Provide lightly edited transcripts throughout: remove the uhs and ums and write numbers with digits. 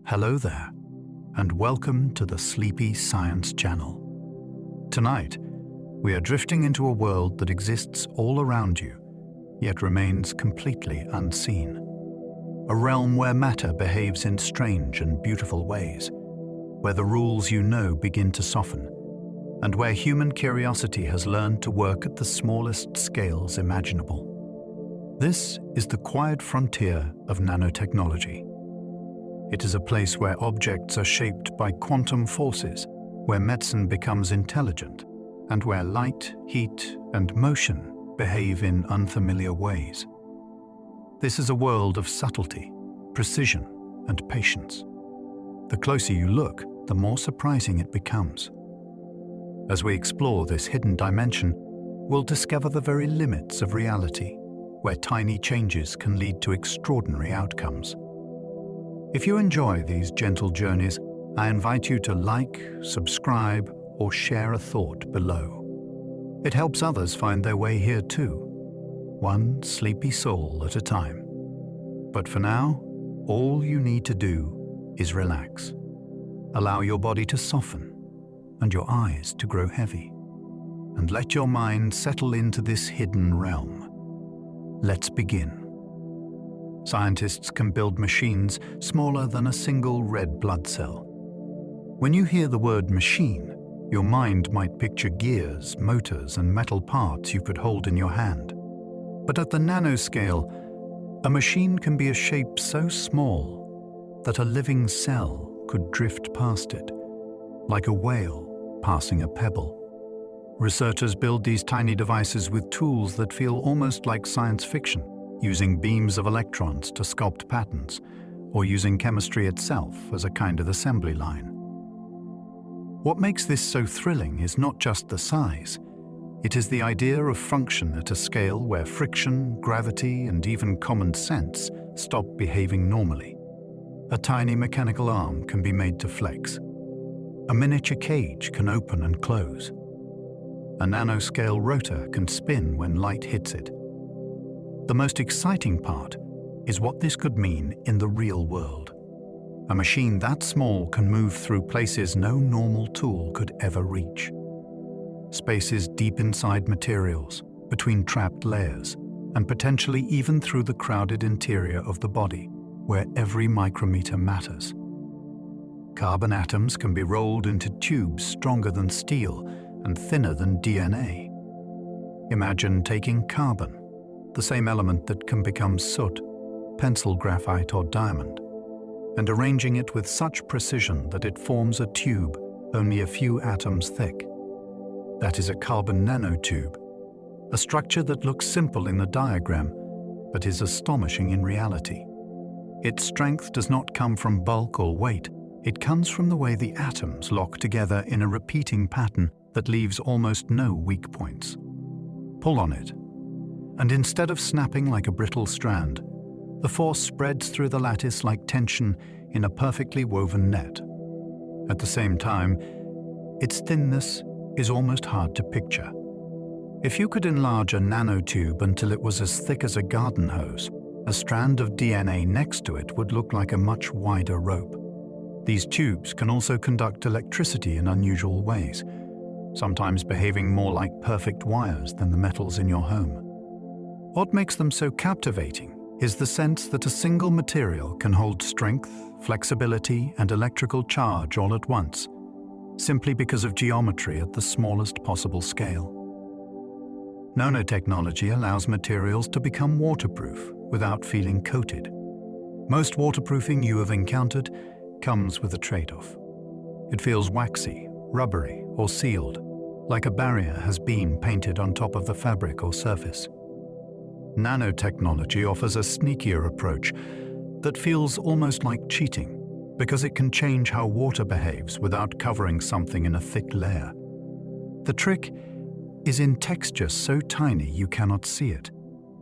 Hello there, and welcome to the Sleepy Science Channel. Tonight, we are drifting into a world that exists all around you, yet remains completely unseen. A realm where matter behaves in strange and beautiful ways, where the rules you know begin to soften, and where human curiosity has learned to work at the smallest scales imaginable. This is the quiet frontier of nanotechnology. It is a place where objects are shaped by quantum forces, where medicine becomes intelligent, and where light, heat, and motion behave in unfamiliar ways. This is a world of subtlety, precision, and patience. The closer you look, the more surprising it becomes. As we explore this hidden dimension, we'll discover the very limits of reality, where tiny changes can lead to extraordinary outcomes. If you enjoy these gentle journeys, I invite you to like, subscribe, or share a thought below. It helps others find their way here too, one sleepy soul at a time. But for now, all you need to do is relax. Allow your body to soften and your eyes to grow heavy, and let your mind settle into this hidden realm. Let's begin. Scientists can build machines smaller than a single red blood cell. When you hear the word machine, your mind might picture gears, motors, and metal parts you could hold in your hand. But at the nanoscale, a machine can be a shape so small that a living cell could drift past it, like a whale passing a pebble. Researchers build these tiny devices with tools that feel almost like science fiction, using beams of electrons to sculpt patterns, or using chemistry itself as a kind of assembly line. What makes this so thrilling is not just the size. It is the idea of function at a scale where friction, gravity, and even common sense stop behaving normally. A tiny mechanical arm can be made to flex. A miniature cage can open and close. A nanoscale rotor can spin when light hits it. The most exciting part is what this could mean in the real world. A machine that small can move through places no normal tool could ever reach. Spaces deep inside materials, between trapped layers, and potentially even through the crowded interior of the body, where every micrometer matters. Carbon atoms can be rolled into tubes stronger than steel and thinner than DNA. Imagine taking carbon, the same element that can become soot, pencil graphite, or diamond, and arranging it with such precision that it forms a tube only a few atoms thick. That is a carbon nanotube, a structure that looks simple in the diagram, but is astonishing in reality. Its strength does not come from bulk or weight, it comes from the way the atoms lock together in a repeating pattern that leaves almost no weak points. Pull on it, and instead of snapping like a brittle strand, the force spreads through the lattice like tension in a perfectly woven net. At the same time, its thinness is almost hard to picture. If you could enlarge a nanotube until it was as thick as a garden hose, a strand of DNA next to it would look like a much wider rope. These tubes can also conduct electricity in unusual ways, sometimes behaving more like perfect wires than the metals in your home. What makes them so captivating is the sense that a single material can hold strength, flexibility, and electrical charge all at once, simply because of geometry at the smallest possible scale. Nanotechnology allows materials to become waterproof without feeling coated. Most waterproofing you have encountered comes with a trade-off. It feels waxy, rubbery, or sealed, like a barrier has been painted on top of the fabric or surface. Nanotechnology offers a sneakier approach that feels almost like cheating, because it can change how water behaves without covering something in a thick layer. The trick is in texture so tiny you cannot see it,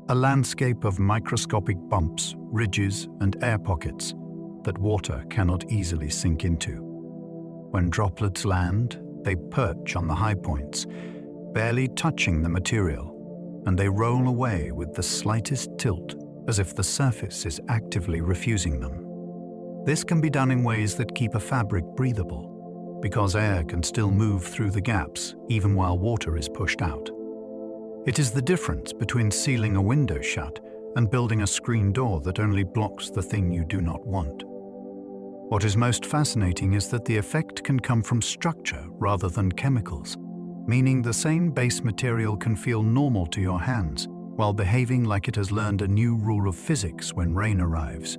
a landscape of microscopic bumps, ridges, and air pockets that water cannot easily sink into. When droplets land, they perch on the high points, barely touching the material, and they roll away with the slightest tilt, as if the surface is actively refusing them. This can be done in ways that keep a fabric breathable, because air can still move through the gaps even while water is pushed out. It is the difference between sealing a window shut and building a screen door that only blocks the thing you do not want. What is most fascinating is that the effect can come from structure rather than chemicals, meaning the same base material can feel normal to your hands while behaving like it has learned a new rule of physics when rain arrives.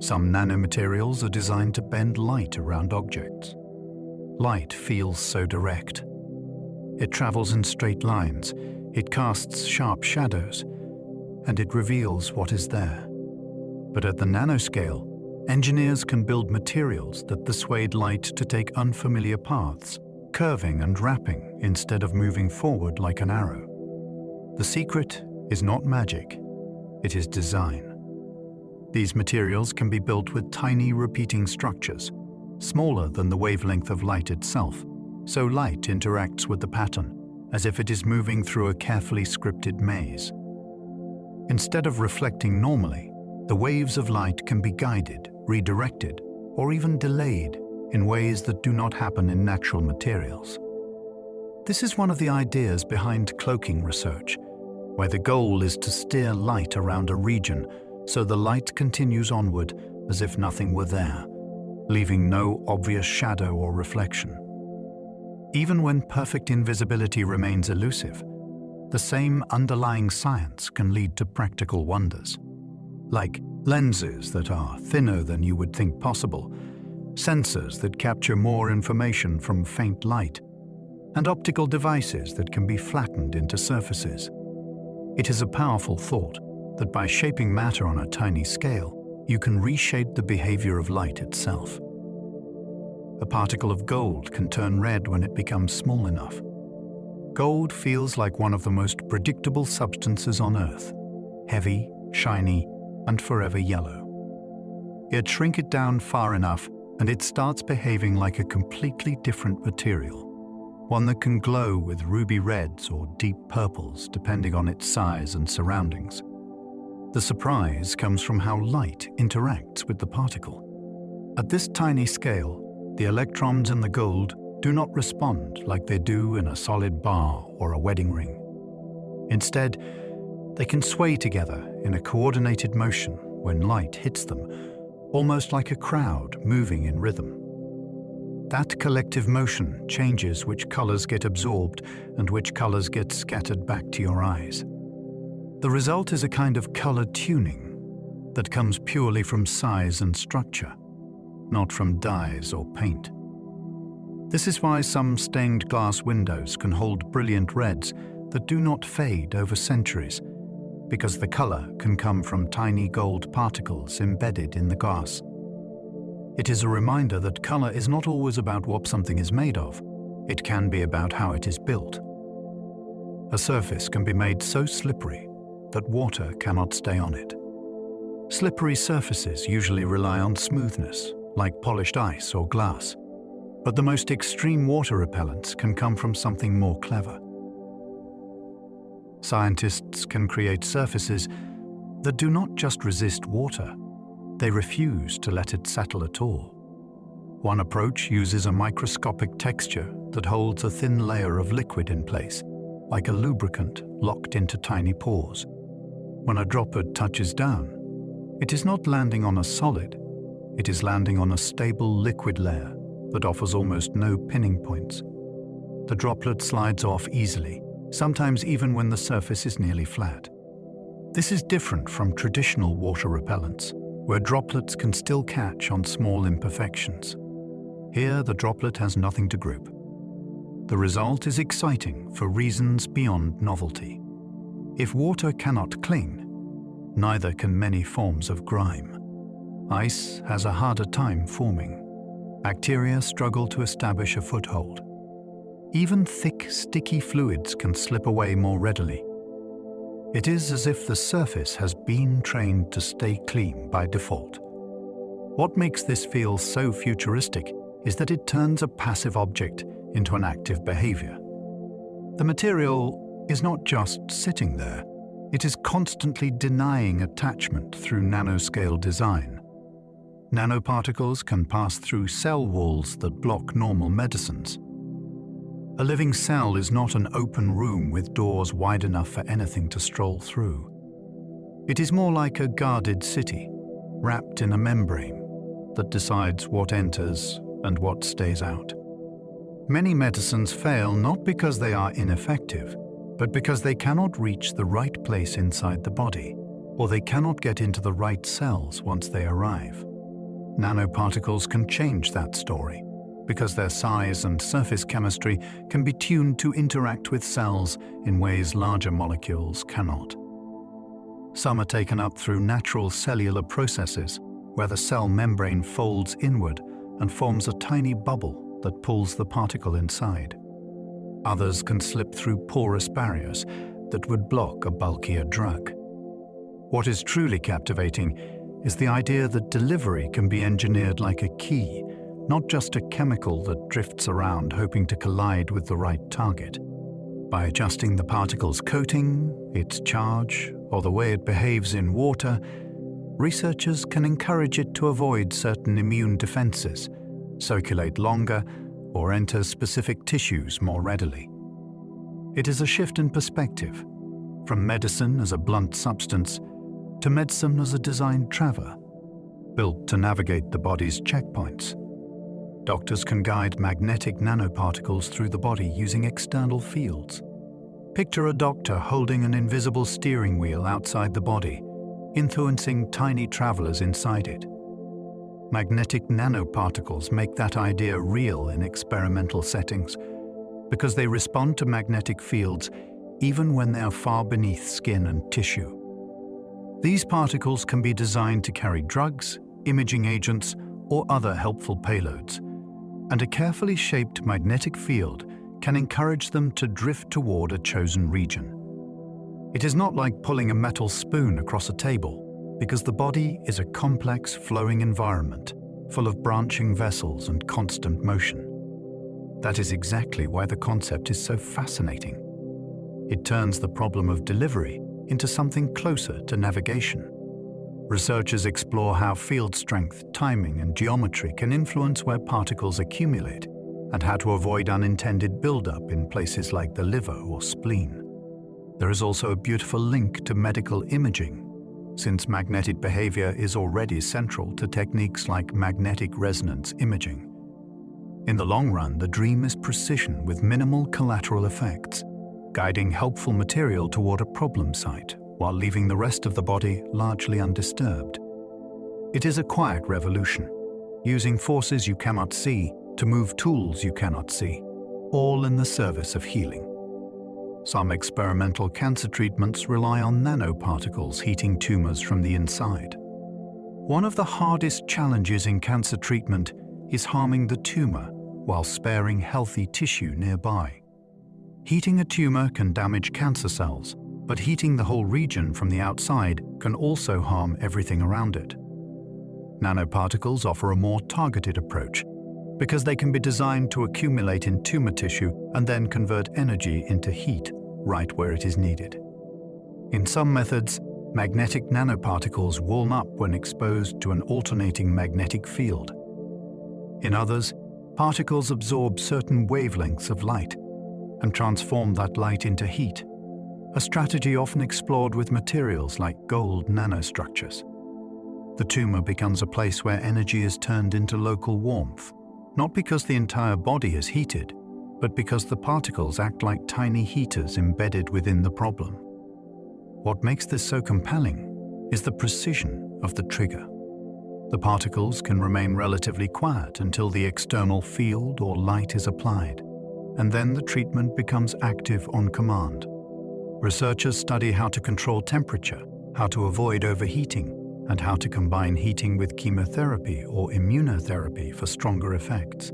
Some nanomaterials are designed to bend light around objects. Light feels so direct. It travels in straight lines, it casts sharp shadows, and it reveals what is there. But at the nanoscale, engineers can build materials that dissuade light to take unfamiliar paths, curving and wrapping instead of moving forward like an arrow. The secret is not magic, it is design. These materials can be built with tiny repeating structures, smaller than the wavelength of light itself, so light interacts with the pattern as if it is moving through a carefully scripted maze. Instead of reflecting normally, the waves of light can be guided, redirected, or even delayed in ways that do not happen in natural materials. This is one of the ideas behind cloaking research, where the goal is to steer light around a region so the light continues onward as if nothing were there, leaving no obvious shadow or reflection. Even when perfect invisibility remains elusive, the same underlying science can lead to practical wonders, like lenses that are thinner than you would think possible, sensors that capture more information from faint light, and optical devices that can be flattened into surfaces. It is a powerful thought that by shaping matter on a tiny scale, you can reshape the behavior of light itself. A particle of gold can turn red when it becomes small enough. Gold feels like one of the most predictable substances on Earth, heavy, shiny, and forever yellow. Yet shrink it down far enough and it starts behaving like a completely different material, one that can glow with ruby reds or deep purples depending on its size and surroundings. The surprise comes from how light interacts with the particle. At this tiny scale, the electrons in the gold do not respond like they do in a solid bar or a wedding ring. Instead, they can sway together in a coordinated motion when light hits them, almost like a crowd moving in rhythm. That collective motion changes which colors get absorbed and which colors get scattered back to your eyes. The result is a kind of color tuning that comes purely from size and structure, not from dyes or paint. This is why some stained glass windows can hold brilliant reds that do not fade over centuries, because the color can come from tiny gold particles embedded in the glass. It is a reminder that color is not always about what something is made of. It can be about how it is built. A surface can be made so slippery that water cannot stay on it. Slippery surfaces usually rely on smoothness, like polished ice or glass. But the most extreme water repellents can come from something more clever. Scientists can create surfaces that do not just resist water, they refuse to let it settle at all. One approach uses a microscopic texture that holds a thin layer of liquid in place, like a lubricant locked into tiny pores. When a droplet touches down, it is not landing on a solid, it is landing on a stable liquid layer that offers almost no pinning points. The droplet slides off easily, sometimes even when the surface is nearly flat. This is different from traditional water repellents, where droplets can still catch on small imperfections. Here, the droplet has nothing to grip. The result is exciting for reasons beyond novelty. If water cannot cling, neither can many forms of grime. Ice has a harder time forming. Bacteria struggle to establish a foothold. Even thick, sticky fluids can slip away more readily. It is as if the surface has been trained to stay clean by default. What makes this feel so futuristic is that it turns a passive object into an active behavior. The material is not just sitting there, it is constantly denying attachment through nanoscale design. Nanoparticles can pass through cell walls that block normal medicines. A living cell is not an open room with doors wide enough for anything to stroll through. It is more like a guarded city, wrapped in a membrane that decides what enters and what stays out. Many medicines fail not because they are ineffective, but because they cannot reach the right place inside the body, or they cannot get into the right cells once they arrive. Nanoparticles can change that story, because their size and surface chemistry can be tuned to interact with cells in ways larger molecules cannot. Some are taken up through natural cellular processes, where the cell membrane folds inward and forms a tiny bubble that pulls the particle inside. Others can slip through porous barriers that would block a bulkier drug. What is truly captivating is the idea that delivery can be engineered like a key, not just a chemical that drifts around hoping to collide with the right target. By adjusting the particle's coating, its charge, or the way it behaves in water, researchers can encourage it to avoid certain immune defenses, circulate longer, or enter specific tissues more readily. It is a shift in perspective, from medicine as a blunt substance to medicine as a designed traveler, built to navigate the body's checkpoints. Doctors can guide magnetic nanoparticles through the body using external fields. Picture a doctor holding an invisible steering wheel outside the body, influencing tiny travelers inside it. Magnetic nanoparticles make that idea real in experimental settings because they respond to magnetic fields even when they are far beneath skin and tissue. These particles can be designed to carry drugs, imaging agents, or other helpful payloads, and a carefully shaped magnetic field can encourage them to drift toward a chosen region. It is not like pulling a metal spoon across a table, because the body is a complex, flowing environment full of branching vessels and constant motion. That is exactly why the concept is so fascinating. It turns the problem of delivery into something closer to navigation. Researchers explore how field strength, timing, and geometry can influence where particles accumulate, and how to avoid unintended buildup in places like the liver or spleen. There is also a beautiful link to medical imaging, since magnetic behavior is already central to techniques like magnetic resonance imaging. In the long run, the dream is precision with minimal collateral effects, guiding helpful material toward a problem site while leaving the rest of the body largely undisturbed. It is a quiet revolution, using forces you cannot see to move tools you cannot see, all in the service of healing. Some experimental cancer treatments rely on nanoparticles heating tumors from the inside. One of the hardest challenges in cancer treatment is harming the tumor while sparing healthy tissue nearby. Heating a tumor can damage cancer cells, but heating the whole region from the outside can also harm everything around it. Nanoparticles offer a more targeted approach because they can be designed to accumulate in tumor tissue and then convert energy into heat right where it is needed. In some methods, magnetic nanoparticles warm up when exposed to an alternating magnetic field. In others, particles absorb certain wavelengths of light and transform that light into heat, a strategy often explored with materials like gold nanostructures. The tumor becomes a place where energy is turned into local warmth, not because the entire body is heated, but because the particles act like tiny heaters embedded within the problem. What makes this so compelling is the precision of the trigger. The particles can remain relatively quiet until the external field or light is applied, and then the treatment becomes active on command. Researchers study how to control temperature, how to avoid overheating, and how to combine heating with chemotherapy or immunotherapy for stronger effects.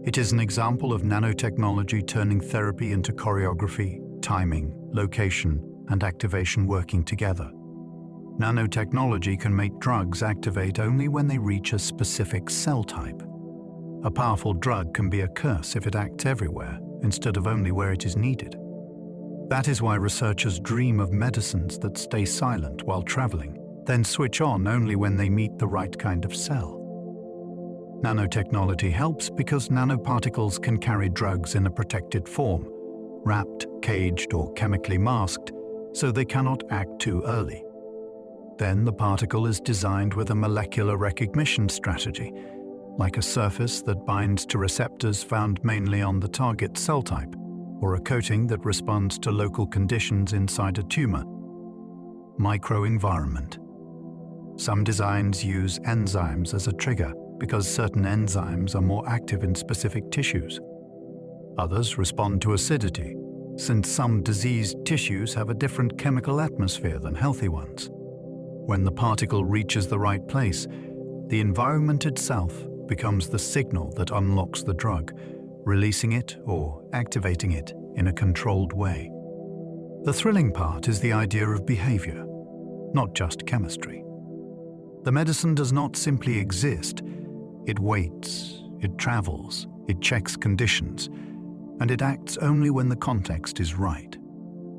It is an example of nanotechnology turning therapy into choreography, timing, location, and activation working together. Nanotechnology can make drugs activate only when they reach a specific cell type. A powerful drug can be a curse if it acts everywhere instead of only where it is needed. That is why researchers dream of medicines that stay silent while traveling, then switch on only when they meet the right kind of cell. Nanotechnology helps because nanoparticles can carry drugs in a protected form, wrapped, caged, or chemically masked, so they cannot act too early. Then the particle is designed with a molecular recognition strategy, like a surface that binds to receptors found mainly on the target cell type, or a coating that responds to local conditions inside a tumor. Microenvironment. Some designs use enzymes as a trigger because certain enzymes are more active in specific tissues. Others respond to acidity, since some diseased tissues have a different chemical atmosphere than healthy ones. When the particle reaches the right place, the environment itself becomes the signal that unlocks the drug, releasing it or activating it in a controlled way. The thrilling part is the idea of behavior, not just chemistry. The medicine does not simply exist. It waits, it travels, it checks conditions, and it acts only when the context is right.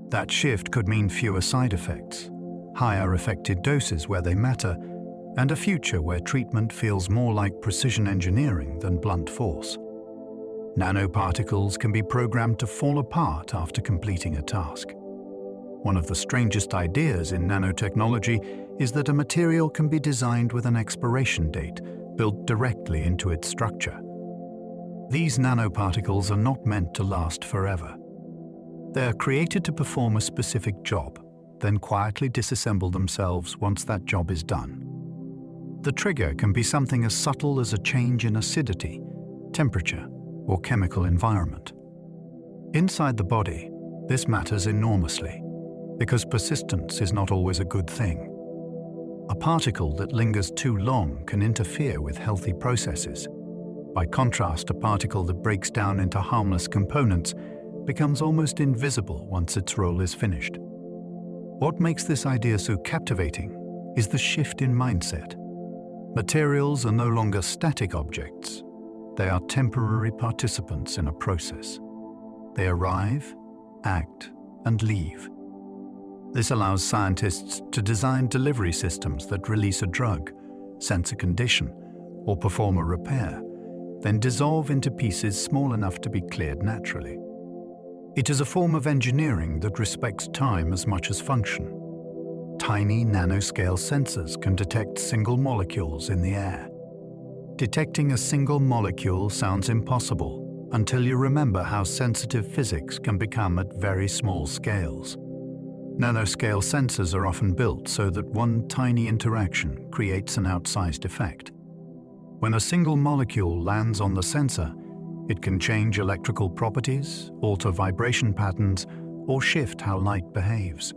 That shift could mean fewer side effects, higher effective doses where they matter, and a future where treatment feels more like precision engineering than blunt force. Nanoparticles can be programmed to fall apart after completing a task. One of the strangest ideas in nanotechnology is that a material can be designed with an expiration date built directly into its structure. These nanoparticles are not meant to last forever. They are created to perform a specific job, then quietly disassemble themselves once that job is done. The trigger can be something as subtle as a change in acidity, temperature, or chemical environment. Inside the body, this matters enormously, because persistence is not always a good thing. A particle that lingers too long can interfere with healthy processes. By contrast, a particle that breaks down into harmless components becomes almost invisible once its role is finished. What makes this idea so captivating is the shift in mindset. Materials are no longer static objects. They are temporary participants in a process. They arrive, act, and leave. This allows scientists to design delivery systems that release a drug, sense a condition, or perform a repair, then dissolve into pieces small enough to be cleared naturally. It is a form of engineering that respects time as much as function. Tiny nanoscale sensors can detect single molecules in the air. Detecting a single molecule sounds impossible until you remember how sensitive physics can become at very small scales. Nanoscale sensors are often built so that one tiny interaction creates an outsized effect. When a single molecule lands on the sensor, it can change electrical properties, alter vibration patterns, or shift how light behaves.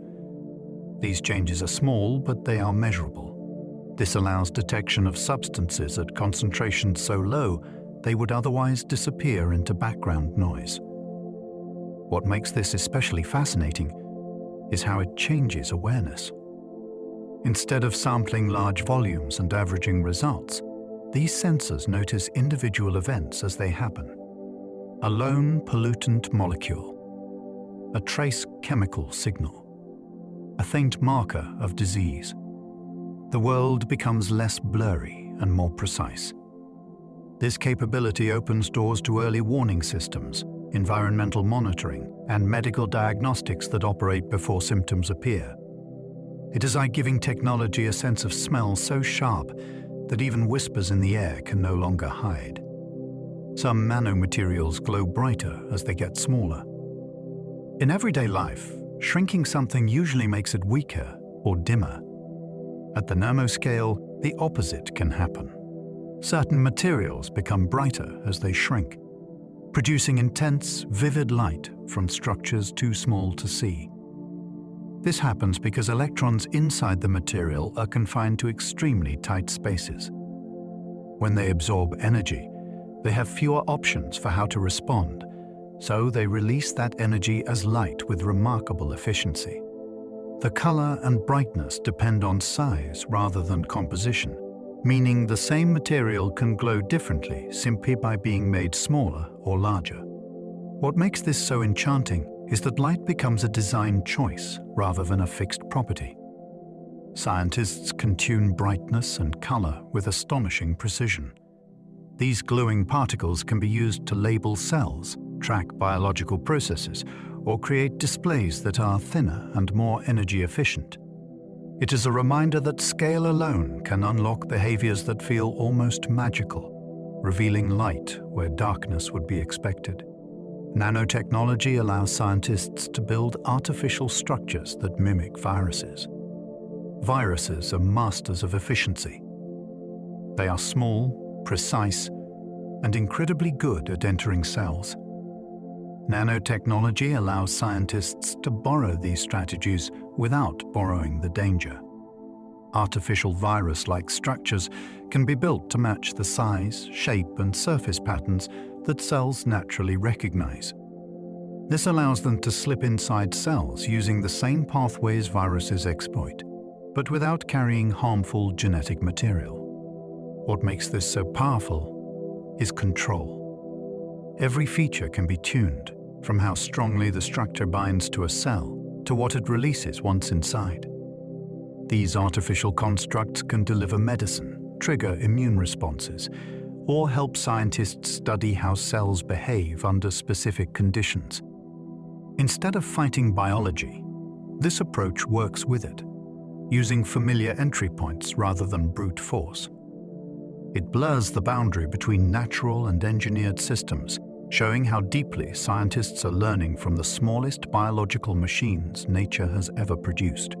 These changes are small, but they are measurable. This allows detection of substances at concentrations so low they would otherwise disappear into background noise. What makes this especially fascinating is how it changes awareness. Instead of sampling large volumes and averaging results, these sensors notice individual events as they happen. A lone pollutant molecule, a trace chemical signal, a faint marker of disease. The world becomes less blurry and more precise. This capability opens doors to early warning systems, environmental monitoring, and medical diagnostics that operate before symptoms appear. It is like giving technology a sense of smell so sharp that even whispers in the air can no longer hide. Some nanomaterials glow brighter as they get smaller. In everyday life, shrinking something usually makes it weaker or dimmer. At the nanoscale, the opposite can happen. Certain materials become brighter as they shrink, producing intense, vivid light from structures too small to see. This happens because electrons inside the material are confined to extremely tight spaces. When they absorb energy, they have fewer options for how to respond, so they release that energy as light with remarkable efficiency. The color and brightness depend on size rather than composition, meaning the same material can glow differently simply by being made smaller or larger. What makes this so enchanting is that light becomes a design choice rather than a fixed property. Scientists can tune brightness and color with astonishing precision. These glowing particles can be used to label cells, track biological processes, or create displays that are thinner and more energy efficient. It is a reminder that scale alone can unlock behaviors that feel almost magical, revealing light where darkness would be expected. Nanotechnology allows scientists to build artificial structures that mimic viruses. Viruses are masters of efficiency. They are small, precise, and incredibly good at entering cells. Nanotechnology allows scientists to borrow these strategies without borrowing the danger. Artificial virus-like structures can be built to match the size, shape, and surface patterns that cells naturally recognize. This allows them to slip inside cells using the same pathways viruses exploit, but without carrying harmful genetic material. What makes this so powerful is control. Every feature can be tuned, from how strongly the structure binds to a cell to what it releases once inside. These artificial constructs can deliver medicine, trigger immune responses, or help scientists study how cells behave under specific conditions. Instead of fighting biology, this approach works with it, using familiar entry points rather than brute force. It blurs the boundary between natural and engineered systems, showing how deeply scientists are learning from the smallest biological machines nature has ever produced.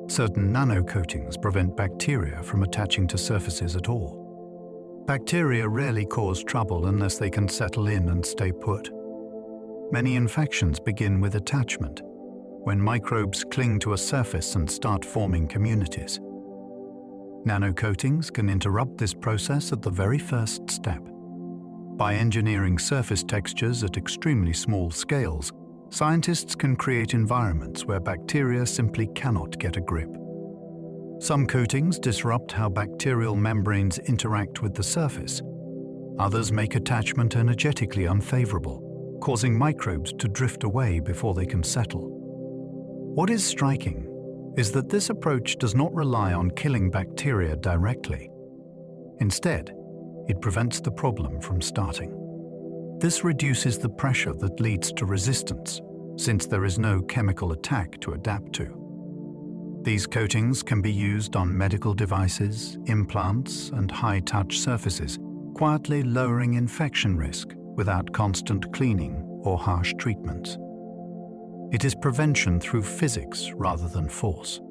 Certain nanocoatings prevent bacteria from attaching to surfaces at all. Bacteria rarely cause trouble unless they can settle in and stay put. Many infections begin with attachment, when microbes cling to a surface and start forming communities. Nanocoatings can interrupt this process at the very first step. By engineering surface textures at extremely small scales, scientists can create environments where bacteria simply cannot get a grip. Some coatings disrupt how bacterial membranes interact with the surface. Others make attachment energetically unfavorable, causing microbes to drift away before they can settle. What is striking is that this approach does not rely on killing bacteria directly. Instead, it prevents the problem from starting. This reduces the pressure that leads to resistance, since there is no chemical attack to adapt to. These coatings can be used on medical devices, implants, and high-touch surfaces, quietly lowering infection risk without constant cleaning or harsh treatments. It is prevention through physics rather than force.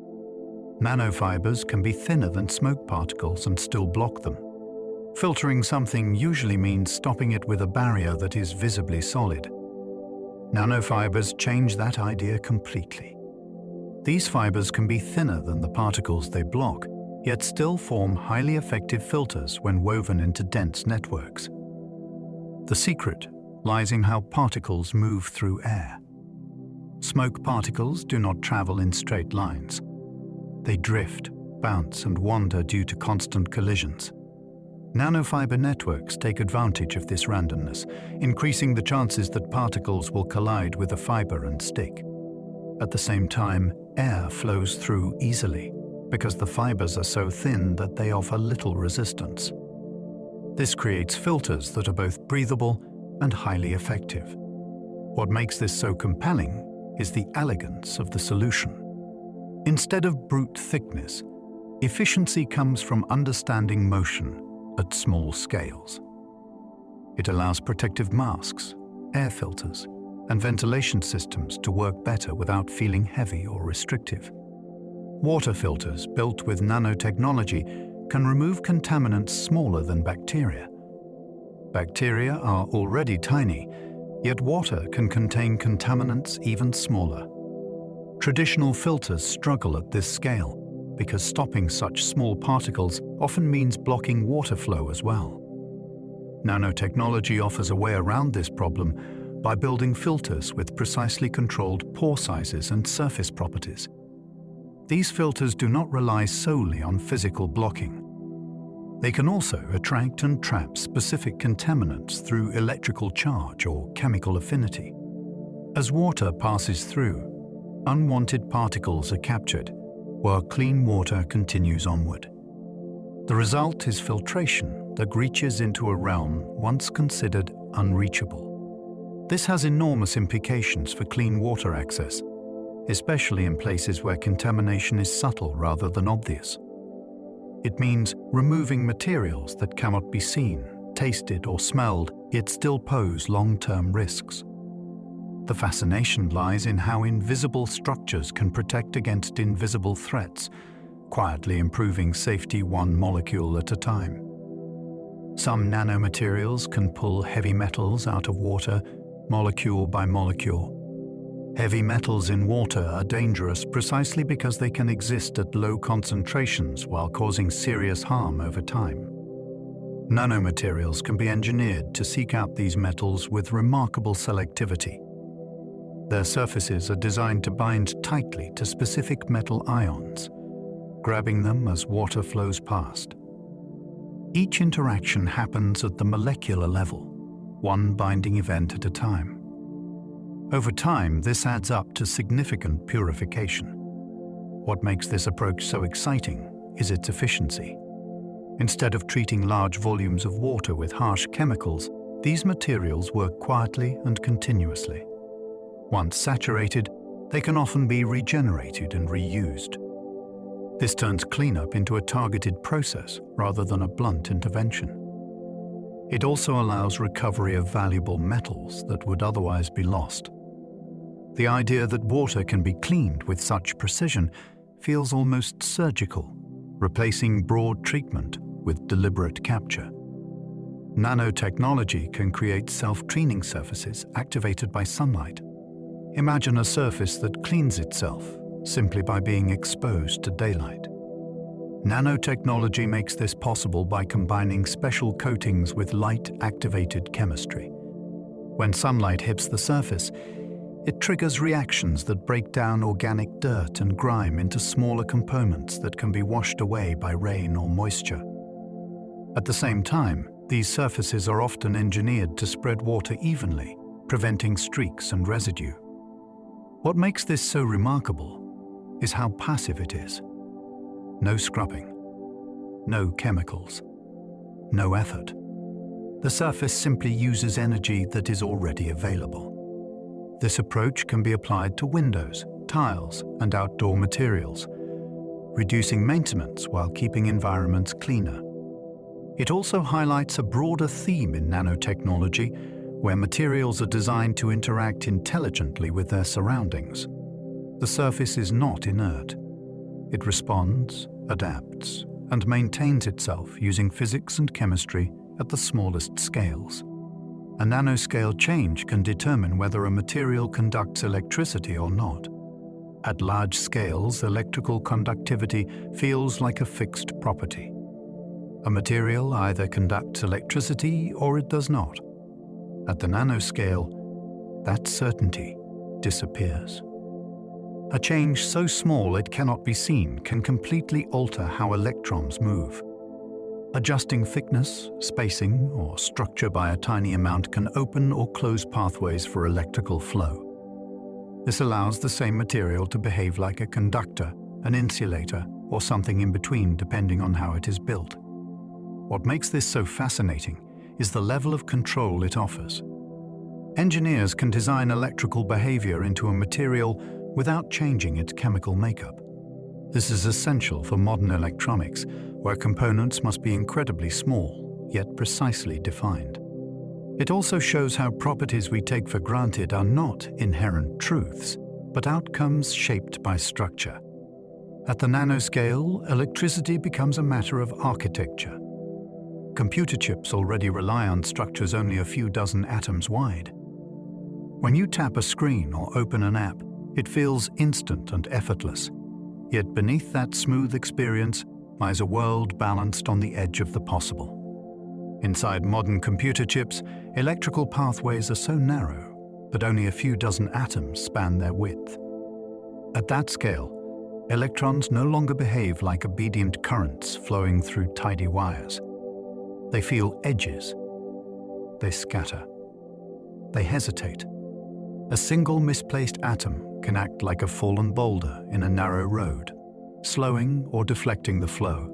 Nanofibers can be thinner than smoke particles and still block them. Filtering something usually means stopping it with a barrier that is visibly solid. Nanofibers change that idea completely. These fibers can be thinner than the particles they block, yet still form highly effective filters when woven into dense networks. The secret lies in how particles move through air. Smoke particles do not travel in straight lines. They drift, bounce, and wander due to constant collisions. Nanofiber networks take advantage of this randomness, increasing the chances that particles will collide with a fiber and stick. At the same time, air flows through easily, because the fibers are so thin that they offer little resistance. This creates filters that are both breathable and highly effective. What makes this so compelling is the elegance of the solution. Instead of brute thickness, efficiency comes from understanding motion at small scales. It allows protective masks, air filters, and ventilation systems to work better without feeling heavy or restrictive. Water filters built with nanotechnology can remove contaminants smaller than bacteria. Bacteria are already tiny, yet water can contain contaminants even smaller. Traditional filters struggle at this scale because stopping such small particles often means blocking water flow as well. Nanotechnology offers a way around this problem by building filters with precisely controlled pore sizes and surface properties. These filters do not rely solely on physical blocking. They can also attract and trap specific contaminants through electrical charge or chemical affinity. As water passes through, unwanted particles are captured, while clean water continues onward. The result is filtration that reaches into a realm once considered unreachable. This has enormous implications for clean water access, especially in places where contamination is subtle rather than obvious. It means removing materials that cannot be seen, tasted, or smelled, yet still pose long-term risks. The fascination lies in how invisible structures can protect against invisible threats, quietly improving safety one molecule at a time. Some nanomaterials can pull heavy metals out of water, molecule by molecule. Heavy metals in water are dangerous precisely because they can exist at low concentrations while causing serious harm over time. Nanomaterials can be engineered to seek out these metals with remarkable selectivity. Their surfaces are designed to bind tightly to specific metal ions, grabbing them as water flows past. Each interaction happens at the molecular level, one binding event at a time. Over time, this adds up to significant purification. What makes this approach so exciting is its efficiency. Instead of treating large volumes of water with harsh chemicals, these materials work quietly and continuously. Once saturated, they can often be regenerated and reused. This turns cleanup into a targeted process rather than a blunt intervention. It also allows recovery of valuable metals that would otherwise be lost. The idea that water can be cleaned with such precision feels almost surgical, replacing broad treatment with deliberate capture. Nanotechnology can create self-cleaning surfaces activated by sunlight. Imagine a surface that cleans itself simply by being exposed to daylight. Nanotechnology makes this possible by combining special coatings with light-activated chemistry. When sunlight hits the surface, it triggers reactions that break down organic dirt and grime into smaller components that can be washed away by rain or moisture. At the same time, these surfaces are often engineered to spread water evenly, preventing streaks and residue. What makes this so remarkable is how passive it is. No scrubbing, no chemicals, no effort. The surface simply uses energy that is already available. This approach can be applied to windows, tiles, and outdoor materials, reducing maintenance while keeping environments cleaner. It also highlights a broader theme in nanotechnology, where materials are designed to interact intelligently with their surroundings. The surface is not inert. It responds, adapts, and maintains itself using physics and chemistry at the smallest scales. A nanoscale change can determine whether a material conducts electricity or not. At large scales, electrical conductivity feels like a fixed property. A material either conducts electricity or it does not. At the nanoscale, that certainty disappears. A change so small it cannot be seen can completely alter how electrons move. Adjusting thickness, spacing, or structure by a tiny amount can open or close pathways for electrical flow. This allows the same material to behave like a conductor, an insulator, or something in between depending on how it is built. What makes this so fascinating is the level of control it offers. Engineers can design electrical behavior into a material without changing its chemical makeup. This is essential for modern electronics, where components must be incredibly small, yet precisely defined. It also shows how properties we take for granted are not inherent truths, but outcomes shaped by structure. At the nanoscale, electricity becomes a matter of architecture. Computer chips already rely on structures only a few dozen atoms wide. When you tap a screen or open an app, it feels instant and effortless. Yet beneath that smooth experience lies a world balanced on the edge of the possible. Inside modern computer chips, electrical pathways are so narrow that only a few dozen atoms span their width. At that scale, electrons no longer behave like obedient currents flowing through tidy wires. They feel edges. They scatter. They hesitate. A single misplaced atom can act like a fallen boulder in a narrow road. slowing or deflecting the flow.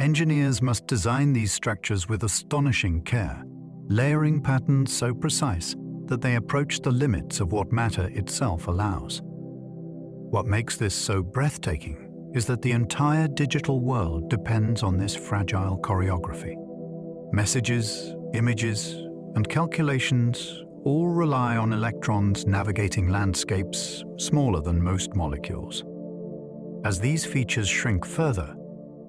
Engineers must design these structures with astonishing care, layering patterns so precise that they approach the limits of what matter itself allows. What makes this so breathtaking is that the entire digital world depends on this fragile choreography. Messages, images, and calculations all rely on electrons navigating landscapes smaller than most molecules. As these features shrink further,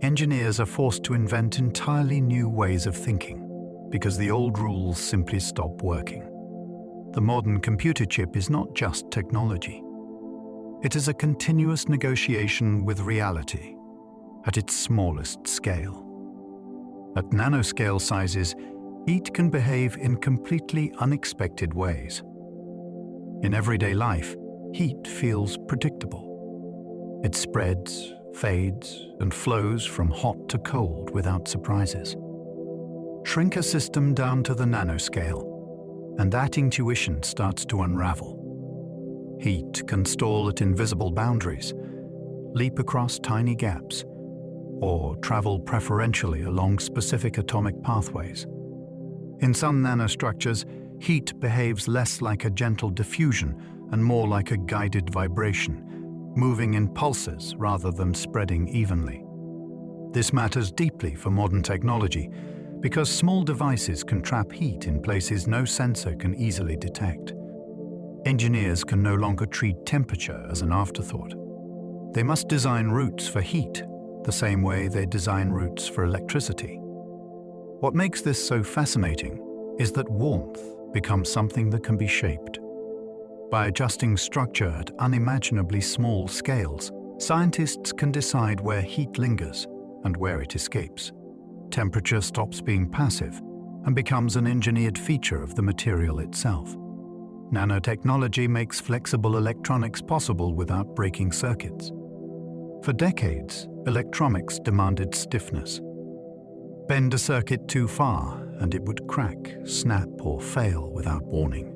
engineers are forced to invent entirely new ways of thinking, because the old rules simply stop working. The modern computer chip is not just technology. It is a continuous negotiation with reality at its smallest scale. At nanoscale sizes, heat can behave in completely unexpected ways. In everyday life, heat feels predictable. It spreads, fades, and flows from hot to cold without surprises. Shrink a system down to the nanoscale, and that intuition starts to unravel. Heat can stall at invisible boundaries, leap across tiny gaps, or travel preferentially along specific atomic pathways. In some nanostructures, heat behaves less like a gentle diffusion and more like a guided vibration, moving in pulses rather than spreading evenly. This matters deeply for modern technology because small devices can trap heat in places no sensor can easily detect. Engineers can no longer treat temperature as an afterthought. They must design routes for heat the same way they design routes for electricity. What makes this so fascinating is that warmth becomes something that can be shaped. By adjusting structure at unimaginably small scales, scientists can decide where heat lingers and where it escapes. Temperature stops being passive and becomes an engineered feature of the material itself. Nanotechnology makes flexible electronics possible without breaking circuits. For decades, electronics demanded stiffness. Bend a circuit too far and it would crack, snap, or fail without warning.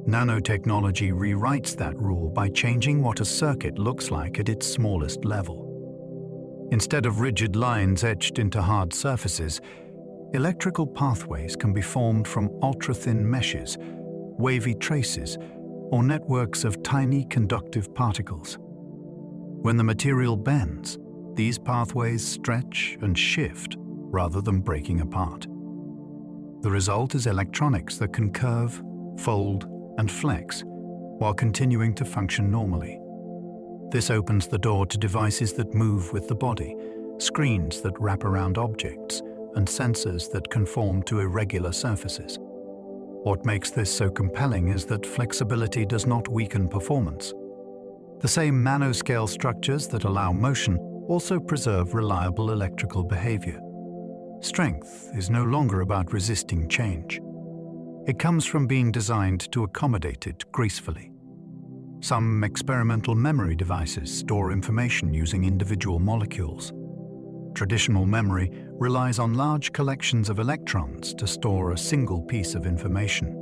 Nanotechnology rewrites that rule by changing what a circuit looks like at its smallest level. Instead of rigid lines etched into hard surfaces, electrical pathways can be formed from ultra-thin meshes, wavy traces, or networks of tiny conductive particles. When the material bends, these pathways stretch and shift rather than breaking apart. The result is electronics that can curve, fold, and flex while continuing to function normally. This opens the door to devices that move with the body, screens that wrap around objects, and sensors that conform to irregular surfaces. What makes this so compelling is that flexibility does not weaken performance. The same nanoscale structures that allow motion also preserve reliable electrical behavior. Strength is no longer about resisting change. It comes from being designed to accommodate it gracefully. Some experimental memory devices store information using individual molecules. Traditional memory relies on large collections of electrons to store a single piece of information.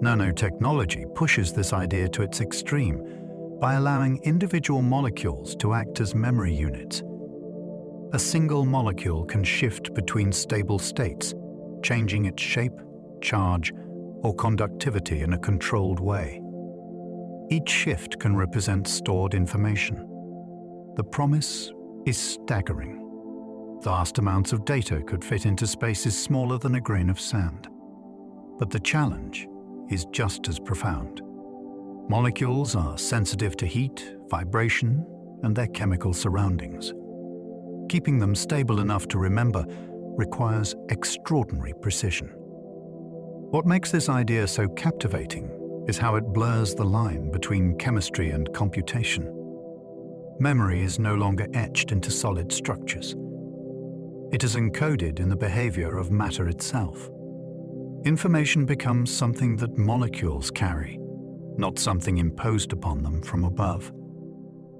Nanotechnology pushes this idea to its extreme by allowing individual molecules to act as memory units. A single molecule can shift between stable states, changing its shape, charge, or conductivity in a controlled way. Each shift can represent stored information. The promise is staggering. Vast amounts of data could fit into spaces smaller than a grain of sand. But the challenge is just as profound. Molecules are sensitive to heat, vibration, and their chemical surroundings. Keeping them stable enough to remember requires extraordinary precision. What makes this idea so captivating is how it blurs the line between chemistry and computation. Memory is no longer etched into solid structures. It is encoded in the behavior of matter itself. Information becomes something that molecules carry, not something imposed upon them from above.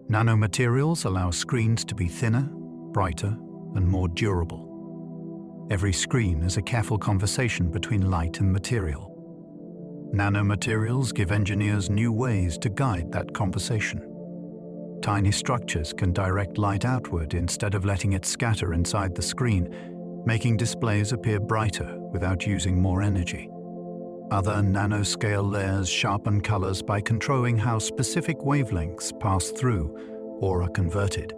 Nanomaterials allow screens to be thinner, brighter, and more durable. Every screen is a careful conversation between light and material. Nanomaterials give engineers new ways to guide that conversation. Tiny structures can direct light outward instead of letting it scatter inside the screen, making displays appear brighter without using more energy. Other nanoscale layers sharpen colors by controlling how specific wavelengths pass through or are converted.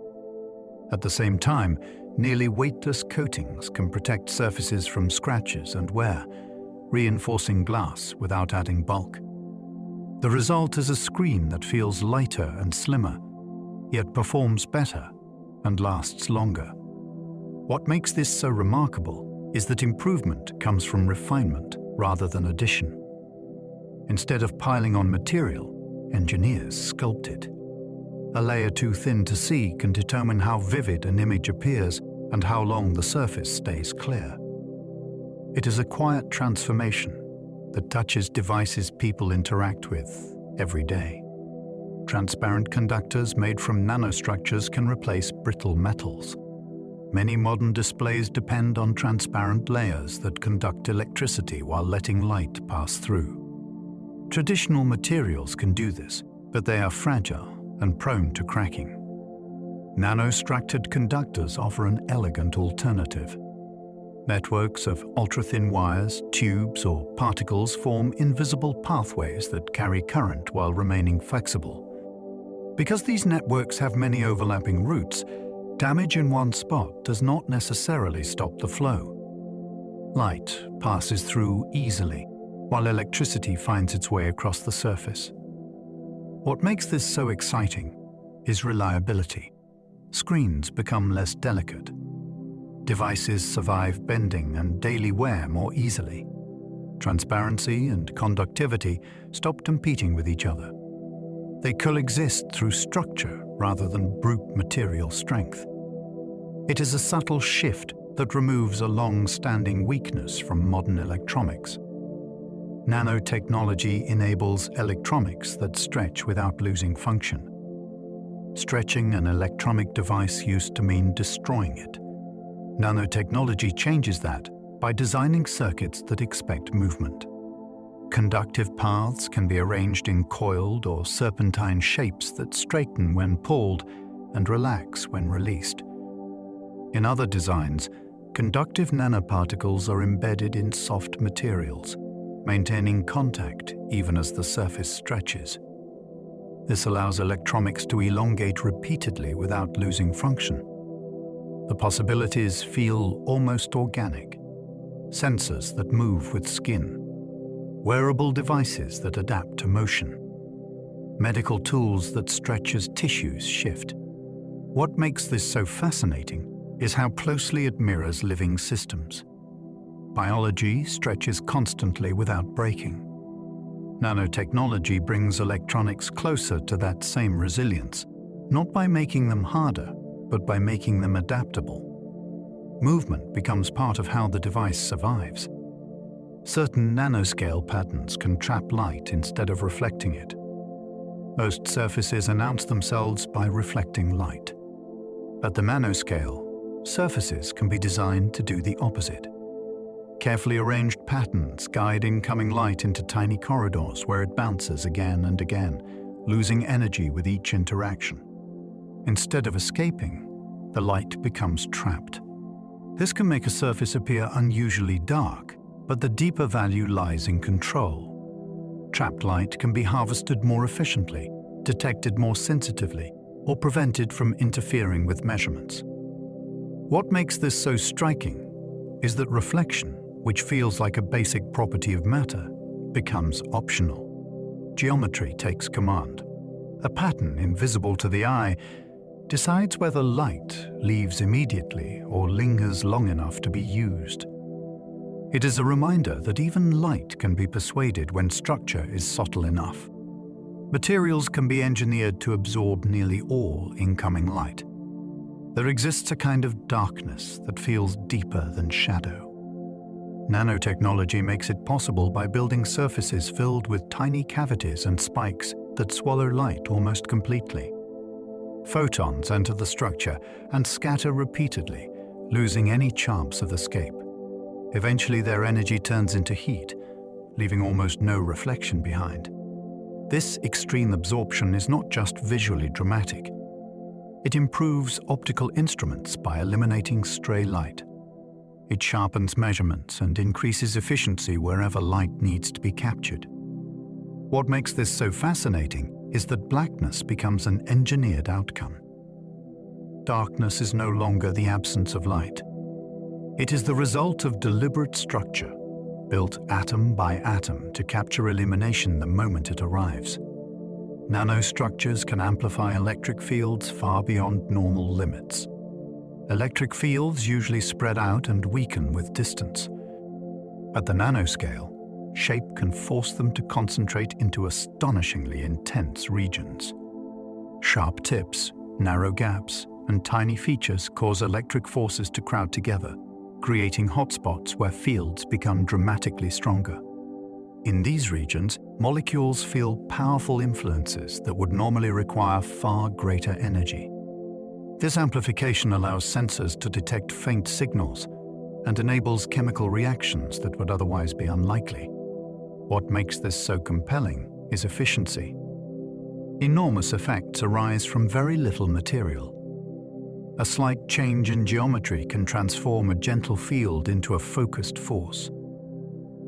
At the same time, nearly weightless coatings can protect surfaces from scratches and wear, reinforcing glass without adding bulk. The result is a screen that feels lighter and slimmer, yet performs better and lasts longer. What makes this so remarkable is that improvement comes from refinement rather than addition. Instead of piling on material, engineers sculpt it. A layer too thin to see can determine how vivid an image appears and how long the surface stays clear. It is a quiet transformation that touches devices people interact with every day. Transparent conductors made from nanostructures can replace brittle metals. Many modern displays depend on transparent layers that conduct electricity while letting light pass through. Traditional materials can do this, but they are fragile and prone to cracking. Nanostructured conductors offer an elegant alternative. Networks of ultra-thin wires, tubes, or particles form invisible pathways that carry current while remaining flexible. Because these networks have many overlapping routes, damage in one spot does not necessarily stop the flow. Light passes through easily, while electricity finds its way across the surface. What makes this so exciting is reliability. Screens become less delicate. Devices survive bending and daily wear more easily. Transparency and conductivity stop competing with each other. They coexist through structure rather than brute material strength. It is a subtle shift that removes a long-standing weakness from modern electronics. Nanotechnology enables electronics that stretch without losing function. Stretching an electronic device used to mean destroying it. Nanotechnology changes that by designing circuits that expect movement. Conductive paths can be arranged in coiled or serpentine shapes that straighten when pulled and relax when released. In other designs, conductive nanoparticles are embedded in soft materials, maintaining contact even as the surface stretches. This allows electronics to elongate repeatedly without losing function. The possibilities feel almost organic. Sensors that move with skin. Wearable devices that adapt to motion. Medical tools that stretch as tissues shift. What makes this so fascinating is how closely it mirrors living systems. Biology stretches constantly without breaking. Nanotechnology brings electronics closer to that same resilience, not by making them harder, but by making them adaptable. Movement becomes part of how the device survives. Certain nanoscale patterns can trap light instead of reflecting it. Most surfaces announce themselves by reflecting light. At the nanoscale, surfaces can be designed to do the opposite. Carefully arranged patterns guide incoming light into tiny corridors where it bounces again and again, losing energy with each interaction. Instead of escaping, the light becomes trapped. This can make a surface appear unusually dark, but the deeper value lies in control. Trapped light can be harvested more efficiently, detected more sensitively, or prevented from interfering with measurements. What makes this so striking is that reflection, which feels like a basic property of matter, becomes optional. Geometry takes command. A pattern invisible to the eye decides whether light leaves immediately or lingers long enough to be used. It is a reminder that even light can be persuaded when structure is subtle enough. Materials can be engineered to absorb nearly all incoming light. There exists a kind of darkness that feels deeper than shadow. Nanotechnology makes it possible by building surfaces filled with tiny cavities and spikes that swallow light almost completely. Photons enter the structure and scatter repeatedly, losing any chance of escape. Eventually, their energy turns into heat, leaving almost no reflection behind. This extreme absorption is not just visually dramatic, It improves optical instruments by eliminating stray light. It sharpens measurements and increases efficiency wherever light needs to be captured. What makes this so fascinating is that blackness becomes an engineered outcome. Darkness is no longer the absence of light. It is the result of deliberate structure, built atom by atom to capture illumination the moment it arrives. Nanostructures can amplify electric fields far beyond normal limits. Electric fields usually spread out and weaken with distance. At the nanoscale, shape can force them to concentrate into astonishingly intense regions. Sharp tips, narrow gaps, and tiny features cause electric forces to crowd together, creating hotspots where fields become dramatically stronger. In these regions, molecules feel powerful influences that would normally require far greater energy. This amplification allows sensors to detect faint signals and enables chemical reactions that would otherwise be unlikely. What makes this so compelling is efficiency. Enormous effects arise from very little material. A slight change in geometry can transform a gentle field into a focused force.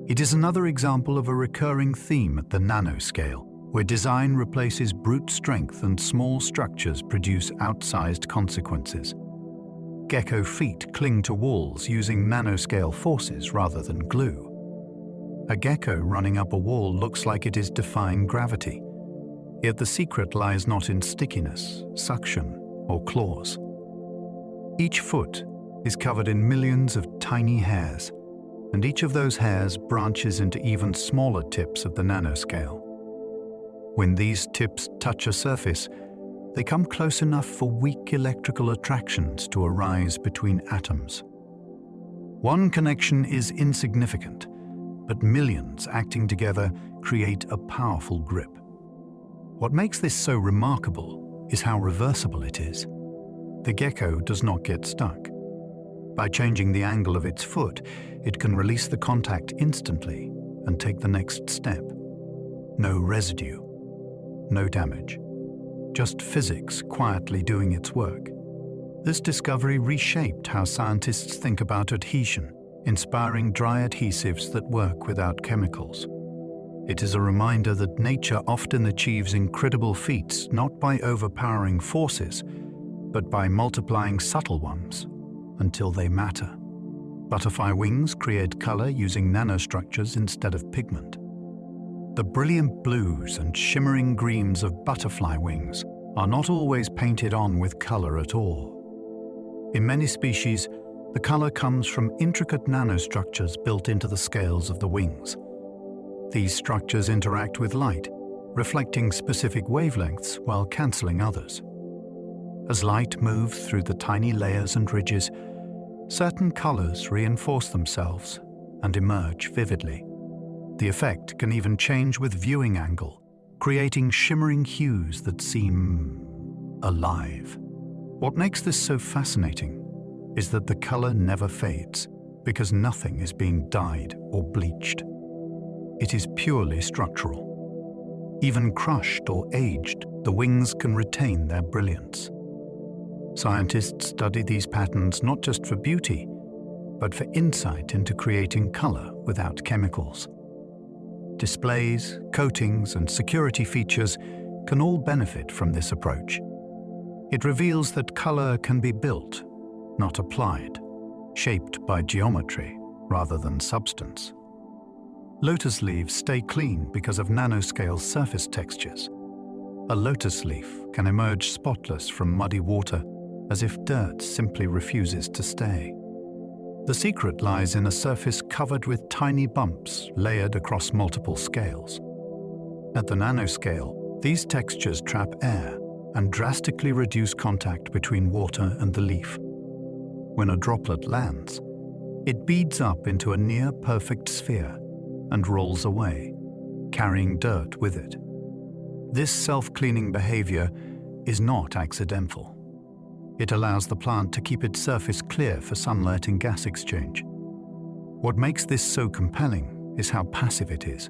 It is another example of a recurring theme at the nanoscale, where design replaces brute strength and small structures produce outsized consequences. Gecko feet cling to walls using nanoscale forces rather than glue. A gecko running up a wall looks like it is defying gravity, yet the secret lies not in stickiness, suction, or claws. Each foot is covered in millions of tiny hairs, and each of those hairs branches into even smaller tips of the nanoscale. When these tips touch a surface, they come close enough for weak electrical attractions to arise between atoms. One connection is insignificant, but millions acting together create a powerful grip. What makes this so remarkable is how reversible it is. The gecko does not get stuck. By changing the angle of its foot, it can release the contact instantly and take the next step. No residue, no damage, just physics quietly doing its work. This discovery reshaped how scientists think about adhesion, inspiring dry adhesives that work without chemicals. It is a reminder that nature often achieves incredible feats not by overpowering forces, but by multiplying subtle ones until they matter. Butterfly wings create color using nanostructures instead of pigment. The brilliant blues and shimmering greens of butterfly wings are not always painted on with color at all. In many species, the color comes from intricate nanostructures built into the scales of the wings. These structures interact with light, reflecting specific wavelengths while canceling others. As light moves through the tiny layers and ridges, certain colors reinforce themselves and emerge vividly. The effect can even change with viewing angle, creating shimmering hues that seem alive. What makes this so fascinating is that the color never fades because nothing is being dyed or bleached. It is purely structural. Even crushed or aged, the wings can retain their brilliance. Scientists study these patterns not just for beauty, but for insight into creating color without chemicals. Displays, coatings, and security features can all benefit from this approach. It reveals that color can be built, not applied, shaped by geometry rather than substance. Lotus leaves stay clean because of nanoscale surface textures. A lotus leaf can emerge spotless from muddy water, as if dirt simply refuses to stay. The secret lies in a surface covered with tiny bumps layered across multiple scales. At the nanoscale, these textures trap air and drastically reduce contact between water and the leaf. When a droplet lands, it beads up into a near-perfect sphere and rolls away, carrying dirt with it. This self-cleaning behavior is not accidental. It allows the plant to keep its surface clear for sunlight and gas exchange. What makes this so compelling is how passive it is.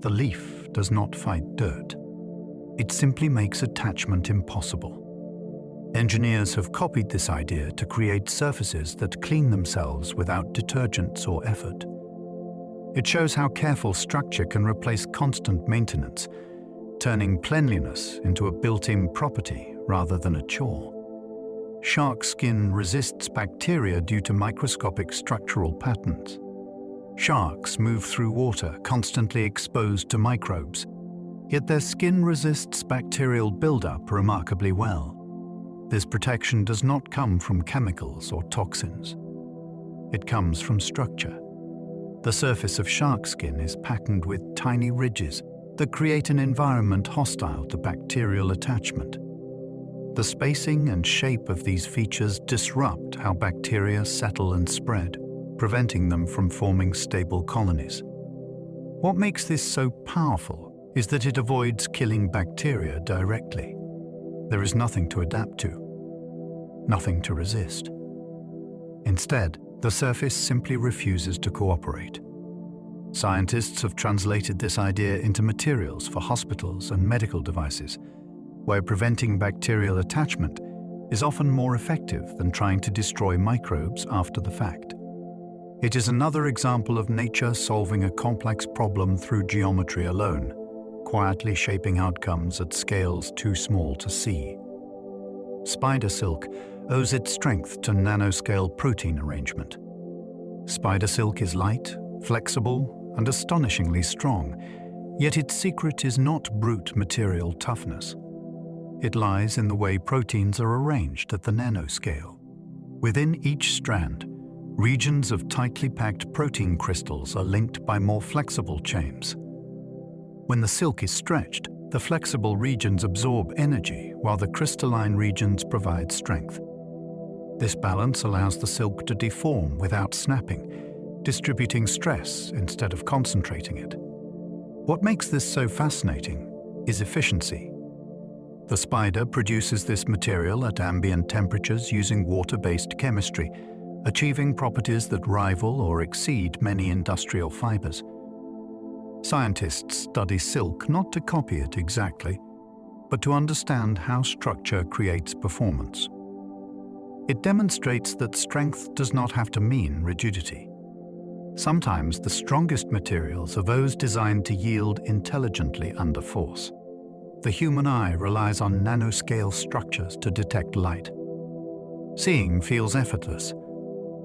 The leaf does not fight dirt. It simply makes attachment impossible. Engineers have copied this idea to create surfaces that clean themselves without detergents or effort. It shows how careful structure can replace constant maintenance, turning cleanliness into a built-in property rather than a chore. Shark skin resists bacteria due to microscopic structural patterns. Sharks move through water, constantly exposed to microbes, yet their skin resists bacterial buildup remarkably well. This protection does not come from chemicals or toxins. It comes from structure. The surface of shark skin is patterned with tiny ridges that create an environment hostile to bacterial attachment. The spacing and shape of these features disrupt how bacteria settle and spread, preventing them from forming stable colonies. What makes this so powerful is that it avoids killing bacteria directly. There is nothing to adapt to, nothing to resist. Instead, the surface simply refuses to cooperate. Scientists have translated this idea into materials for hospitals and medical devices, where preventing bacterial attachment is often more effective than trying to destroy microbes after the fact. It is another example of nature solving a complex problem through geometry alone, quietly shaping outcomes at scales too small to see. Spider silk owes its strength to nanoscale protein arrangement. Spider silk is light, flexible, and astonishingly strong, yet its secret is not brute material toughness. It lies in the way proteins are arranged at the nanoscale. Within each strand, regions of tightly packed protein crystals are linked by more flexible chains. When the silk is stretched, the flexible regions absorb energy while the crystalline regions provide strength. This balance allows the silk to deform without snapping, distributing stress instead of concentrating it. What makes this so fascinating is efficiency. The spider produces this material at ambient temperatures using water-based chemistry, achieving properties that rival or exceed many industrial fibers. Scientists study silk not to copy it exactly, but to understand how structure creates performance. It demonstrates that strength does not have to mean rigidity. Sometimes the strongest materials are those designed to yield intelligently under force. The human eye relies on nanoscale structures to detect light. Seeing feels effortless,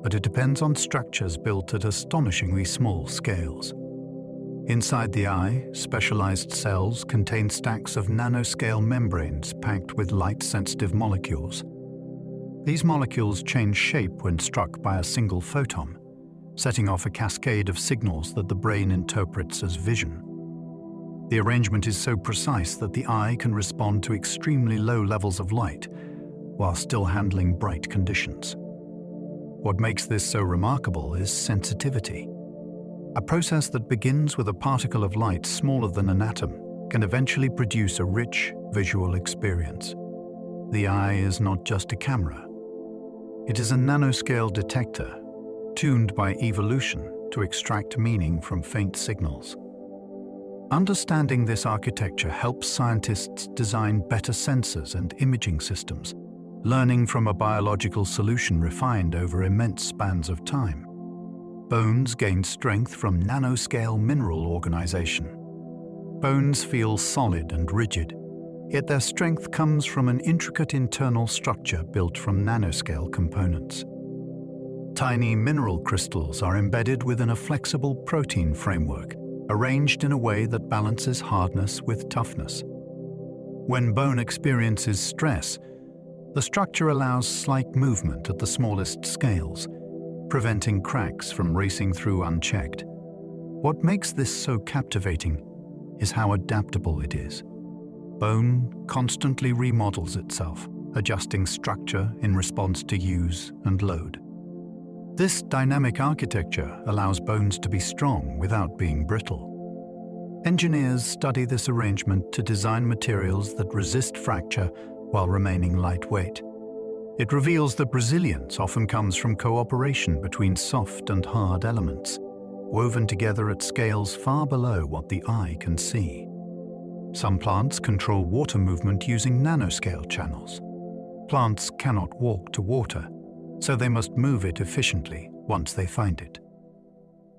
but it depends on structures built at astonishingly small scales. Inside the eye, specialized cells contain stacks of nanoscale membranes packed with light-sensitive molecules. These molecules change shape when struck by a single photon, setting off a cascade of signals that the brain interprets as vision. The arrangement is so precise that the eye can respond to extremely low levels of light while still handling bright conditions. What makes this so remarkable is sensitivity. A process that begins with a particle of light smaller than an atom can eventually produce a rich visual experience. The eye is not just a camera. It is a nanoscale detector, tuned by evolution to extract meaning from faint signals. Understanding this architecture helps scientists design better sensors and imaging systems, learning from a biological solution refined over immense spans of time. Bones gain strength from nanoscale mineral organization. Bones feel solid and rigid, yet their strength comes from an intricate internal structure built from nanoscale components. Tiny mineral crystals are embedded within a flexible protein framework, arranged in a way that balances hardness with toughness. When bone experiences stress, the structure allows slight movement at the smallest scales, preventing cracks from racing through unchecked. What makes this so captivating is how adaptable it is. Bone constantly remodels itself, adjusting structure in response to use and load. This dynamic architecture allows bones to be strong without being brittle. Engineers study this arrangement to design materials that resist fracture while remaining lightweight. It reveals that resilience often comes from cooperation between soft and hard elements, woven together at scales far below what the eye can see. Some plants control water movement using nanoscale channels. Plants cannot walk to water, so they must move it efficiently once they find it.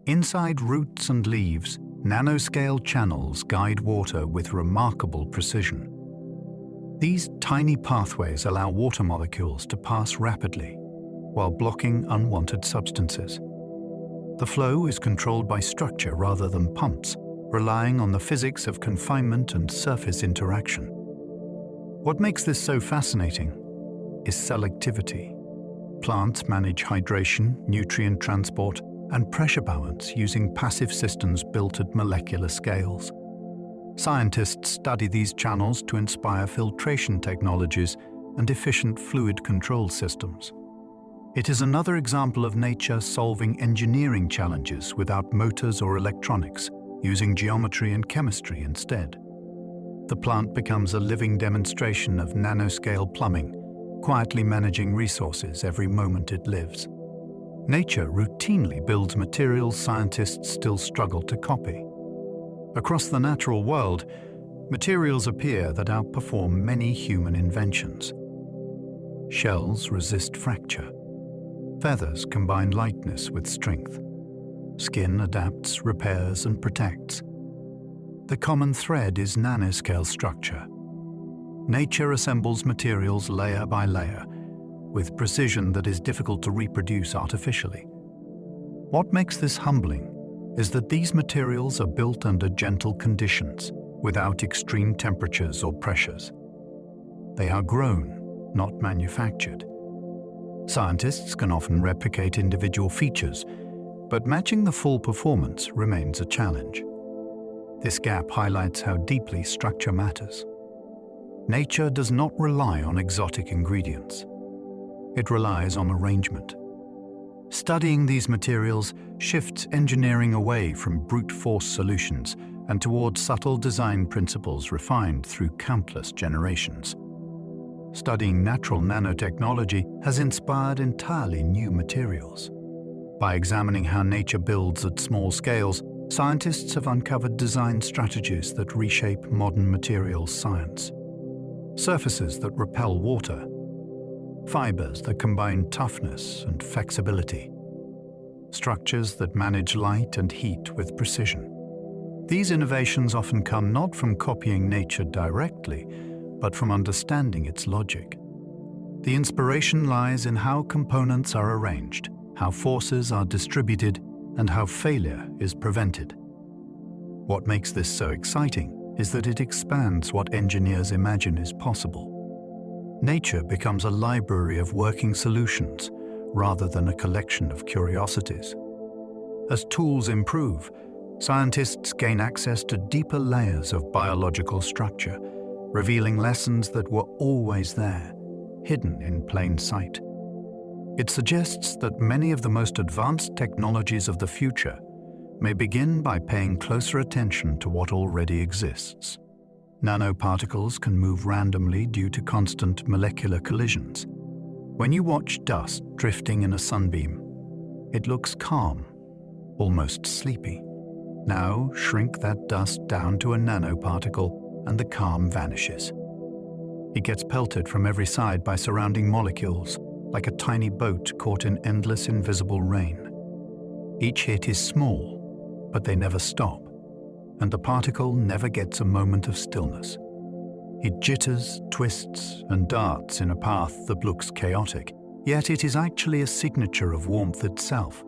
Inside roots and leaves, nanoscale channels guide water with remarkable precision. These tiny pathways allow water molecules to pass rapidly, while blocking unwanted substances. The flow is controlled by structure rather than pumps, relying on the physics of confinement and surface interaction. What makes this so fascinating is selectivity. Plants manage hydration, nutrient transport, and pressure balance using passive systems built at molecular scales. Scientists study these channels to inspire filtration technologies and efficient fluid control systems. It is another example of nature solving engineering challenges without motors or electronics, using geometry and chemistry instead. The plant becomes a living demonstration of nanoscale plumbing, quietly managing resources every moment it lives. Nature routinely builds materials scientists still struggle to copy. Across the natural world, materials appear that outperform many human inventions. Shells resist fracture. Feathers combine lightness with strength. Skin adapts, repairs, and protects. The common thread is nanoscale structure. Nature assembles materials layer by layer, with precision that is difficult to reproduce artificially. What makes this humbling is that these materials are built under gentle conditions, without extreme temperatures or pressures. They are grown, not manufactured. Scientists can often replicate individual features, but matching the full performance remains a challenge. This gap highlights how deeply structure matters. Nature does not rely on exotic ingredients. It relies on arrangement. Studying these materials shifts engineering away from brute force solutions and towards subtle design principles refined through countless generations. Studying natural nanotechnology has inspired entirely new materials. By examining how nature builds at small scales, scientists have uncovered design strategies that reshape modern materials science. Surfaces that repel water, fibers that combine toughness and flexibility, structures that manage light and heat with precision. These innovations often come not from copying nature directly, but from understanding its logic. The inspiration lies in how components are arranged, how forces are distributed, and how failure is prevented. What makes this so exciting is that it expands what engineers imagine is possible. Nature becomes a library of working solutions rather than a collection of curiosities. As tools improve, scientists gain access to deeper layers of biological structure, revealing lessons that were always there, hidden in plain sight. It suggests that many of the most advanced technologies of the future may begin by paying closer attention to what already exists. Nanoparticles can move randomly due to constant molecular collisions. When you watch dust drifting in a sunbeam, it looks calm, almost sleepy. Now shrink that dust down to a nanoparticle and the calm vanishes. It gets pelted from every side by surrounding molecules, like a tiny boat caught in endless invisible rain. Each hit is small, but they never stop, and the particle never gets a moment of stillness. It jitters, twists, and darts in a path that looks chaotic, yet it is actually a signature of warmth itself.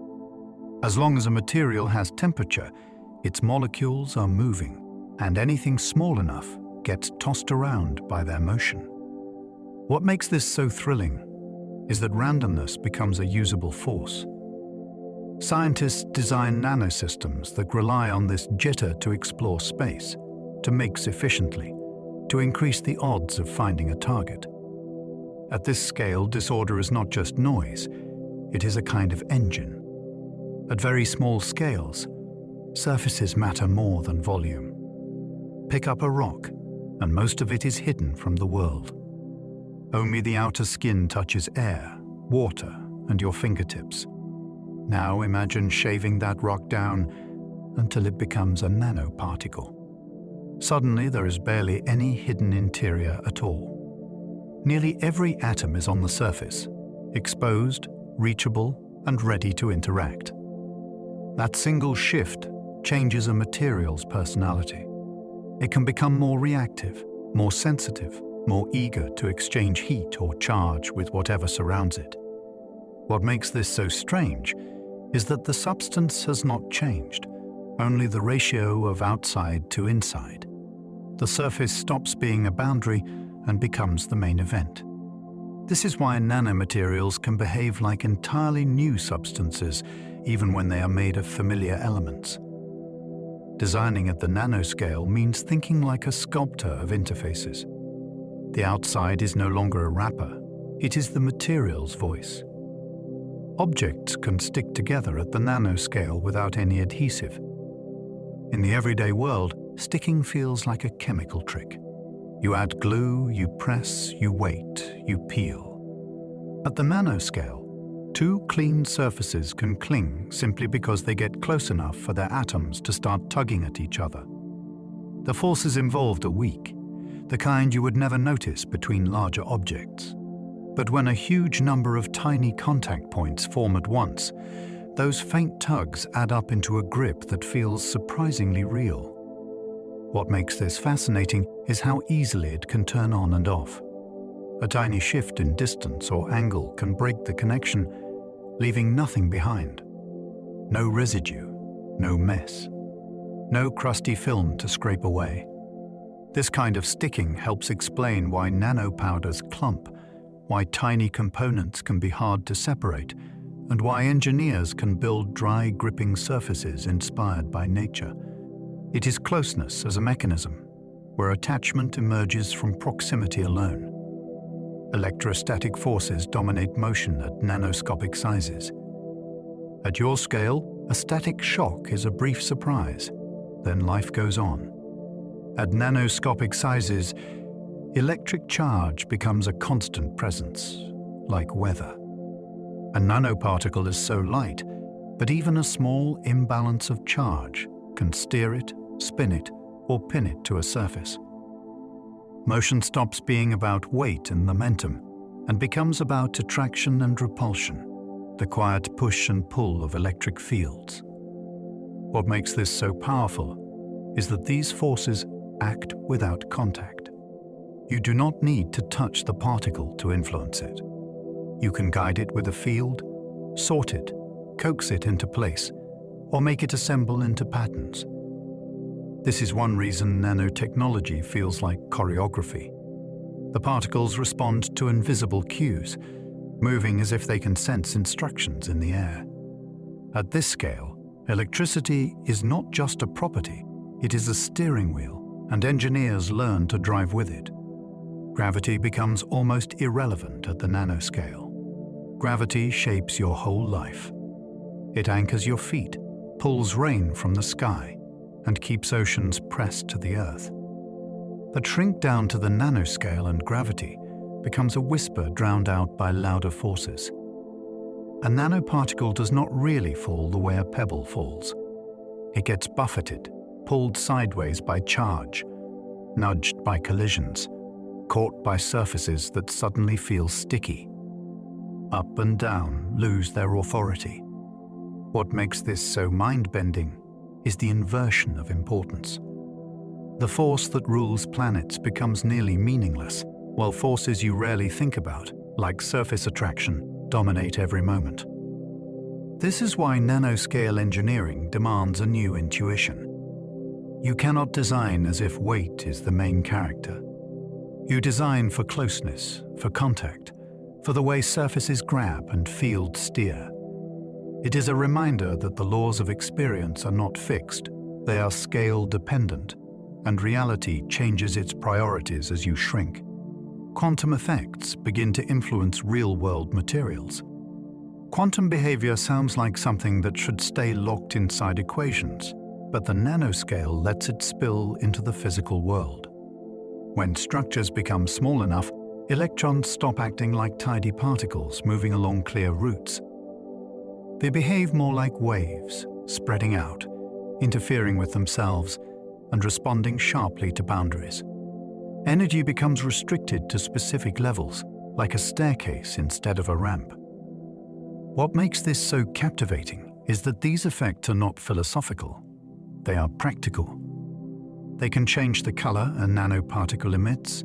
As long as a material has temperature, its molecules are moving, and anything small enough gets tossed around by their motion. What makes this so thrilling is that randomness becomes a usable force. Scientists design nanosystems that rely on this jitter to explore space, to mix efficiently, to increase the odds of finding a target. At this scale, disorder is not just noise, it is a kind of engine. At very small scales, surfaces matter more than volume. Pick up a rock, and most of it is hidden from the world. Only the outer skin touches air, water, and your fingertips. Now imagine shaving that rock down until it becomes a nanoparticle. Suddenly there is barely any hidden interior at all. Nearly every atom is on the surface, exposed, reachable, and ready to interact. That single shift changes a material's personality. It can become more reactive, more sensitive, more eager to exchange heat or charge with whatever surrounds it. What makes this so strange is that the substance has not changed, only the ratio of outside to inside. The surface stops being a boundary and becomes the main event. This is why nanomaterials can behave like entirely new substances, even when they are made of familiar elements. Designing at the nanoscale means thinking like a sculptor of interfaces. The outside is no longer a wrapper, it is the material's voice. Objects can stick together at the nanoscale without any adhesive. In the everyday world, sticking feels like a chemical trick. You add glue, you press, you wait, you peel. At the nanoscale, two clean surfaces can cling simply because they get close enough for their atoms to start tugging at each other. The forces involved are weak, the kind you would never notice between larger objects. But when a huge number of tiny contact points form at once, those faint tugs add up into a grip that feels surprisingly real. What makes this fascinating is how easily it can turn on and off. A tiny shift in distance or angle can break the connection, leaving nothing behind. No residue, no mess, no crusty film to scrape away. This kind of sticking helps explain why nanopowders clump, why tiny components can be hard to separate, and why engineers can build dry, gripping surfaces inspired by nature. It is closeness as a mechanism, where attachment emerges from proximity alone. Electrostatic forces dominate motion at nanoscopic sizes. At your scale, a static shock is a brief surprise, then life goes on. At nanoscopic sizes, electric charge becomes a constant presence, like weather. A nanoparticle is so light, but even a small imbalance of charge can steer it, spin it, or pin it to a surface. Motion stops being about weight and momentum and becomes about attraction and repulsion, the quiet push and pull of electric fields. What makes this so powerful is that these forces act without contact. You do not need to touch the particle to influence it. You can guide it with a field, sort it, coax it into place, or make it assemble into patterns. This is one reason nanotechnology feels like choreography. The particles respond to invisible cues, moving as if they can sense instructions in the air. At this scale, electricity is not just a property, it is a steering wheel, and engineers learn to drive with it. Gravity becomes almost irrelevant at the nanoscale. Gravity shapes your whole life. It anchors your feet, pulls rain from the sky, and keeps oceans pressed to the earth. But shrink down to the nanoscale and gravity becomes a whisper drowned out by louder forces. A nanoparticle does not really fall the way a pebble falls. It gets buffeted, pulled sideways by charge, nudged by collisions, caught by surfaces that suddenly feel sticky. Up and down lose their authority. What makes this so mind-bending is the inversion of importance. The force that rules planets becomes nearly meaningless, while forces you rarely think about, like surface attraction, dominate every moment. This is why nanoscale engineering demands a new intuition. You cannot design as if weight is the main character. You design for closeness, for contact, for the way surfaces grab and fields steer. It is a reminder that the laws of experience are not fixed, they are scale-dependent, and reality changes its priorities as you shrink. Quantum effects begin to influence real-world materials. Quantum behavior sounds like something that should stay locked inside equations, but the nanoscale lets it spill into the physical world. When structures become small enough, electrons stop acting like tidy particles moving along clear routes. They behave more like waves, spreading out, interfering with themselves, and responding sharply to boundaries. Energy becomes restricted to specific levels, like a staircase instead of a ramp. What makes this so captivating is that these effects are not philosophical. They are practical. They can change the color a nanoparticle emits,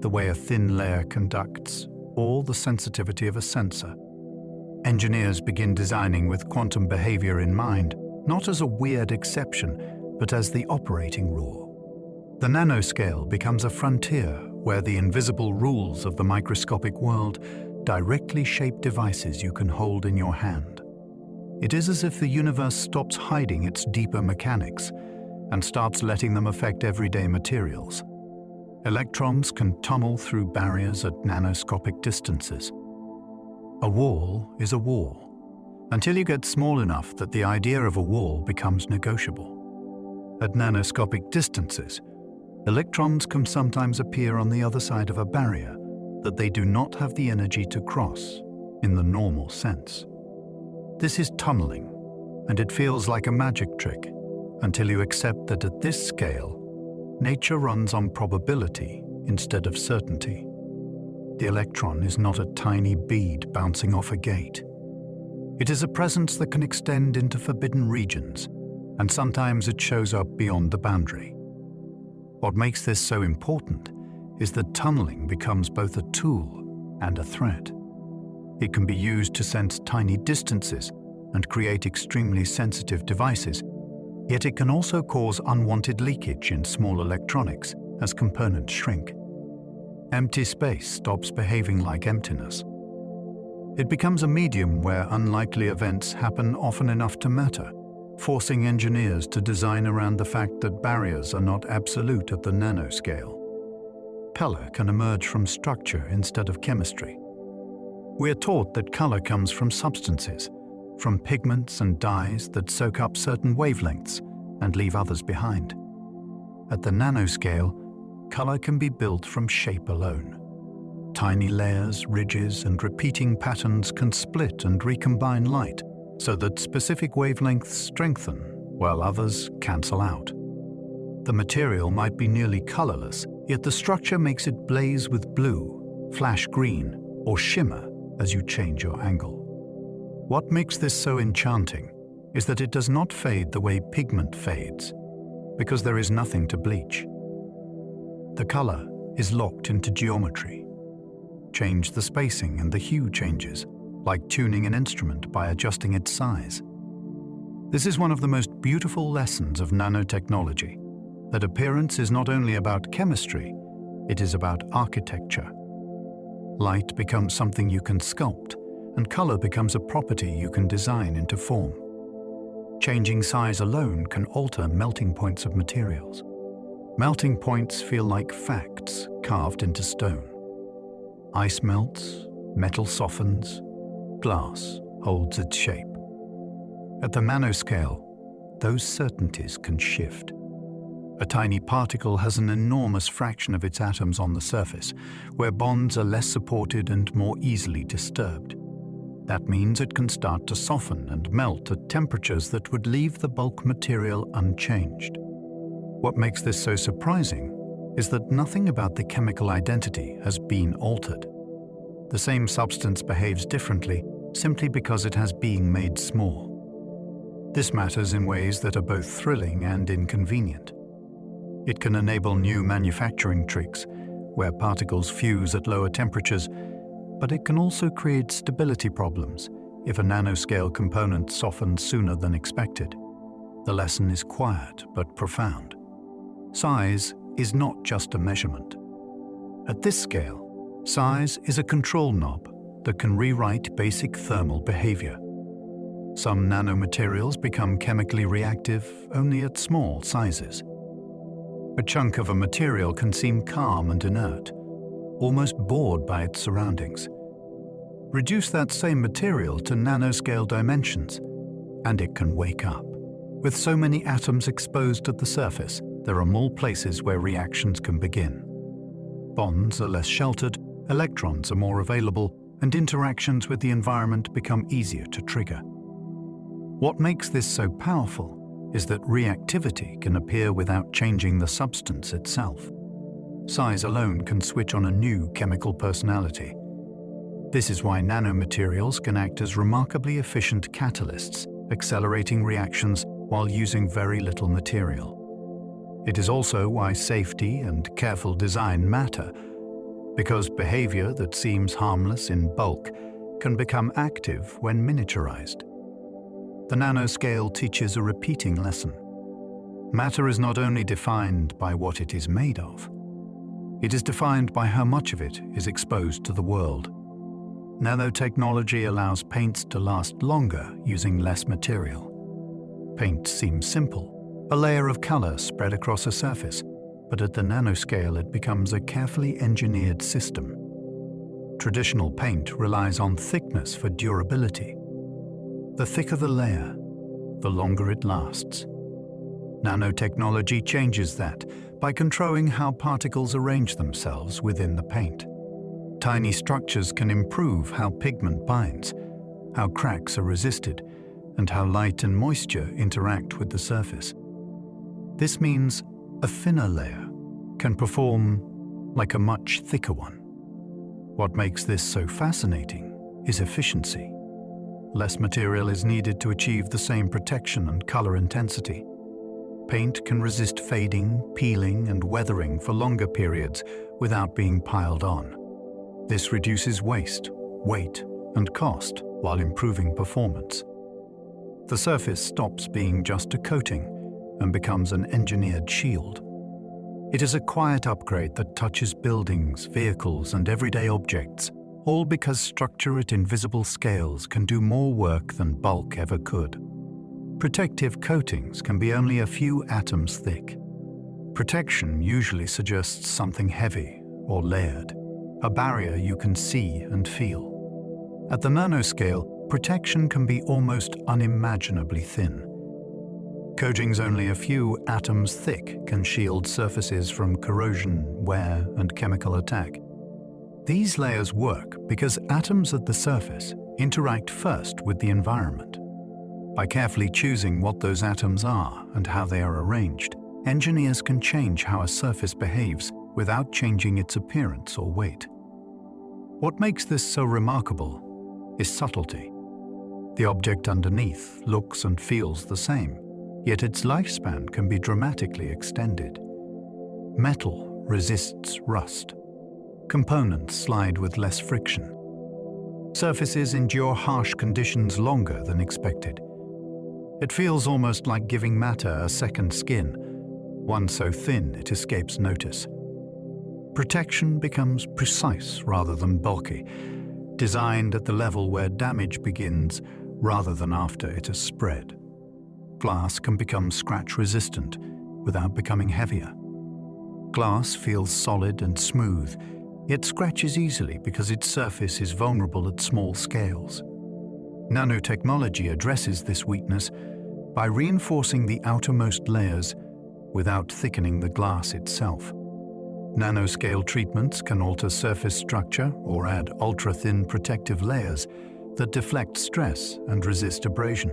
the way a thin layer conducts, or the sensitivity of a sensor. Engineers begin designing with quantum behavior in mind, not as a weird exception, but as the operating rule. The nanoscale becomes a frontier where the invisible rules of the microscopic world directly shape devices you can hold in your hand. It is as if the universe stops hiding its deeper mechanics and starts letting them affect everyday materials. Electrons can tunnel through barriers at nanoscopic distances. A wall is a wall, until you get small enough that the idea of a wall becomes negotiable. At nanoscopic distances, electrons can sometimes appear on the other side of a barrier that they do not have the energy to cross in the normal sense. This is tunneling, and it feels like a magic trick until you accept that at this scale, nature runs on probability instead of certainty. The electron is not a tiny bead bouncing off a gate. It is a presence that can extend into forbidden regions, and sometimes it shows up beyond the boundary. What makes this so important is that tunneling becomes both a tool and a threat. It can be used to sense tiny distances and create extremely sensitive devices, yet it can also cause unwanted leakage in small electronics as components shrink. Empty space stops behaving like emptiness. It becomes a medium where unlikely events happen often enough to matter, forcing engineers to design around the fact that barriers are not absolute at the nanoscale. Color can emerge from structure instead of chemistry. We are taught that color comes from substances, from pigments and dyes that soak up certain wavelengths and leave others behind. At the nanoscale, color can be built from shape alone. Tiny layers, ridges, and repeating patterns can split and recombine light so that specific wavelengths strengthen while others cancel out. The material might be nearly colorless, yet the structure makes it blaze with blue, flash green, or shimmer as you change your angle. What makes this so enchanting is that it does not fade the way pigment fades, because there is nothing to bleach. The color is locked into geometry. Change the spacing and the hue changes, like tuning an instrument by adjusting its size. This is one of the most beautiful lessons of nanotechnology, that appearance is not only about chemistry, it is about architecture. Light becomes something you can sculpt, and color becomes a property you can design into form. Changing size alone can alter melting points of materials. Melting points feel like facts carved into stone. Ice melts, metal softens, glass holds its shape. At the nanoscale, those certainties can shift. A tiny particle has an enormous fraction of its atoms on the surface, where bonds are less supported and more easily disturbed. That means it can start to soften and melt at temperatures that would leave the bulk material unchanged. What makes this so surprising is that nothing about the chemical identity has been altered. The same substance behaves differently simply because it has been made small. This matters in ways that are both thrilling and inconvenient. It can enable new manufacturing tricks, where particles fuse at lower temperatures, but it can also create stability problems if a nanoscale component softens sooner than expected. The lesson is quiet but profound. Size is not just a measurement. At this scale, size is a control knob that can rewrite basic thermal behavior. Some nanomaterials become chemically reactive only at small sizes. A chunk of a material can seem calm and inert, almost bored by its surroundings. Reduce that same material to nanoscale dimensions, and it can wake up. With so many atoms exposed at the surface, there are more places where reactions can begin. Bonds are less sheltered, electrons are more available, and interactions with the environment become easier to trigger. What makes this so powerful is that reactivity can appear without changing the substance itself. Size alone can switch on a new chemical personality. This is why nanomaterials can act as remarkably efficient catalysts, accelerating reactions while using very little material. It is also why safety and careful design matter, because behavior that seems harmless in bulk can become active when miniaturized. The nanoscale teaches a repeating lesson. Matter is not only defined by what it is made of, it is defined by how much of it is exposed to the world. Nanotechnology allows paints to last longer using less material. Paint seems simple, a layer of color spread across a surface, but at the nanoscale it becomes a carefully engineered system. Traditional paint relies on thickness for durability. The thicker the layer, the longer it lasts. Nanotechnology changes that by controlling how particles arrange themselves within the paint. Tiny structures can improve how pigment binds, how cracks are resisted, and how light and moisture interact with the surface. This means a thinner layer can perform like a much thicker one. What makes this so fascinating is efficiency. Less material is needed to achieve the same protection and color intensity. Paint can resist fading, peeling, and weathering for longer periods without being piled on. This reduces waste, weight, and cost while improving performance. The surface stops being just a coating and becomes an engineered shield. It is a quiet upgrade that touches buildings, vehicles, and everyday objects, all because structure at invisible scales can do more work than bulk ever could. Protective coatings can be only a few atoms thick. Protection usually suggests something heavy or layered, a barrier you can see and feel. At the nanoscale, protection can be almost unimaginably thin. Coatings only a few atoms thick can shield surfaces from corrosion, wear, and chemical attack. These layers work because atoms at the surface interact first with the environment. By carefully choosing what those atoms are and how they are arranged, engineers can change how a surface behaves without changing its appearance or weight. What makes this so remarkable is subtlety. The object underneath looks and feels the same, yet its lifespan can be dramatically extended. Metal resists rust. Components slide with less friction. Surfaces endure harsh conditions longer than expected. It feels almost like giving matter a second skin, one so thin it escapes notice. Protection becomes precise rather than bulky, designed at the level where damage begins rather than after it has spread. Glass can become scratch-resistant without becoming heavier. Glass feels solid and smooth, yet scratches easily because its surface is vulnerable at small scales. Nanotechnology addresses this weakness by reinforcing the outermost layers without thickening the glass itself. Nanoscale treatments can alter surface structure or add ultra-thin protective layers that deflect stress and resist abrasion.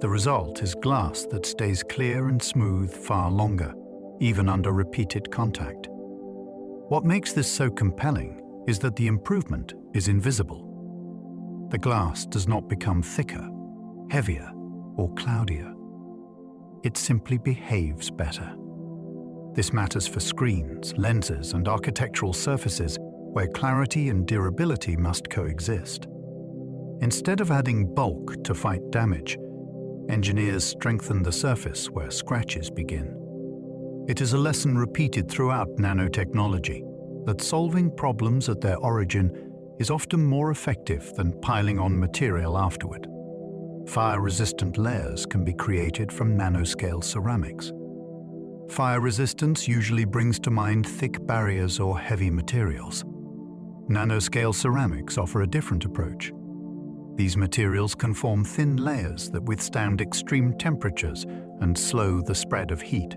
The result is glass that stays clear and smooth far longer, even under repeated contact. What makes this so compelling is that the improvement is invisible. The glass does not become thicker, heavier, or cloudier. It simply behaves better. This matters for screens, lenses, and architectural surfaces where clarity and durability must coexist. Instead of adding bulk to fight damage, engineers strengthen the surface where scratches begin. It is a lesson repeated throughout nanotechnology that solving problems at their origin is often more effective than piling on material afterward. Fire-resistant layers can be created from nanoscale ceramics. Fire resistance usually brings to mind thick barriers or heavy materials. Nanoscale ceramics offer a different approach. These materials can form thin layers that withstand extreme temperatures and slow the spread of heat.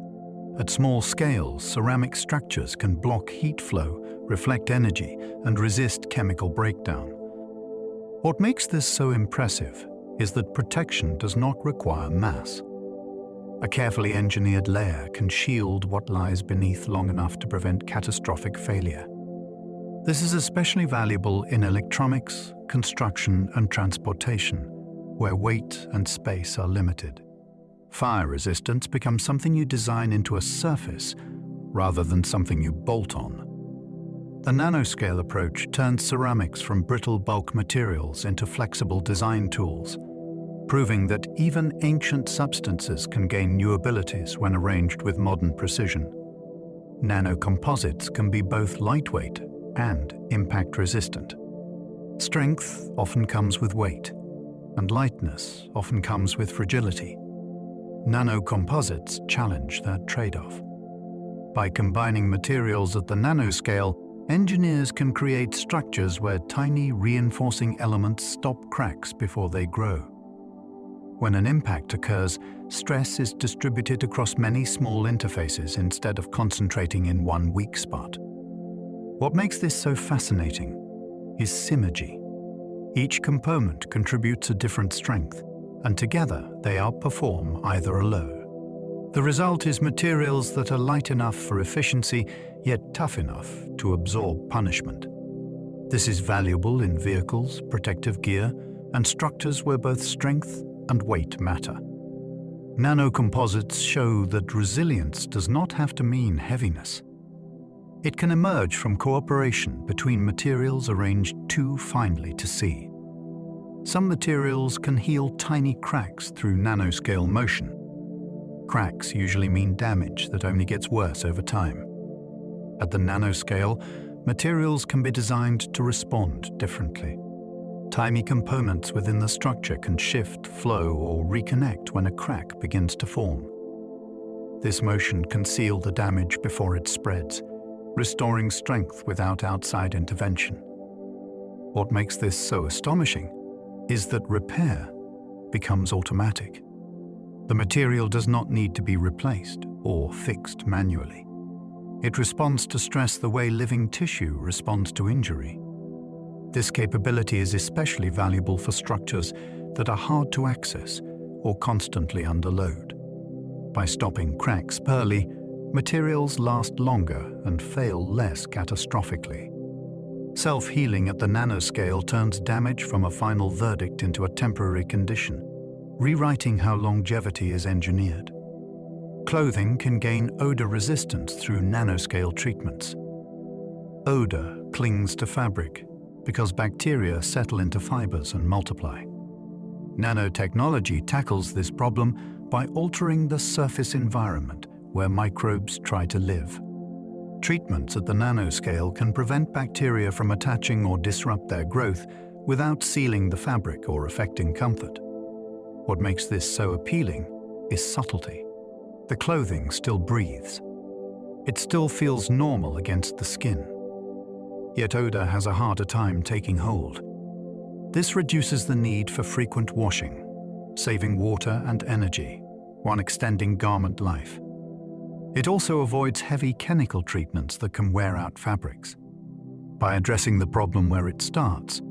At small scales, ceramic structures can block heat flow, reflect energy, and resist chemical breakdown. What makes this so impressive is that protection does not require mass. A carefully engineered layer can shield what lies beneath long enough to prevent catastrophic failure. This is especially valuable in electronics, construction, and transportation, where weight and space are limited. Fire resistance becomes something you design into a surface rather than something you bolt on. The nanoscale approach turns ceramics from brittle bulk materials into flexible design tools, proving that even ancient substances can gain new abilities when arranged with modern precision. Nanocomposites can be both lightweight and impact-resistant. Strength often comes with weight, and lightness often comes with fragility. Nanocomposites challenge that trade-off. By combining materials at the nanoscale, engineers can create structures where tiny reinforcing elements stop cracks before they grow. When an impact occurs, stress is distributed across many small interfaces instead of concentrating in one weak spot. What makes this so fascinating is synergy. Each component contributes a different strength, and together they outperform either alone. The result is materials that are light enough for efficiency, yet tough enough to absorb punishment. This is valuable in vehicles, protective gear, and structures where both strength and weight matter. Nanocomposites show that resilience does not have to mean heaviness. It can emerge from cooperation between materials arranged too finely to see. Some materials can heal tiny cracks through nanoscale motion. Cracks usually mean damage that only gets worse over time. At the nanoscale, materials can be designed to respond differently. Tiny components within the structure can shift, flow, or reconnect when a crack begins to form. This motion can seal the damage before it spreads, restoring strength without outside intervention. What makes this so astonishing is that repair becomes automatic. The material does not need to be replaced or fixed manually. It responds to stress the way living tissue responds to injury. This capability is especially valuable for structures that are hard to access or constantly under load. By stopping cracks early, materials last longer and fail less catastrophically. Self-healing at the nanoscale turns damage from a final verdict into a temporary condition, rewriting how longevity is engineered. Clothing can gain odor resistance through nanoscale treatments. Odor clings to fabric because bacteria settle into fibers and multiply. Nanotechnology tackles this problem by altering the surface environment where microbes try to live. Treatments at the nanoscale can prevent bacteria from attaching or disrupt their growth without sealing the fabric or affecting comfort. What makes this so appealing is subtlety. The clothing still breathes. It still feels normal against the skin. Yet odor has a harder time taking hold. This reduces the need for frequent washing, saving water and energy, while extending garment life. It also avoids heavy chemical treatments that can wear out fabrics. By addressing the problem where it starts,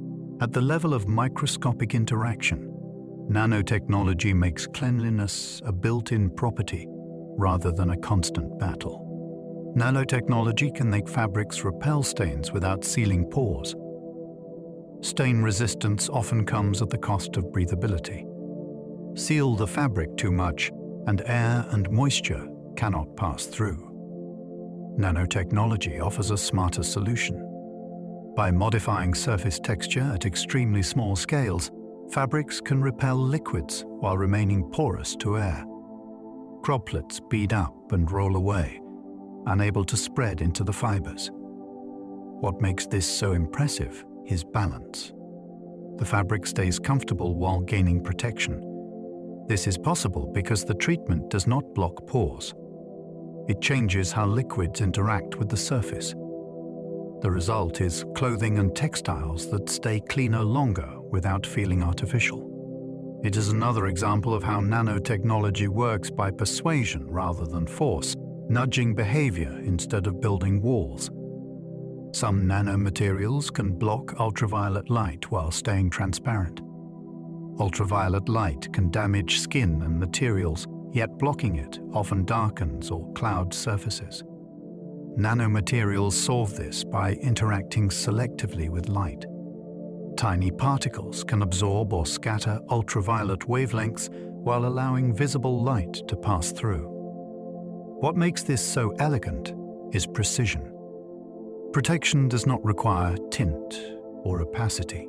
at the level of microscopic interaction, nanotechnology makes cleanliness a built-in property rather than a constant battle. Nanotechnology can make fabrics repel stains without sealing pores. Stain resistance often comes at the cost of breathability. Seal the fabric too much, and air and moisture cannot pass through. Nanotechnology offers a smarter solution. By modifying surface texture at extremely small scales, fabrics can repel liquids while remaining porous to air. Droplets bead up and roll away, unable to spread into the fibers. What makes this so impressive is balance. The fabric stays comfortable while gaining protection. This is possible because the treatment does not block pores. It changes how liquids interact with the surface. The result is clothing and textiles that stay cleaner longer without feeling artificial. It is another example of how nanotechnology works by persuasion rather than force, nudging behavior instead of building walls. Some nanomaterials can block ultraviolet light while staying transparent. Ultraviolet light can damage skin and materials, yet blocking it often darkens or clouds surfaces. Nanomaterials solve this by interacting selectively with light. Tiny particles can absorb or scatter ultraviolet wavelengths while allowing visible light to pass through. What makes this so elegant is precision. Protection does not require tint or opacity.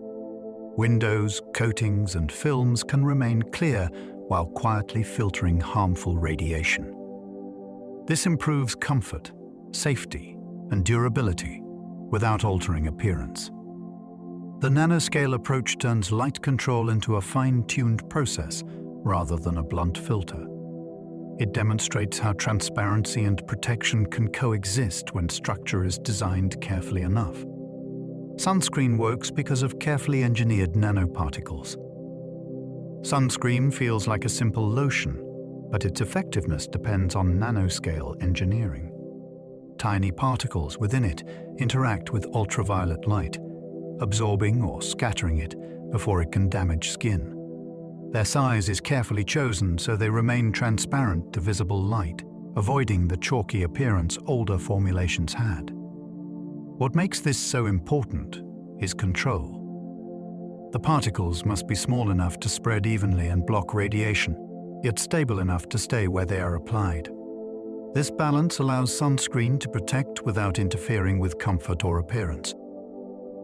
Windows, coatings, and films can remain clear while quietly filtering harmful radiation. This improves comfort, safety, and durability without altering appearance. The nanoscale approach turns light control into a fine-tuned process rather than a blunt filter. It demonstrates how transparency and protection can coexist when structure is designed carefully enough. Sunscreen works because of carefully engineered nanoparticles. Sunscreen feels like a simple lotion, but its effectiveness depends on nanoscale engineering. Tiny particles within it interact with ultraviolet light, absorbing or scattering it before it can damage skin. Their size is carefully chosen so they remain transparent to visible light, avoiding the chalky appearance older formulations had. What makes this so important is control. The particles must be small enough to spread evenly and block radiation, yet stable enough to stay where they are applied. This balance allows sunscreen to protect without interfering with comfort or appearance.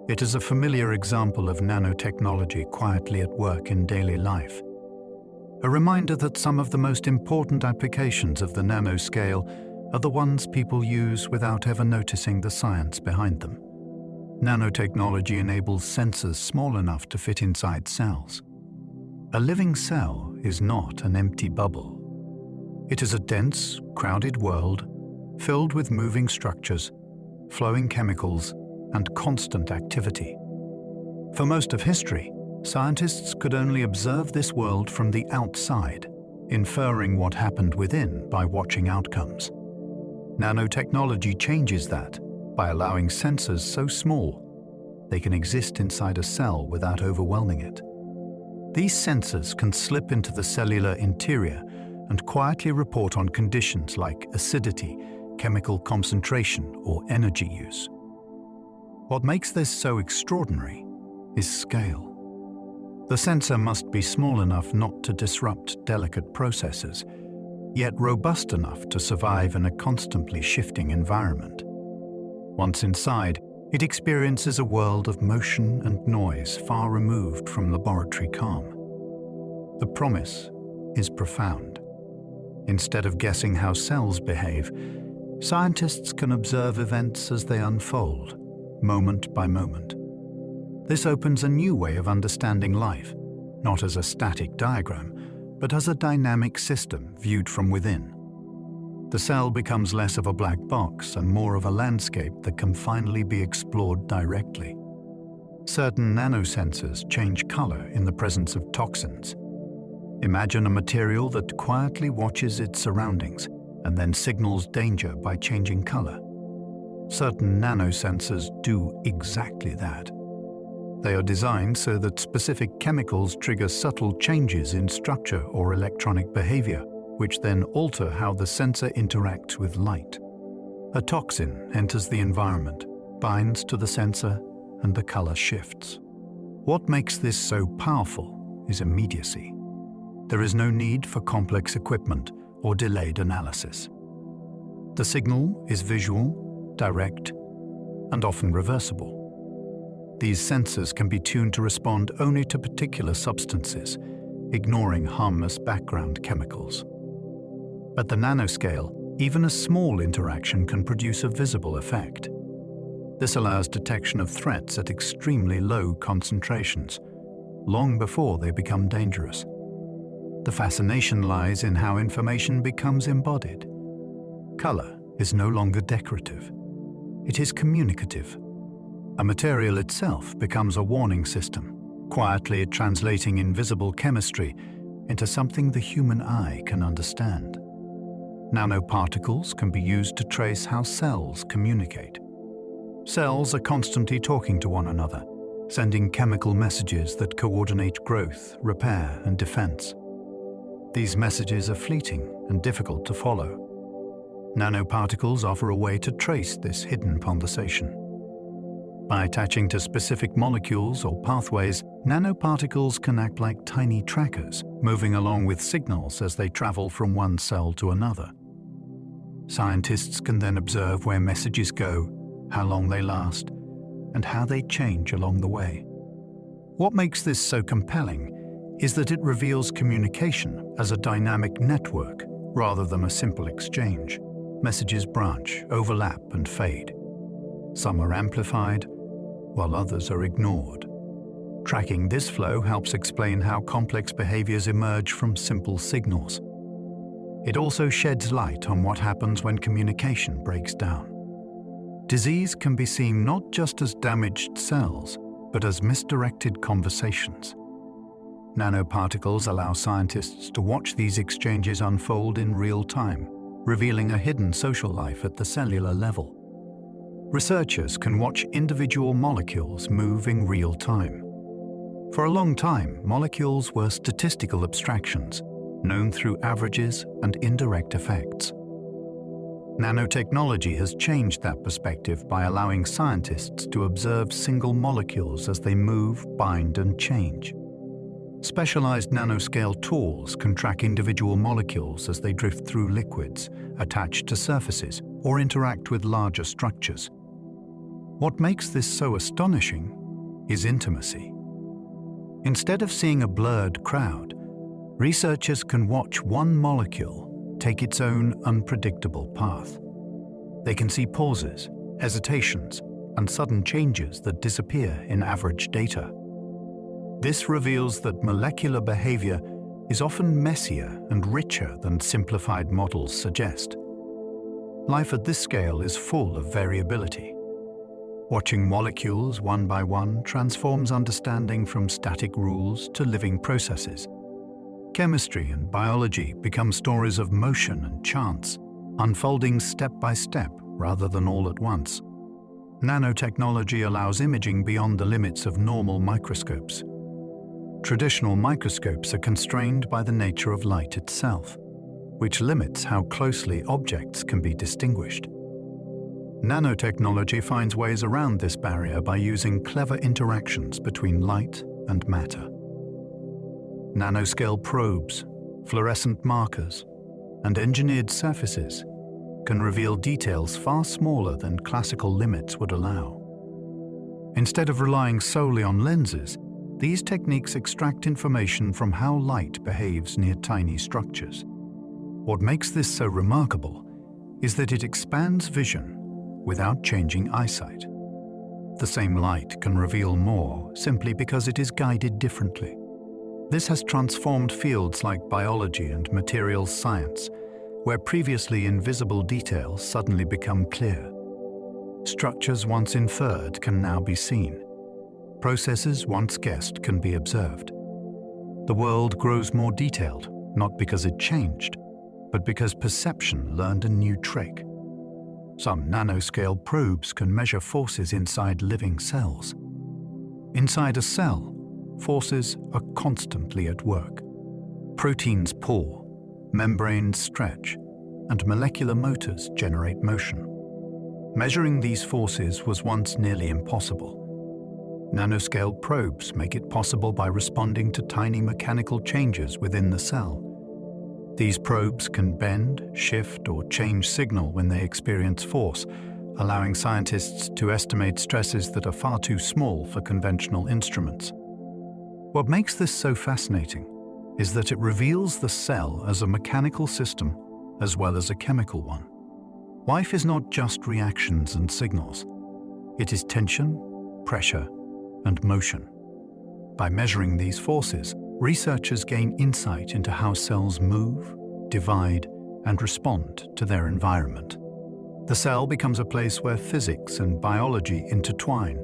It is a familiar example of nanotechnology quietly at work in daily life. A reminder that some of the most important applications of the nanoscale are the ones people use without ever noticing the science behind them. Nanotechnology enables sensors small enough to fit inside cells. A living cell is not an empty bubble. It is a dense, crowded world filled with moving structures, flowing chemicals, and constant activity. For most of history, scientists could only observe this world from the outside, inferring what happened within by watching outcomes. Nanotechnology changes that by allowing sensors so small they can exist inside a cell without overwhelming it. These sensors can slip into the cellular interior and quietly report on conditions like acidity, chemical concentration, or energy use. What makes this so extraordinary is scale. The sensor must be small enough not to disrupt delicate processes, yet robust enough to survive in a constantly shifting environment. Once inside, it experiences a world of motion and noise far removed from laboratory calm. The promise is profound. Instead of guessing how cells behave, scientists can observe events as they unfold, moment by moment. This opens a new way of understanding life, not as a static diagram, but as a dynamic system viewed from within. The cell becomes less of a black box and more of a landscape that can finally be explored directly. Certain nanosensors change color in the presence of toxins. Imagine a material that quietly watches its surroundings and then signals danger by changing color. Certain nanosensors do exactly that. They are designed so that specific chemicals trigger subtle changes in structure or electronic behavior, which then alter how the sensor interacts with light. A toxin enters the environment, binds to the sensor, and the color shifts. What makes this so powerful is immediacy. There is no need for complex equipment or delayed analysis. The signal is visual, direct, and often reversible. These sensors can be tuned to respond only to particular substances, ignoring harmless background chemicals. At the nanoscale, even a small interaction can produce a visible effect. This allows detection of threats at extremely low concentrations, long before they become dangerous. The fascination lies in how information becomes embodied. Color is no longer decorative. It is communicative. A material itself becomes a warning system, quietly translating invisible chemistry into something the human eye can understand. Nanoparticles can be used to trace how cells communicate. Cells are constantly talking to one another, sending chemical messages that coordinate growth, repair, and defense. These messages are fleeting and difficult to follow. Nanoparticles offer a way to trace this hidden conversation. By attaching to specific molecules or pathways, nanoparticles can act like tiny trackers, moving along with signals as they travel from one cell to another. Scientists can then observe where messages go, how long they last, and how they change along the way. What makes this so compelling is that it reveals communication as a dynamic network rather than a simple exchange. Messages branch, overlap, and fade. Some are amplified, while others are ignored. Tracking this flow helps explain how complex behaviors emerge from simple signals. It also sheds light on what happens when communication breaks down. Disease can be seen not just as damaged cells, but as misdirected conversations. Nanoparticles allow scientists to watch these exchanges unfold in real time, revealing a hidden social life at the cellular level. Researchers can watch individual molecules move in real time. For a long time, molecules were statistical abstractions, known through averages and indirect effects. Nanotechnology has changed that perspective by allowing scientists to observe single molecules as they move, bind, and change. Specialized nanoscale tools can track individual molecules as they drift through liquids, attach to surfaces, or interact with larger structures. What makes this so astonishing is intimacy. Instead of seeing a blurred crowd, researchers can watch one molecule take its own unpredictable path. They can see pauses, hesitations, and sudden changes that disappear in average data. This reveals that molecular behavior is often messier and richer than simplified models suggest. Life at this scale is full of variability. Watching molecules one by one transforms understanding from static rules to living processes. Chemistry and biology become stories of motion and chance, unfolding step by step rather than all at once. Nanotechnology allows imaging beyond the limits of normal microscopes. Traditional microscopes are constrained by the nature of light itself, which limits how closely objects can be distinguished. Nanotechnology finds ways around this barrier by using clever interactions between light and matter. Nanoscale probes, fluorescent markers, and engineered surfaces can reveal details far smaller than classical limits would allow. Instead of relying solely on lenses, these techniques extract information from how light behaves near tiny structures. What makes this so remarkable is that it expands vision without changing eyesight. The same light can reveal more simply because it is guided differently. This has transformed fields like biology and materials science, where previously invisible details suddenly become clear. Structures once inferred can now be seen. Processes once guessed can be observed. The world grows more detailed, not because it changed, but because perception learned a new trick. Some nanoscale probes can measure forces inside living cells. Inside a cell, forces are constantly at work. Proteins pour, membranes stretch, and molecular motors generate motion. Measuring these forces was once nearly impossible. Nanoscale probes make it possible by responding to tiny mechanical changes within the cell. These probes can bend, shift, or change signal when they experience force, allowing scientists to estimate stresses that are far too small for conventional instruments. What makes this so fascinating is that it reveals the cell as a mechanical system as well as a chemical one. Life is not just reactions and signals. It is tension, pressure, and motion. By measuring these forces, researchers gain insight into how cells move, divide, and respond to their environment. The cell becomes a place where physics and biology intertwine,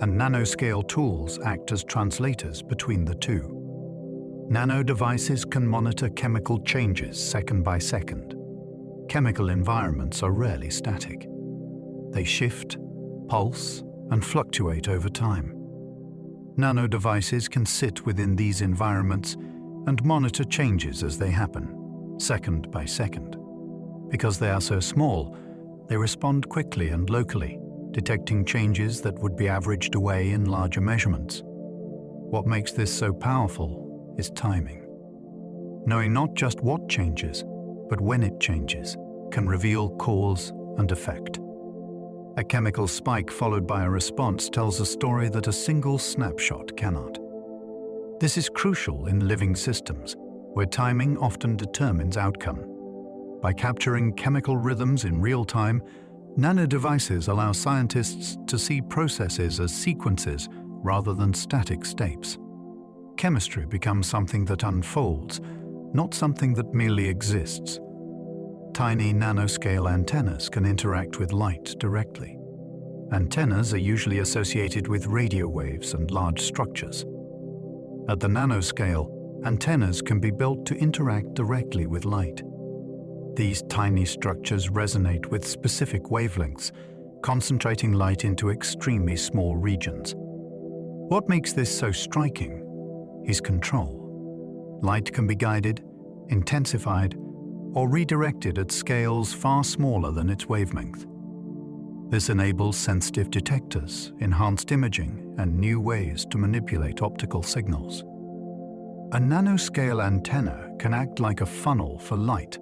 and nanoscale tools act as translators between the two. Nano devices can monitor chemical changes second by second. Chemical environments are rarely static. They shift, pulse, and fluctuate over time. Nano devices can sit within these environments and monitor changes as they happen, second by second. Because they are so small, they respond quickly and locally, detecting changes that would be averaged away in larger measurements. What makes this so powerful is timing. Knowing not just what changes, but when it changes, can reveal cause and effect. A chemical spike followed by a response tells a story that a single snapshot cannot. This is crucial in living systems, where timing often determines outcome. By capturing chemical rhythms in real time, nanodevices allow scientists to see processes as sequences rather than static states. Chemistry becomes something that unfolds, not something that merely exists. Tiny nanoscale antennas can interact with light directly. Antennas are usually associated with radio waves and large structures. At the nanoscale, antennas can be built to interact directly with light. These tiny structures resonate with specific wavelengths, concentrating light into extremely small regions. What makes this so striking is control. Light can be guided, intensified, or redirected at scales far smaller than its wavelength. This enables sensitive detectors, enhanced imaging, and new ways to manipulate optical signals. A nanoscale antenna can act like a funnel for light,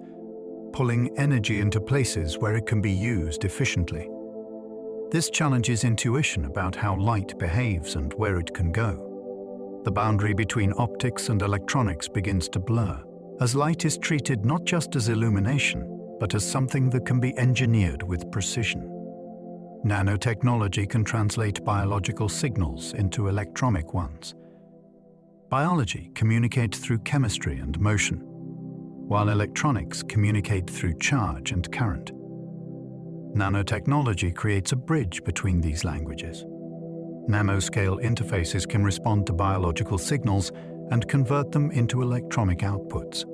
pulling energy into places where it can be used efficiently. This challenges intuition about how light behaves and where it can go. The boundary between optics and electronics begins to blur, as light is treated not just as illumination, but as something that can be engineered with precision. Nanotechnology can translate biological signals into electronic ones. Biology communicates through chemistry and motion, while electronics communicate through charge and current. Nanotechnology creates a bridge between these languages. Nanoscale interfaces can respond to biological signals and convert them into electronic outputs.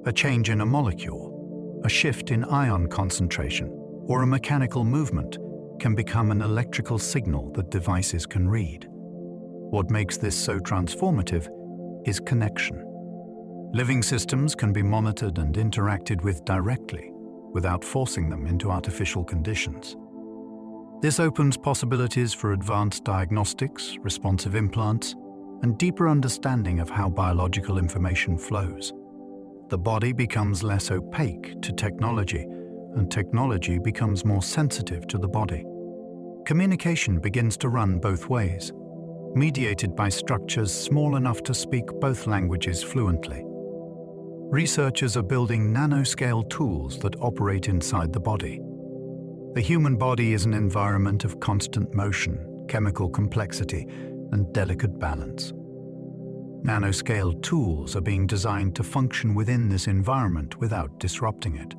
A change in a molecule, a shift in ion concentration, or a mechanical movement can become an electrical signal that devices can read. What makes this so transformative is connection. Living systems can be monitored and interacted with directly, without forcing them into artificial conditions. This opens possibilities for advanced diagnostics, responsive implants, and deeper understanding of how biological information flows. The body becomes less opaque to technology, and technology becomes more sensitive to the body. Communication begins to run both ways, mediated by structures small enough to speak both languages fluently. Researchers are building nanoscale tools that operate inside the body. The human body is an environment of constant motion, chemical complexity, and delicate balance. Nanoscale tools are being designed to function within this environment without disrupting it.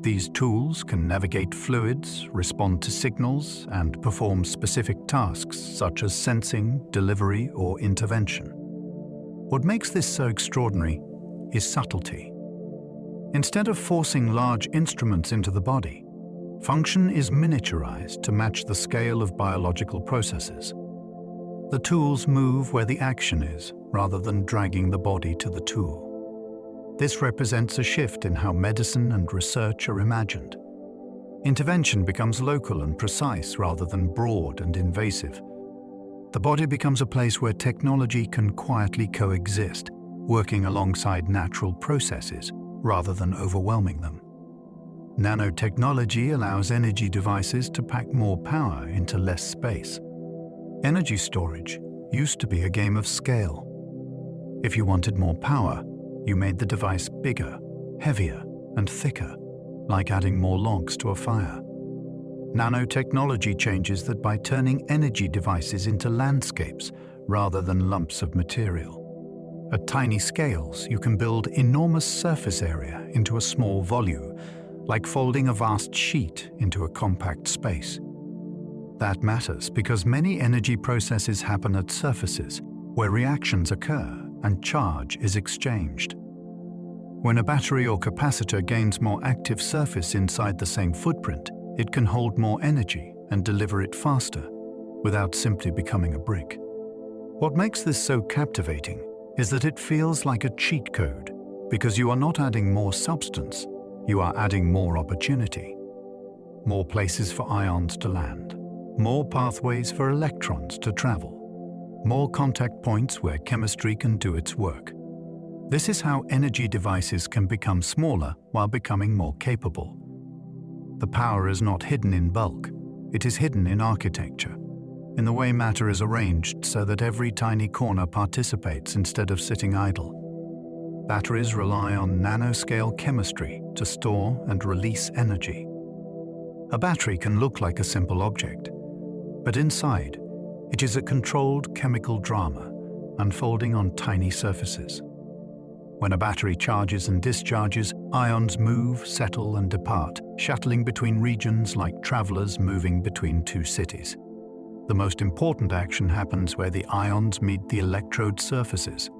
These tools can navigate fluids, respond to signals, and perform specific tasks such as sensing, delivery, or intervention. What makes this so extraordinary is subtlety. Instead of forcing large instruments into the body, function is miniaturized to match the scale of biological processes. The tools move where the action is, rather than dragging the body to the tool. This represents a shift in how medicine and research are imagined. Intervention becomes local and precise rather than broad and invasive. The body becomes a place where technology can quietly coexist, working alongside natural processes rather than overwhelming them. Nanotechnology allows energy devices to pack more power into less space. Energy storage used to be a game of scale. If you wanted more power, you made the device bigger, heavier, and thicker, like adding more logs to a fire. Nanotechnology changes that by turning energy devices into landscapes rather than lumps of material. At tiny scales, you can build enormous surface area into a small volume, like folding a vast sheet into a compact space. That matters because many energy processes happen at surfaces, where reactions occur and charge is exchanged. When a battery or capacitor gains more active surface inside the same footprint, it can hold more energy and deliver it faster, without simply becoming a brick. What makes this so captivating is that it feels like a cheat code, because you are not adding more substance, you are adding more opportunity. More places for ions to land, more pathways for electrons to travel, more contact points where chemistry can do its work. This is how energy devices can become smaller while becoming more capable. The power is not hidden in bulk, it is hidden in architecture, in the way matter is arranged so that every tiny corner participates instead of sitting idle. Batteries rely on nanoscale chemistry to store and release energy. A battery can look like a simple object, but inside, it is a controlled chemical drama unfolding on tiny surfaces. When a battery charges and discharges, ions move, settle, and depart, shuttling between regions like travelers moving between two cities. The most important action happens where the ions meet the electrode surfaces,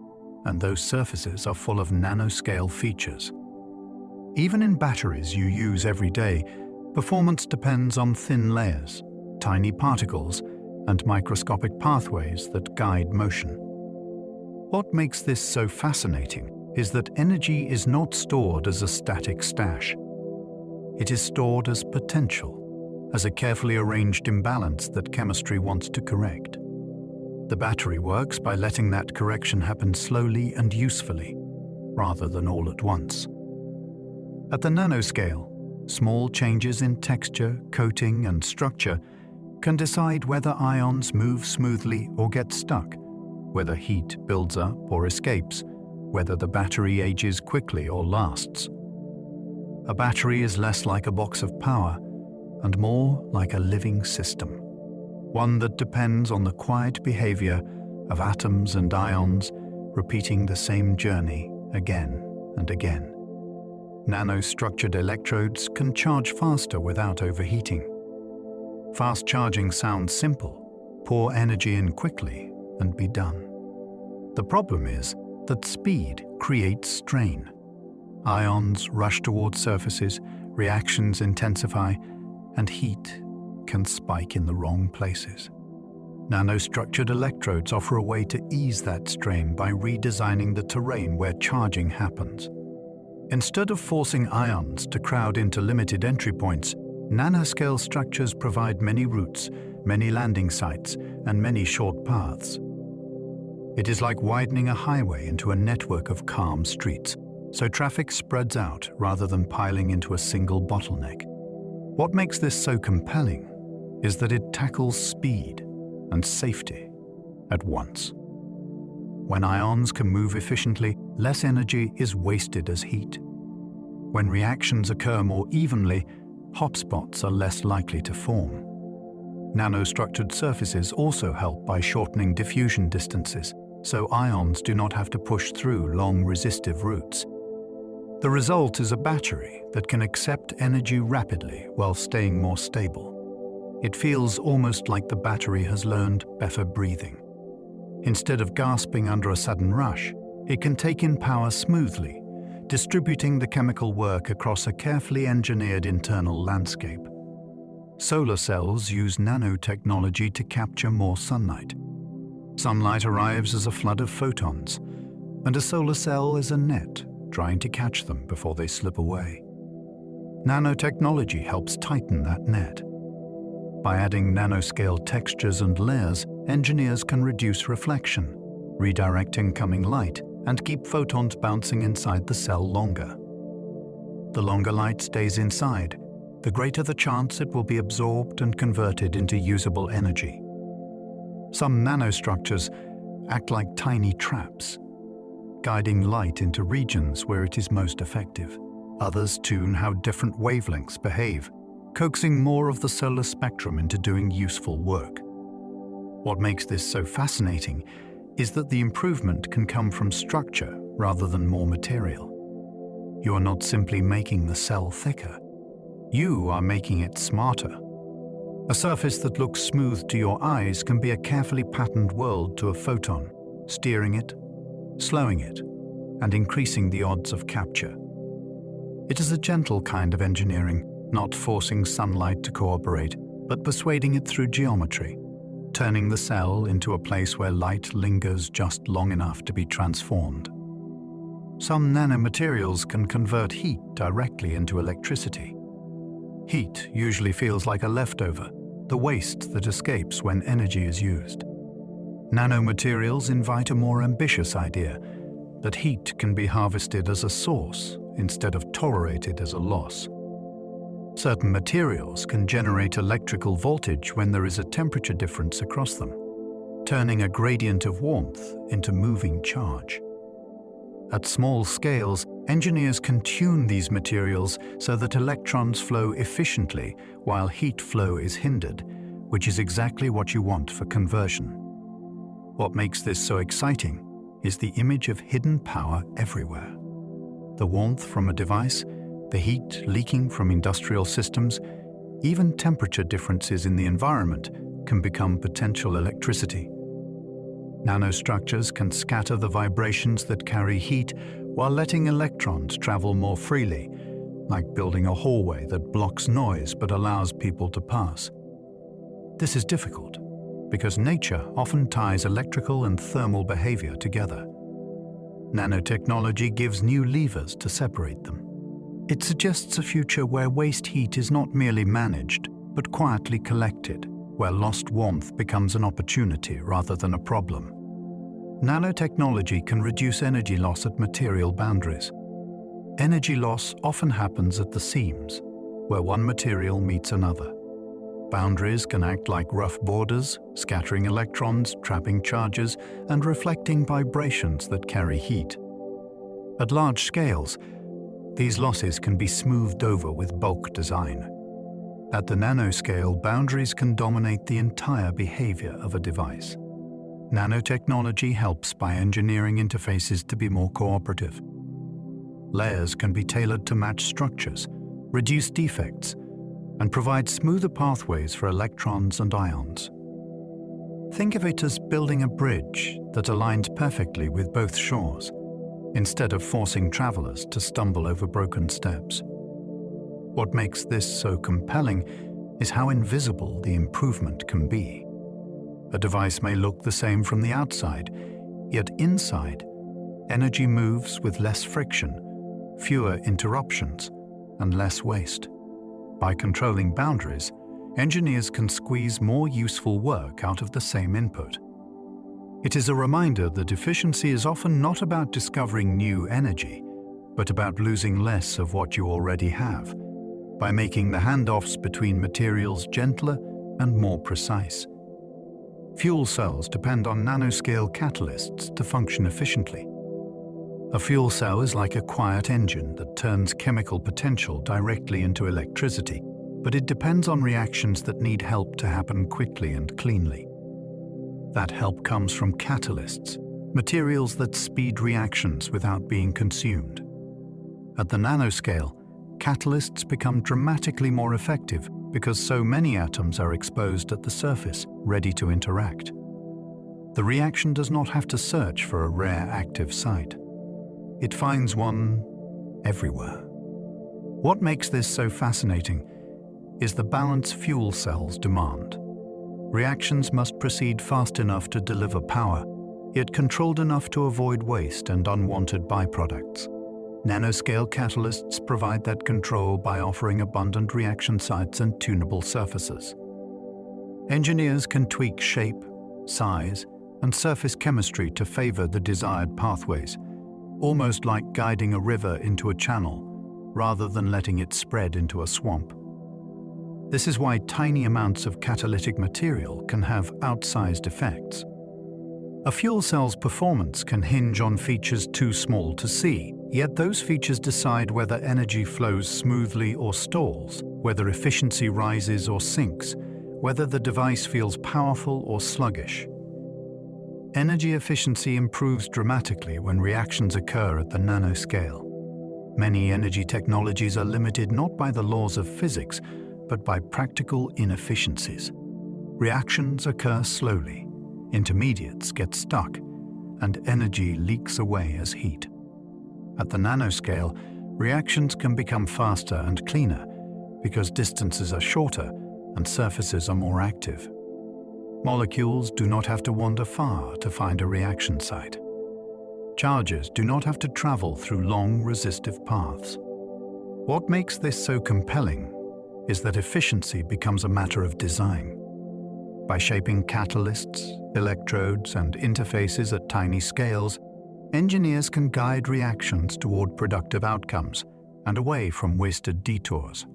and those surfaces are full of nanoscale features. Even in batteries you use every day, performance depends on thin layers, tiny particles, and microscopic pathways that guide motion. What makes this so fascinating is that energy is not stored as a static stash. It is stored as potential, as a carefully arranged imbalance that chemistry wants to correct. The battery works by letting that correction happen slowly and usefully, rather than all at once. At the nanoscale, small changes in texture, coating, and structure can decide whether ions move smoothly or get stuck, whether heat builds up or escapes, whether the battery ages quickly or lasts. A battery is less like a box of power and more like a living system, one that depends on the quiet behavior of atoms and ions repeating the same journey again and again. Nanostructured electrodes can charge faster without overheating. Fast charging sounds simple: pour energy in quickly and be done. The problem is that speed creates strain. Ions rush towards surfaces, reactions intensify, and heat can spike in the wrong places. Nanostructured electrodes offer a way to ease that strain by redesigning the terrain where charging happens. Instead of forcing ions to crowd into limited entry points, nanoscale structures provide many routes, many landing sites, and many short paths. It is like widening a highway into a network of calm streets, so traffic spreads out rather than piling into a single bottleneck. What makes this so compelling is that it tackles speed and safety at once. When ions can move efficiently, less energy is wasted as heat. When reactions occur more evenly, hotspots are less likely to form. Nanostructured surfaces also help by shortening diffusion distances, so ions do not have to push through long resistive routes. The result is a battery that can accept energy rapidly while staying more stable. It feels almost like the battery has learned better breathing. Instead of gasping under a sudden rush, it can take in power smoothly, distributing the chemical work across a carefully engineered internal landscape. Solar cells use nanotechnology to capture more sunlight. Sunlight arrives as a flood of photons, and a solar cell is a net trying to catch them before they slip away. Nanotechnology helps tighten that net. By adding nanoscale textures and layers, engineers can reduce reflection, redirect incoming light, and keep photons bouncing inside the cell longer. The longer light stays inside, the greater the chance it will be absorbed and converted into usable energy. Some nanostructures act like tiny traps, guiding light into regions where it is most effective. Others tune how different wavelengths behave, coaxing more of the solar spectrum into doing useful work. What makes this so fascinating is that the improvement can come from structure rather than more material. You are not simply making the cell thicker, you are making it smarter. A surface that looks smooth to your eyes can be a carefully patterned world to a photon, steering it, slowing it, and increasing the odds of capture. It is a gentle kind of engineering, not forcing sunlight to cooperate, but persuading it through geometry. turning the cell into a place where light lingers just long enough to be transformed. Some nanomaterials can convert heat directly into electricity. Heat usually feels like a leftover, the waste that escapes when energy is used. Nanomaterials invite a more ambitious idea, that heat can be harvested as a source instead of tolerated as a loss. Certain materials can generate electrical voltage when there is a temperature difference across them, turning a gradient of warmth into moving charge. At small scales, engineers can tune these materials so that electrons flow efficiently while heat flow is hindered, which is exactly what you want for conversion. What makes this so exciting is the image of hidden power everywhere. The warmth from a device, the heat leaking from industrial systems, even temperature differences in the environment can become potential electricity. Nanostructures can scatter the vibrations that carry heat while letting electrons travel more freely, like building a hallway that blocks noise but allows people to pass. This is difficult because nature often ties electrical and thermal behavior together. Nanotechnology gives new levers to separate them. It suggests a future where waste heat is not merely managed, but quietly collected, where lost warmth becomes an opportunity rather than a problem. Nanotechnology can reduce energy loss at material boundaries. Energy loss often happens at the seams, where one material meets another. Boundaries can act like rough borders, scattering electrons, trapping charges, and reflecting vibrations that carry heat. At large scales, these losses can be smoothed over with bulk design. At the nanoscale, boundaries can dominate the entire behavior of a device. Nanotechnology helps by engineering interfaces to be more cooperative. Layers can be tailored to match structures, reduce defects, and provide smoother pathways for electrons and ions. Think of it as building a bridge that aligns perfectly with both shores, instead of forcing travelers to stumble over broken steps. What makes this so compelling is how invisible the improvement can be. A device may look the same from the outside, yet inside, energy moves with less friction, fewer interruptions, and less waste. By controlling boundaries, engineers can squeeze more useful work out of the same input. It is a reminder that efficiency is often not about discovering new energy, but about losing less of what you already have, by making the handoffs between materials gentler and more precise. Fuel cells depend on nanoscale catalysts to function efficiently. A fuel cell is like a quiet engine that turns chemical potential directly into electricity, but it depends on reactions that need help to happen quickly and cleanly. That help comes from catalysts, materials that speed reactions without being consumed. At the nanoscale, catalysts become dramatically more effective because so many atoms are exposed at the surface, ready to interact. The reaction does not have to search for a rare active site. It finds one everywhere. What makes this so fascinating is the balance fuel cells demand. Reactions must proceed fast enough to deliver power, yet controlled enough to avoid waste and unwanted byproducts. Nanoscale catalysts provide that control by offering abundant reaction sites and tunable surfaces. Engineers can tweak shape, size, and surface chemistry to favor the desired pathways, almost like guiding a river into a channel, rather than letting it spread into a swamp. This is why tiny amounts of catalytic material can have outsized effects. A fuel cell's performance can hinge on features too small to see, yet those features decide whether energy flows smoothly or stalls, whether efficiency rises or sinks, whether the device feels powerful or sluggish. Energy efficiency improves dramatically when reactions occur at the nanoscale. Many energy technologies are limited not by the laws of physics, but by practical inefficiencies. Reactions occur slowly, intermediates get stuck, and energy leaks away as heat. At the nanoscale, reactions can become faster and cleaner because distances are shorter and surfaces are more active. Molecules do not have to wander far to find a reaction site. Charges do not have to travel through long, resistive paths. What makes this so compelling is that efficiency becomes a matter of design. By shaping catalysts, electrodes, and interfaces at tiny scales, engineers can guide reactions toward productive outcomes and away from wasted detours.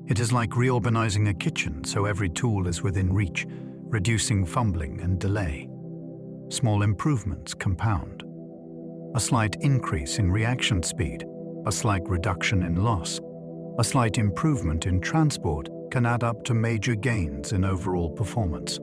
It is like reorganizing a kitchen so every tool is within reach, reducing fumbling and delay. Small improvements compound. A slight increase in reaction speed, a slight reduction in loss, a slight improvement in transport can add up to major gains in overall performance.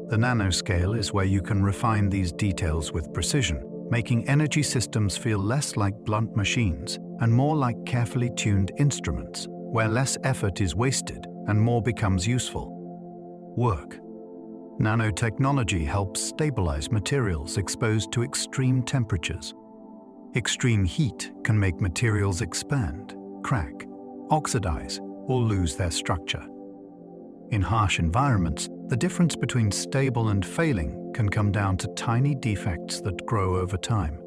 The nanoscale is where you can refine these details with precision, making energy systems feel less like blunt machines and more like carefully tuned instruments, where less effort is wasted and more becomes useful. Work. Nanotechnology helps stabilize materials exposed to extreme temperatures. Extreme heat can make materials expand, crack, oxidize, or lose their structure. In harsh environments, the difference between stable and failing can come down to tiny defects that grow over time.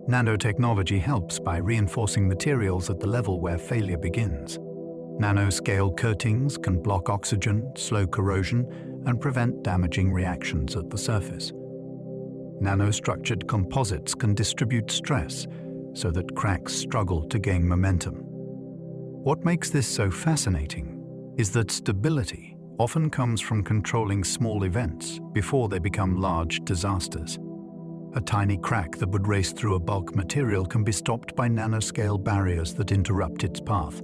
Nanotechnology helps by reinforcing materials at the level where failure begins. Nanoscale coatings can block oxygen, slow corrosion, and prevent damaging reactions at the surface. Nanostructured composites can distribute stress so that cracks struggle to gain momentum. What makes this so fascinating is that stability often comes from controlling small events before they become large disasters. A tiny crack that would race through a bulk material can be stopped by nanoscale barriers that interrupt its path,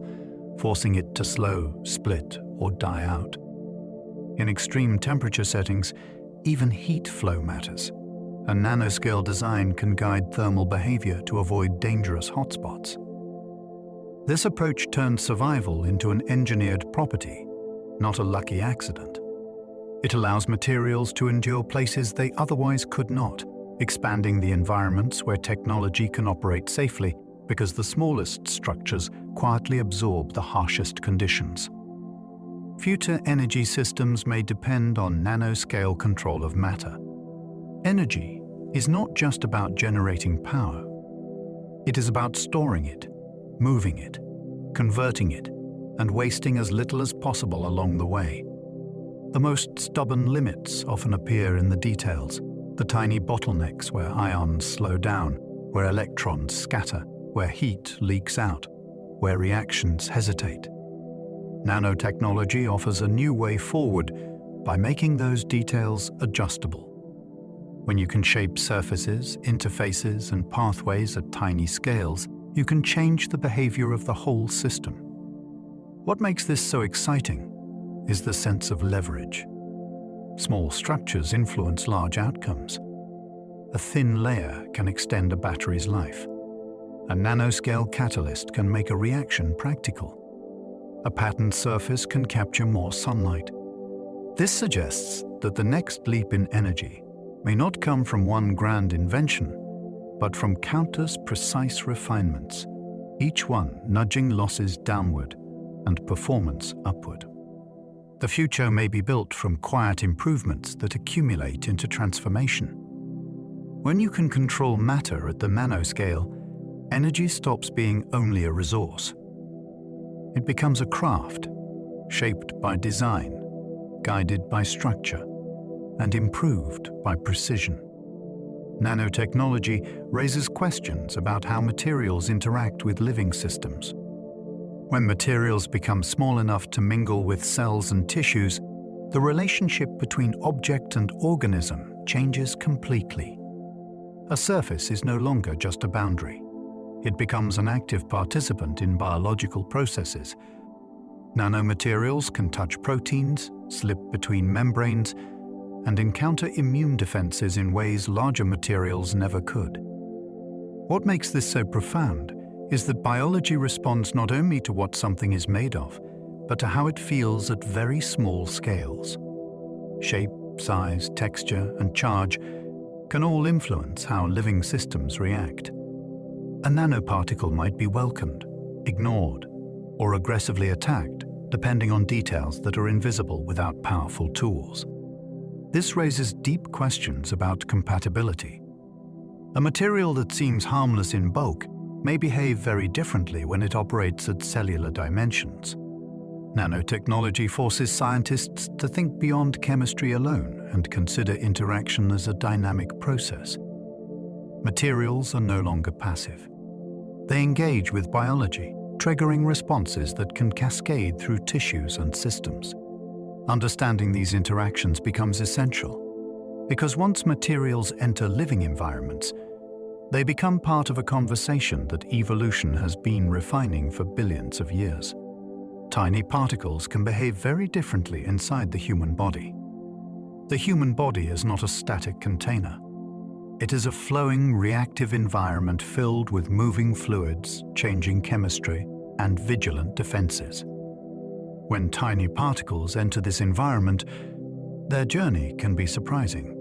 forcing it to slow, split, or die out. In extreme temperature settings, even heat flow matters. A nanoscale design can guide thermal behavior to avoid dangerous hotspots. This approach turns survival into an engineered property, not a lucky accident. It allows materials to endure places they otherwise could not, expanding the environments where technology can operate safely because the smallest structures quietly absorb the harshest conditions. Future energy systems may depend on nanoscale control of matter. Energy is not just about generating power. It is about storing it, moving it, converting it, and wasting as little as possible along the way. The most stubborn limits often appear in the details, the tiny bottlenecks where ions slow down, where electrons scatter, where heat leaks out, where reactions hesitate. Nanotechnology offers a new way forward by making those details adjustable. When you can shape surfaces, interfaces, and pathways at tiny scales, you can change the behavior of the whole system. What makes this so exciting is the sense of leverage. Small structures influence large outcomes. A thin layer can extend a battery's life. A nanoscale catalyst can make a reaction practical. A patterned surface can capture more sunlight. This suggests that the next leap in energy may not come from one grand invention, but from countless precise refinements, each one nudging losses downward and performance upward. The future may be built from quiet improvements that accumulate into transformation. When you can control matter at the nanoscale, energy stops being only a resource. It becomes a craft, shaped by design, guided by structure, and improved by precision. Nanotechnology raises questions about how materials interact with living systems. When materials become small enough to mingle with cells and tissues, the relationship between object and organism changes completely. A surface is no longer just a boundary. It becomes an active participant in biological processes. Nanomaterials can touch proteins, slip between membranes, and encounter immune defenses in ways larger materials never could. What makes this so profound is that biology responds not only to what something is made of, but to how it feels at very small scales. Shape, size, texture, and charge can all influence how living systems react. A nanoparticle might be welcomed, ignored, or aggressively attacked, depending on details that are invisible without powerful tools. This raises deep questions about compatibility. A material that seems harmless in bulk may behave very differently when it operates at cellular dimensions. Nanotechnology forces scientists to think beyond chemistry alone and consider interaction as a dynamic process. Materials are no longer passive. They engage with biology, triggering responses that can cascade through tissues and systems. Understanding these interactions becomes essential, because once materials enter living environments, they become part of a conversation that evolution has been refining for billions of years. Tiny particles can behave very differently inside the human body. The human body is not a static container. It is a flowing, reactive environment filled with moving fluids, changing chemistry, and vigilant defenses. When tiny particles enter this environment, their journey can be surprising.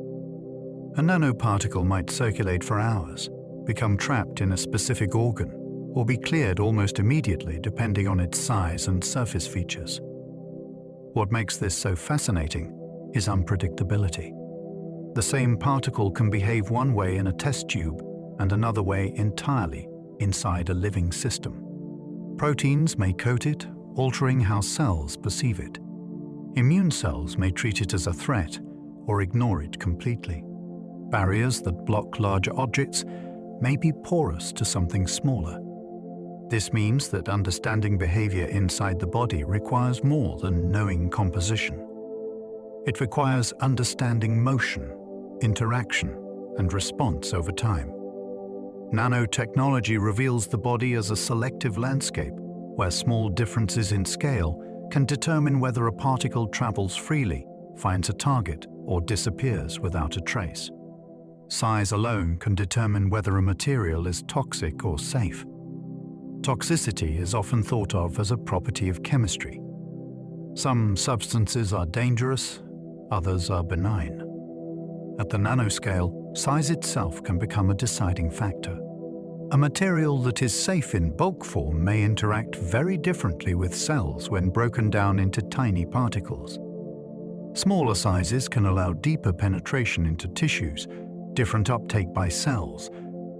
A nanoparticle might circulate for hours, become trapped in a specific organ, or be cleared almost immediately depending on its size and surface features. What makes this so fascinating is unpredictability. The same particle can behave one way in a test tube and another way entirely inside a living system. Proteins may coat it, altering how cells perceive it. Immune cells may treat it as a threat or ignore it completely. Barriers that block larger objects may be porous to something smaller. This means that understanding behavior inside the body requires more than knowing composition. It requires understanding motion, interaction, and response over time. Nanotechnology reveals the body as a selective landscape where small differences in scale can determine whether a particle travels freely, finds a target, or disappears without a trace. Size alone can determine whether a material is toxic or safe. Toxicity is often thought of as a property of chemistry. Some substances are dangerous, others are benign. At the nanoscale, size itself can become a deciding factor. A material that is safe in bulk form may interact very differently with cells when broken down into tiny particles. Smaller sizes can allow deeper penetration into tissues, different uptake by cells,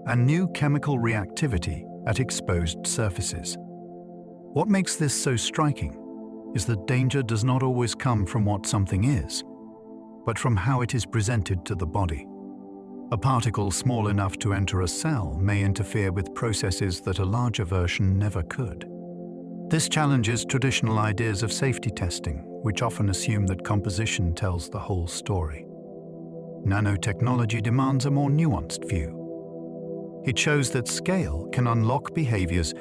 and new chemical reactivity at exposed surfaces. What makes this so striking is that danger does not always come from what something is, but from how it is presented to the body. A particle small enough to enter a cell may interfere with processes that a larger version never could. This challenges traditional ideas of safety testing, which often assume that composition tells the whole story. Nanotechnology demands a more nuanced view. It shows that scale can unlock behaviors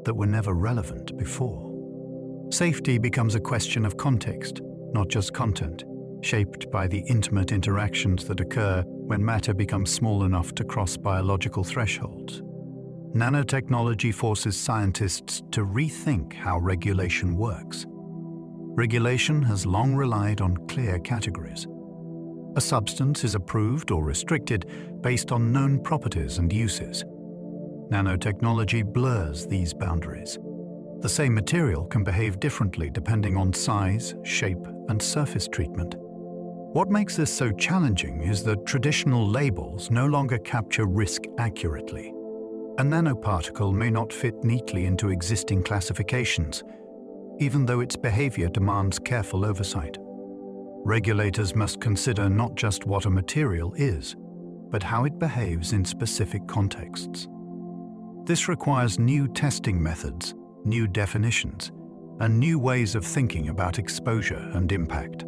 that were never relevant before. Safety becomes a question of context, not just content, shaped by the intimate interactions that occur when matter becomes small enough to cross biological thresholds. Nanotechnology forces scientists to rethink how regulation works. Regulation has long relied on clear categories. A substance is approved or restricted based on known properties and uses. Nanotechnology blurs these boundaries. The same material can behave differently depending on size, shape, and surface treatment. What makes this so challenging is that traditional labels no longer capture risk accurately. A nanoparticle may not fit neatly into existing classifications, even though its behavior demands careful oversight. Regulators must consider not just what a material is, but how it behaves in specific contexts. This requires new testing methods, new definitions, and new ways of thinking about exposure and impact.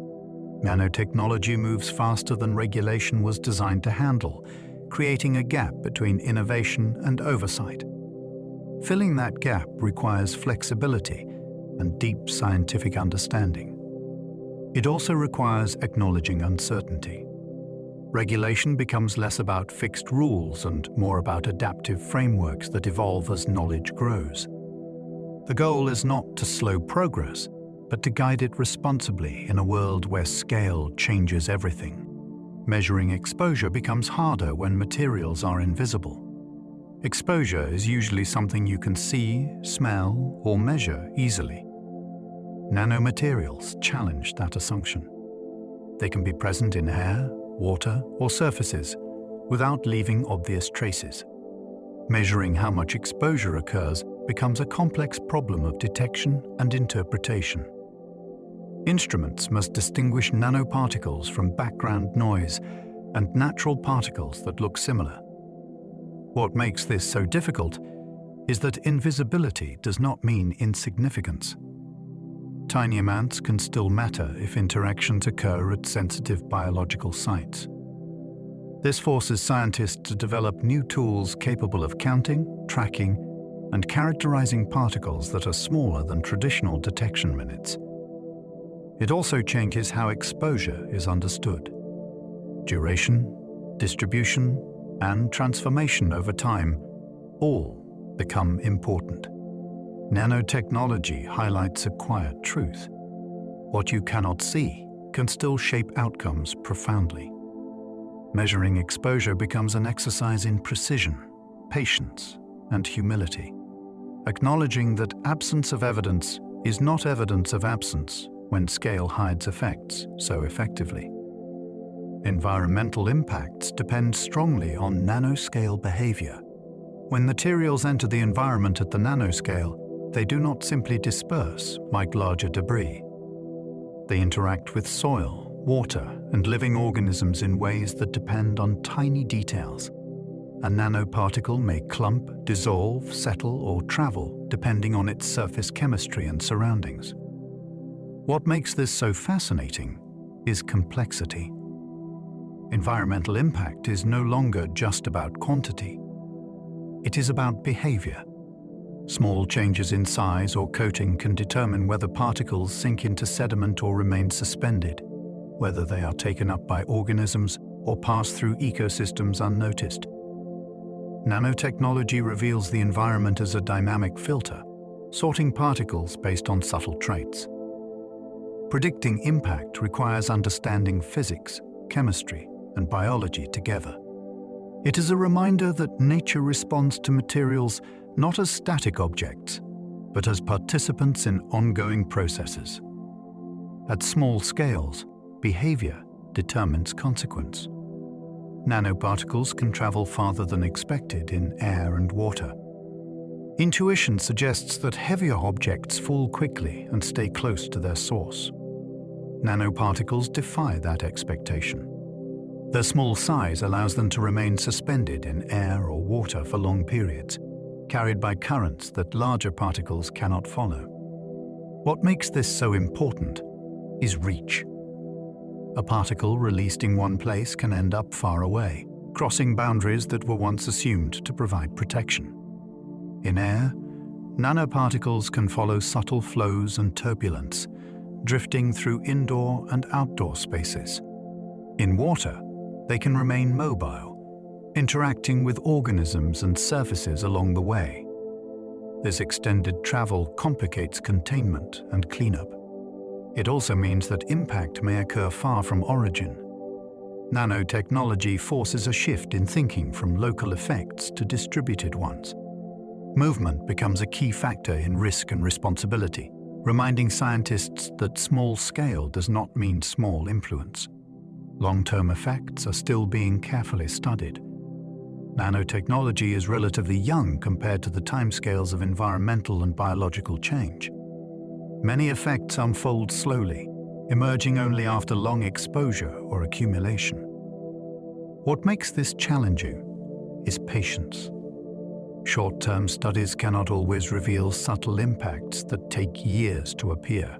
Nanotechnology moves faster than regulation was designed to handle, creating a gap between innovation and oversight. Filling that gap requires flexibility and deep scientific understanding. It also requires acknowledging uncertainty. Regulation becomes less about fixed rules and more about adaptive frameworks that evolve as knowledge grows. The goal is not to slow progress, but to guide it responsibly in a world where scale changes everything. Measuring exposure becomes harder when materials are invisible. Exposure is usually something you can see, smell, or measure easily. Nanomaterials challenge that assumption. They can be present in air, water, or surfaces without leaving obvious traces. Measuring how much exposure occurs becomes a complex problem of detection and interpretation. Instruments must distinguish nanoparticles from background noise and natural particles that look similar. What makes this so difficult is that invisibility does not mean insignificance. Tiny amounts can still matter if interactions occur at sensitive biological sites. This forces scientists to develop new tools capable of counting, tracking, and characterizing particles that are smaller than traditional detection minutes. It also changes how exposure is understood. Duration, distribution, and transformation over time all become important. Nanotechnology highlights a quiet truth. What you cannot see can still shape outcomes profoundly. Measuring exposure becomes an exercise in precision, patience, and humility, acknowledging that absence of evidence is not evidence of absence when scale hides effects so effectively. Environmental impacts depend strongly on nanoscale behavior. When materials enter the environment at the nanoscale, they do not simply disperse like larger debris. They interact with soil, water, and living organisms in ways that depend on tiny details. A nanoparticle may clump, dissolve, settle, or travel depending on its surface chemistry and surroundings. What makes this so fascinating is complexity. Environmental impact is no longer just about quantity. It is about behavior. Small changes in size or coating can determine whether particles sink into sediment or remain suspended, whether they are taken up by organisms or pass through ecosystems unnoticed. Nanotechnology reveals the environment as a dynamic filter, sorting particles based on subtle traits. Predicting impact requires understanding physics, chemistry, and biology together. It is a reminder that nature responds to materials not as static objects, but as participants in ongoing processes. At small scales, behavior determines consequence. Nanoparticles can travel farther than expected in air and water. Intuition suggests that heavier objects fall quickly and stay close to their source. Nanoparticles defy that expectation. Their small size allows them to remain suspended in air or water for long periods, carried by currents that larger particles cannot follow. What makes this so important is reach. A particle released in one place can end up far away, crossing boundaries that were once assumed to provide protection. In air, nanoparticles can follow subtle flows and turbulence, drifting through indoor and outdoor spaces. In water, they can remain mobile, interacting with organisms and surfaces along the way. This extended travel complicates containment and cleanup. It also means that impact may occur far from origin. Nanotechnology forces a shift in thinking from local effects to distributed ones. Movement becomes a key factor in risk and responsibility, reminding scientists that small scale does not mean small influence. Long-term effects are still being carefully studied. Nanotechnology is relatively young compared to the timescales of environmental and biological change. Many effects unfold slowly, emerging only after long exposure or accumulation. What makes this challenging is patience. Short-term studies cannot always reveal subtle impacts that take years to appear.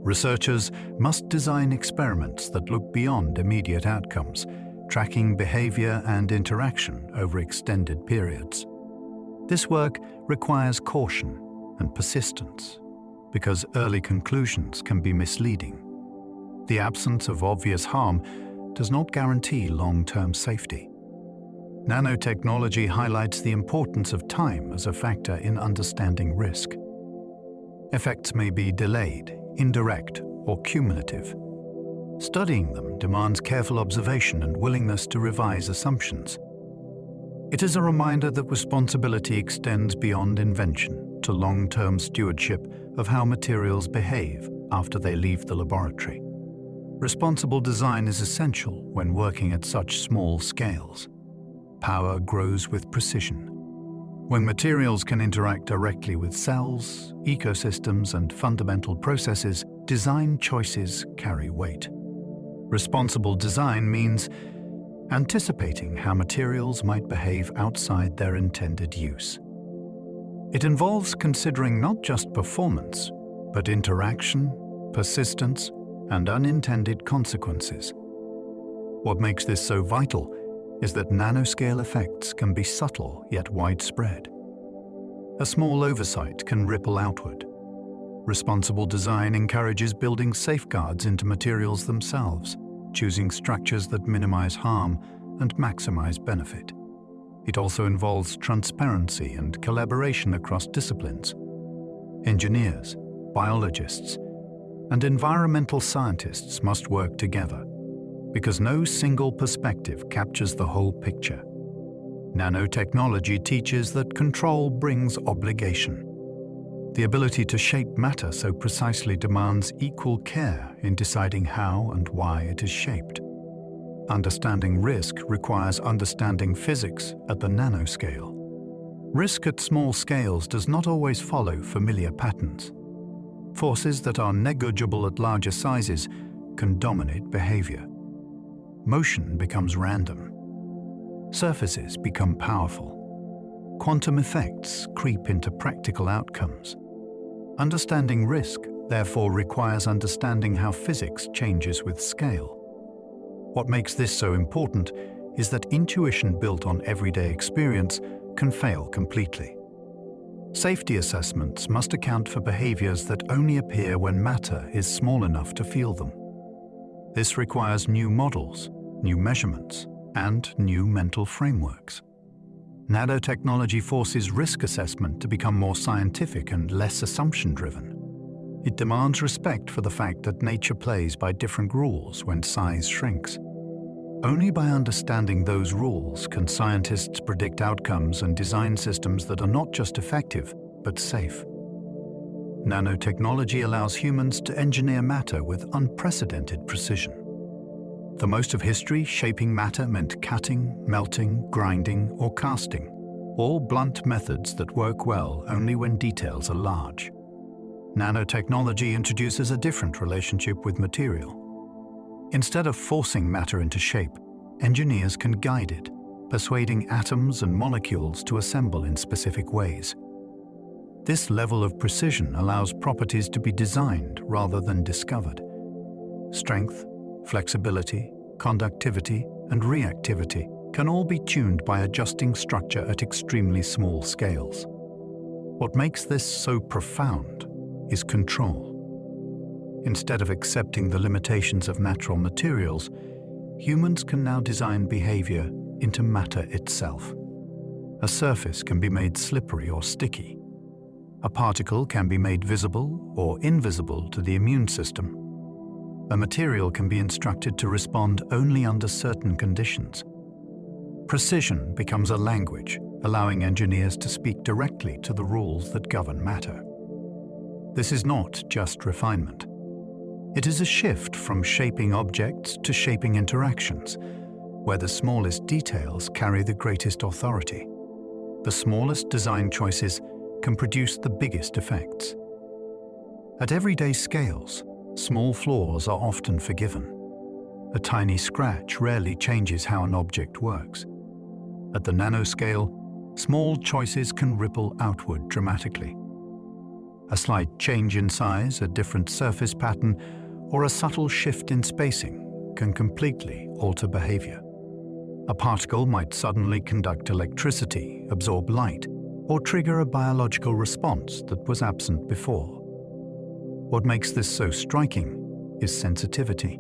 Researchers must design experiments that look beyond immediate outcomes, tracking behavior and interaction over extended periods. This work requires caution and persistence, because early conclusions can be misleading. The absence of obvious harm does not guarantee long-term safety. Nanotechnology highlights the importance of time as a factor in understanding risk. Effects may be delayed, indirect, or cumulative. Studying them demands careful observation and willingness to revise assumptions. It is a reminder that responsibility extends beyond invention to long-term stewardship of how materials behave after they leave the laboratory. Responsible design is essential when working at such small scales. Power grows with precision. When materials can interact directly with cells, ecosystems, and fundamental processes, design choices carry weight. Responsible design means anticipating how materials might behave outside their intended use. It involves considering not just performance, but interaction, persistence, and unintended consequences. What makes this so vital is that nanoscale effects can be subtle yet widespread. A small oversight can ripple outward. Responsible design encourages building safeguards into materials themselves, choosing structures that minimize harm and maximize benefit. It also involves transparency and collaboration across disciplines. Engineers, biologists, and environmental scientists must work together, because no single perspective captures the whole picture. Nanotechnology teaches that control brings obligation. The ability to shape matter so precisely demands equal care in deciding how and why it is shaped. Understanding risk requires understanding physics at the nanoscale. Risk at small scales does not always follow familiar patterns. Forces that are negligible at larger sizes can dominate behavior. Motion becomes random. Surfaces become powerful. Quantum effects creep into practical outcomes. Understanding risk, therefore, requires understanding how physics changes with scale. What makes this so important is that intuition built on everyday experience can fail completely. Safety assessments must account for behaviors that only appear when matter is small enough to feel them. This requires new models, new measurements, and new mental frameworks. Nanotechnology forces risk assessment to become more scientific and less assumption-driven. It demands respect for the fact that nature plays by different rules when size shrinks. Only by understanding those rules can scientists predict outcomes and design systems that are not just effective, but safe. Nanotechnology allows humans to engineer matter with unprecedented precision. For most of history, shaping matter meant cutting, melting, grinding, or casting, all blunt methods that work well only when details are large. Nanotechnology introduces a different relationship with material. Instead of forcing matter into shape, engineers can guide it, persuading atoms and molecules to assemble in specific ways. This level of precision allows properties to be designed rather than discovered. Strength, flexibility, conductivity, and reactivity can all be tuned by adjusting structure at extremely small scales. What makes this so profound is control. Instead of accepting the limitations of natural materials, humans can now design behavior into matter itself. A surface can be made slippery or sticky. A particle can be made visible or invisible to the immune system. A material can be instructed to respond only under certain conditions. Precision becomes a language, allowing engineers to speak directly to the rules that govern matter. This is not just refinement. It is a shift from shaping objects to shaping interactions, where the smallest details carry the greatest authority. The smallest design choices can produce the biggest effects. At everyday scales, small flaws are often forgiven. A tiny scratch rarely changes how an object works. At the nanoscale, small choices can ripple outward dramatically. A slight change in size, a different surface pattern, or a subtle shift in spacing can completely alter behavior. A particle might suddenly conduct electricity, absorb light, or trigger a biological response that was absent before. What makes this so striking is sensitivity.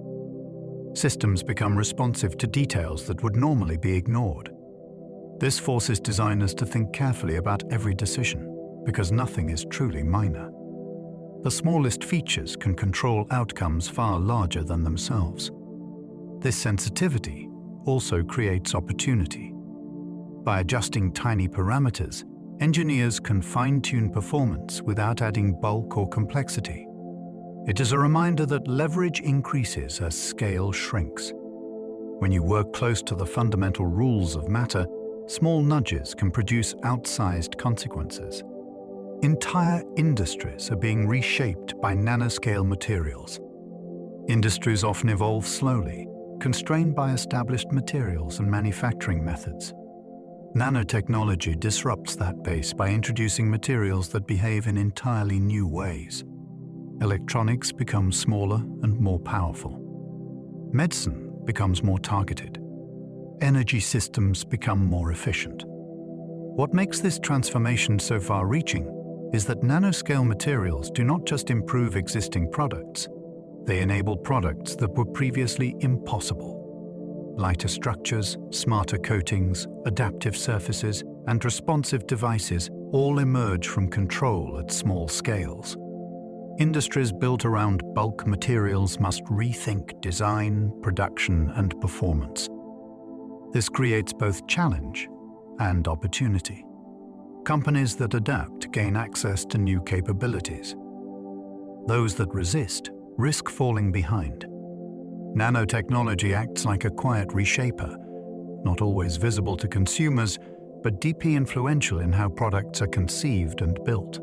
Systems become responsive to details that would normally be ignored. This forces designers to think carefully about every decision, because nothing is truly minor. The smallest features can control outcomes far larger than themselves. This sensitivity also creates opportunity. By adjusting tiny parameters, engineers can fine-tune performance without adding bulk or complexity. It is a reminder that leverage increases as scale shrinks. When you work close to the fundamental rules of matter, small nudges can produce outsized consequences. Entire industries are being reshaped by nanoscale materials. Industries often evolve slowly, constrained by established materials and manufacturing methods. Nanotechnology disrupts that pace by introducing materials that behave in entirely new ways. Electronics become smaller and more powerful. Medicine becomes more targeted. Energy systems become more efficient. What makes this transformation so far-reaching is that nanoscale materials do not just improve existing products, they enable products that were previously impossible. Lighter structures, smarter coatings, adaptive surfaces, and responsive devices all emerge from control at small scales. Industries built around bulk materials must rethink design, production, and performance. This creates both challenge and opportunity. Companies that adapt gain access to new capabilities. Those that resist risk falling behind. Nanotechnology acts like a quiet reshaper, not always visible to consumers, but deeply influential in how products are conceived and built.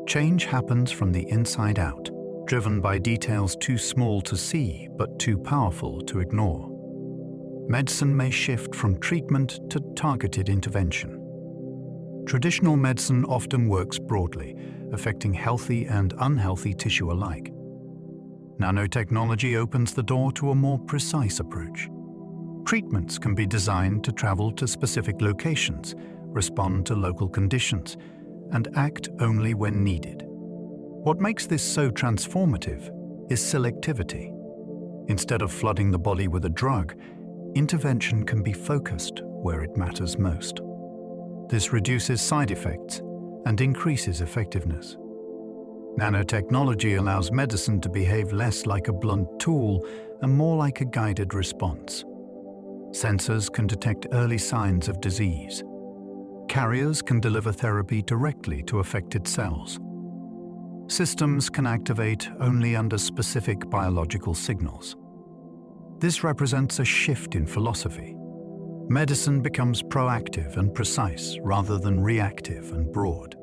Change happens from the inside out, driven by details too small to see but too powerful to ignore. Medicine may shift from treatment to targeted intervention. Traditional medicine often works broadly, affecting healthy and unhealthy tissue alike. Nanotechnology opens the door to a more precise approach. Treatments can be designed to travel to specific locations, respond to local conditions, and act only when needed. What makes this so transformative is selectivity. Instead of flooding the body with a drug, intervention can be focused where it matters most. This reduces side effects and increases effectiveness. Nanotechnology allows medicine to behave less like a blunt tool and more like a guided response. Sensors can detect early signs of disease. Carriers can deliver therapy directly to affected cells. Systems can activate only under specific biological signals. This represents a shift in philosophy. Medicine becomes proactive and precise rather than reactive and broad.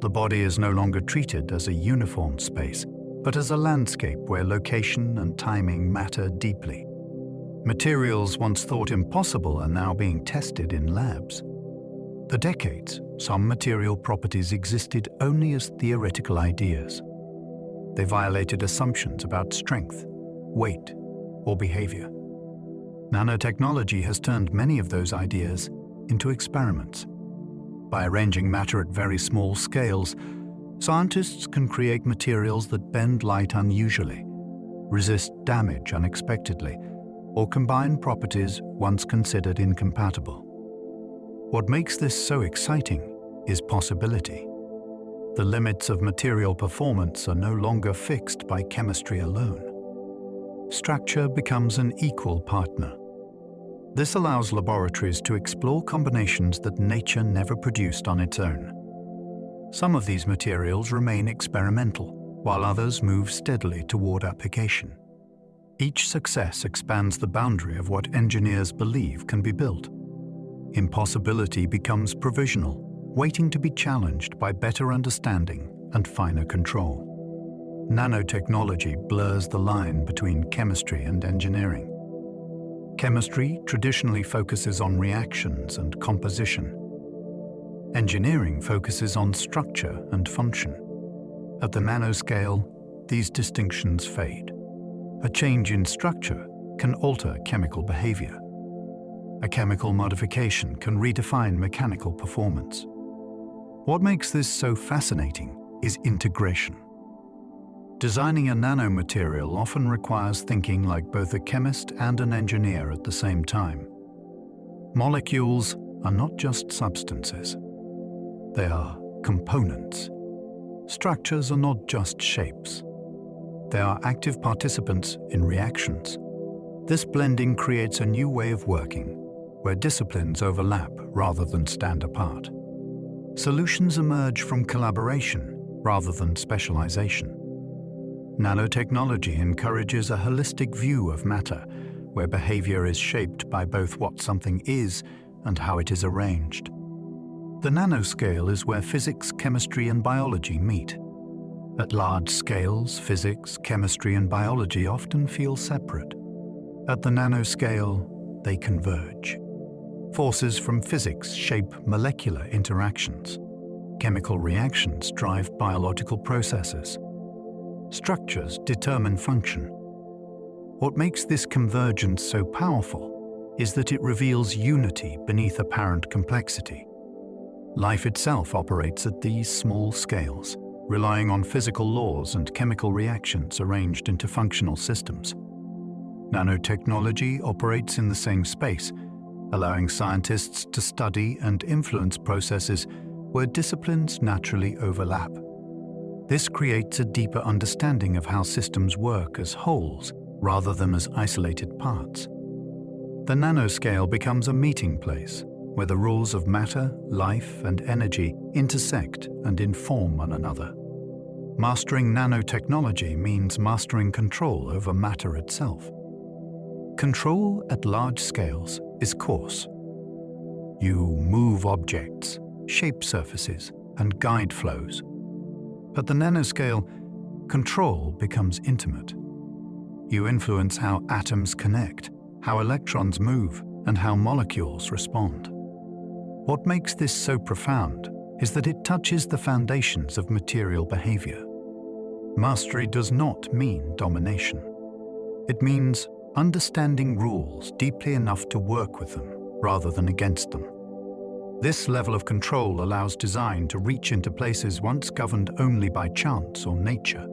The body is no longer treated as a uniform space, but as a landscape where location and timing matter deeply. Materials once thought impossible are now being tested in labs. For decades, some material properties existed only as theoretical ideas. They violated assumptions about strength, weight, or behavior. Nanotechnology has turned many of those ideas into experiments. By arranging matter at very small scales, scientists can create materials that bend light unusually, resist damage unexpectedly, or combine properties once considered incompatible. What makes this so exciting is possibility. The limits of material performance are no longer fixed by chemistry alone. Structure becomes an equal partner. This allows laboratories to explore combinations that nature never produced on its own. Some of these materials remain experimental, while others move steadily toward application. Each success expands the boundary of what engineers believe can be built. Impossibility becomes provisional, waiting to be challenged by better understanding and finer control. Nanotechnology blurs the line between chemistry and engineering. Chemistry traditionally focuses on reactions and composition. Engineering focuses on structure and function. At the nanoscale, these distinctions fade. A change in structure can alter chemical behavior. A chemical modification can redefine mechanical performance. What makes this so fascinating is integration. Designing a nanomaterial often requires thinking like both a chemist and an engineer at the same time. Molecules are not just substances. They are components. Structures are not just shapes. They are active participants in reactions. This blending creates a new way of working, where disciplines overlap rather than stand apart. Solutions emerge from collaboration rather than specialization. Nanotechnology encourages a holistic view of matter, where behavior is shaped by both what something is and how it is arranged. The nanoscale is where physics, chemistry, and biology meet. At large scales, physics, chemistry, and biology often feel separate. At the nanoscale, they converge. Forces from physics shape molecular interactions. Chemical reactions drive biological processes. Structures determine function. What makes this convergence so powerful is that it reveals unity beneath apparent complexity. Life itself operates at these small scales, relying on physical laws and chemical reactions arranged into functional systems. Nanotechnology operates in the same space, allowing scientists to study and influence processes where disciplines naturally overlap. This creates a deeper understanding of how systems work as wholes rather than as isolated parts. The nanoscale becomes a meeting place where the rules of matter, life, and energy intersect and inform one another. Mastering nanotechnology means mastering control over matter itself. Control at large scales is coarse. You move objects, shape surfaces, and guide flows. At the nanoscale, control becomes intimate. You influence how atoms connect, how electrons move, and how molecules respond. What makes this so profound is that it touches the foundations of material behavior. Mastery does not mean domination. It means understanding rules deeply enough to work with them rather than against them. This level of control allows design to reach into places once governed only by chance or nature.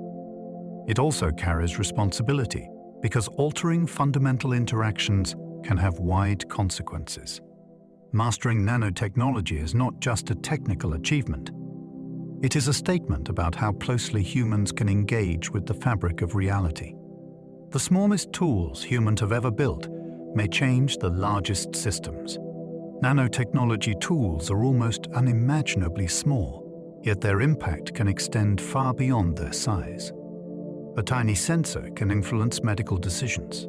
It also carries responsibility because altering fundamental interactions can have wide consequences. Mastering nanotechnology is not just a technical achievement. It is a statement about how closely humans can engage with the fabric of reality. The smallest tools humans have ever built may change the largest systems. Nanotechnology tools are almost unimaginably small, yet their impact can extend far beyond their size. A tiny sensor can influence medical decisions.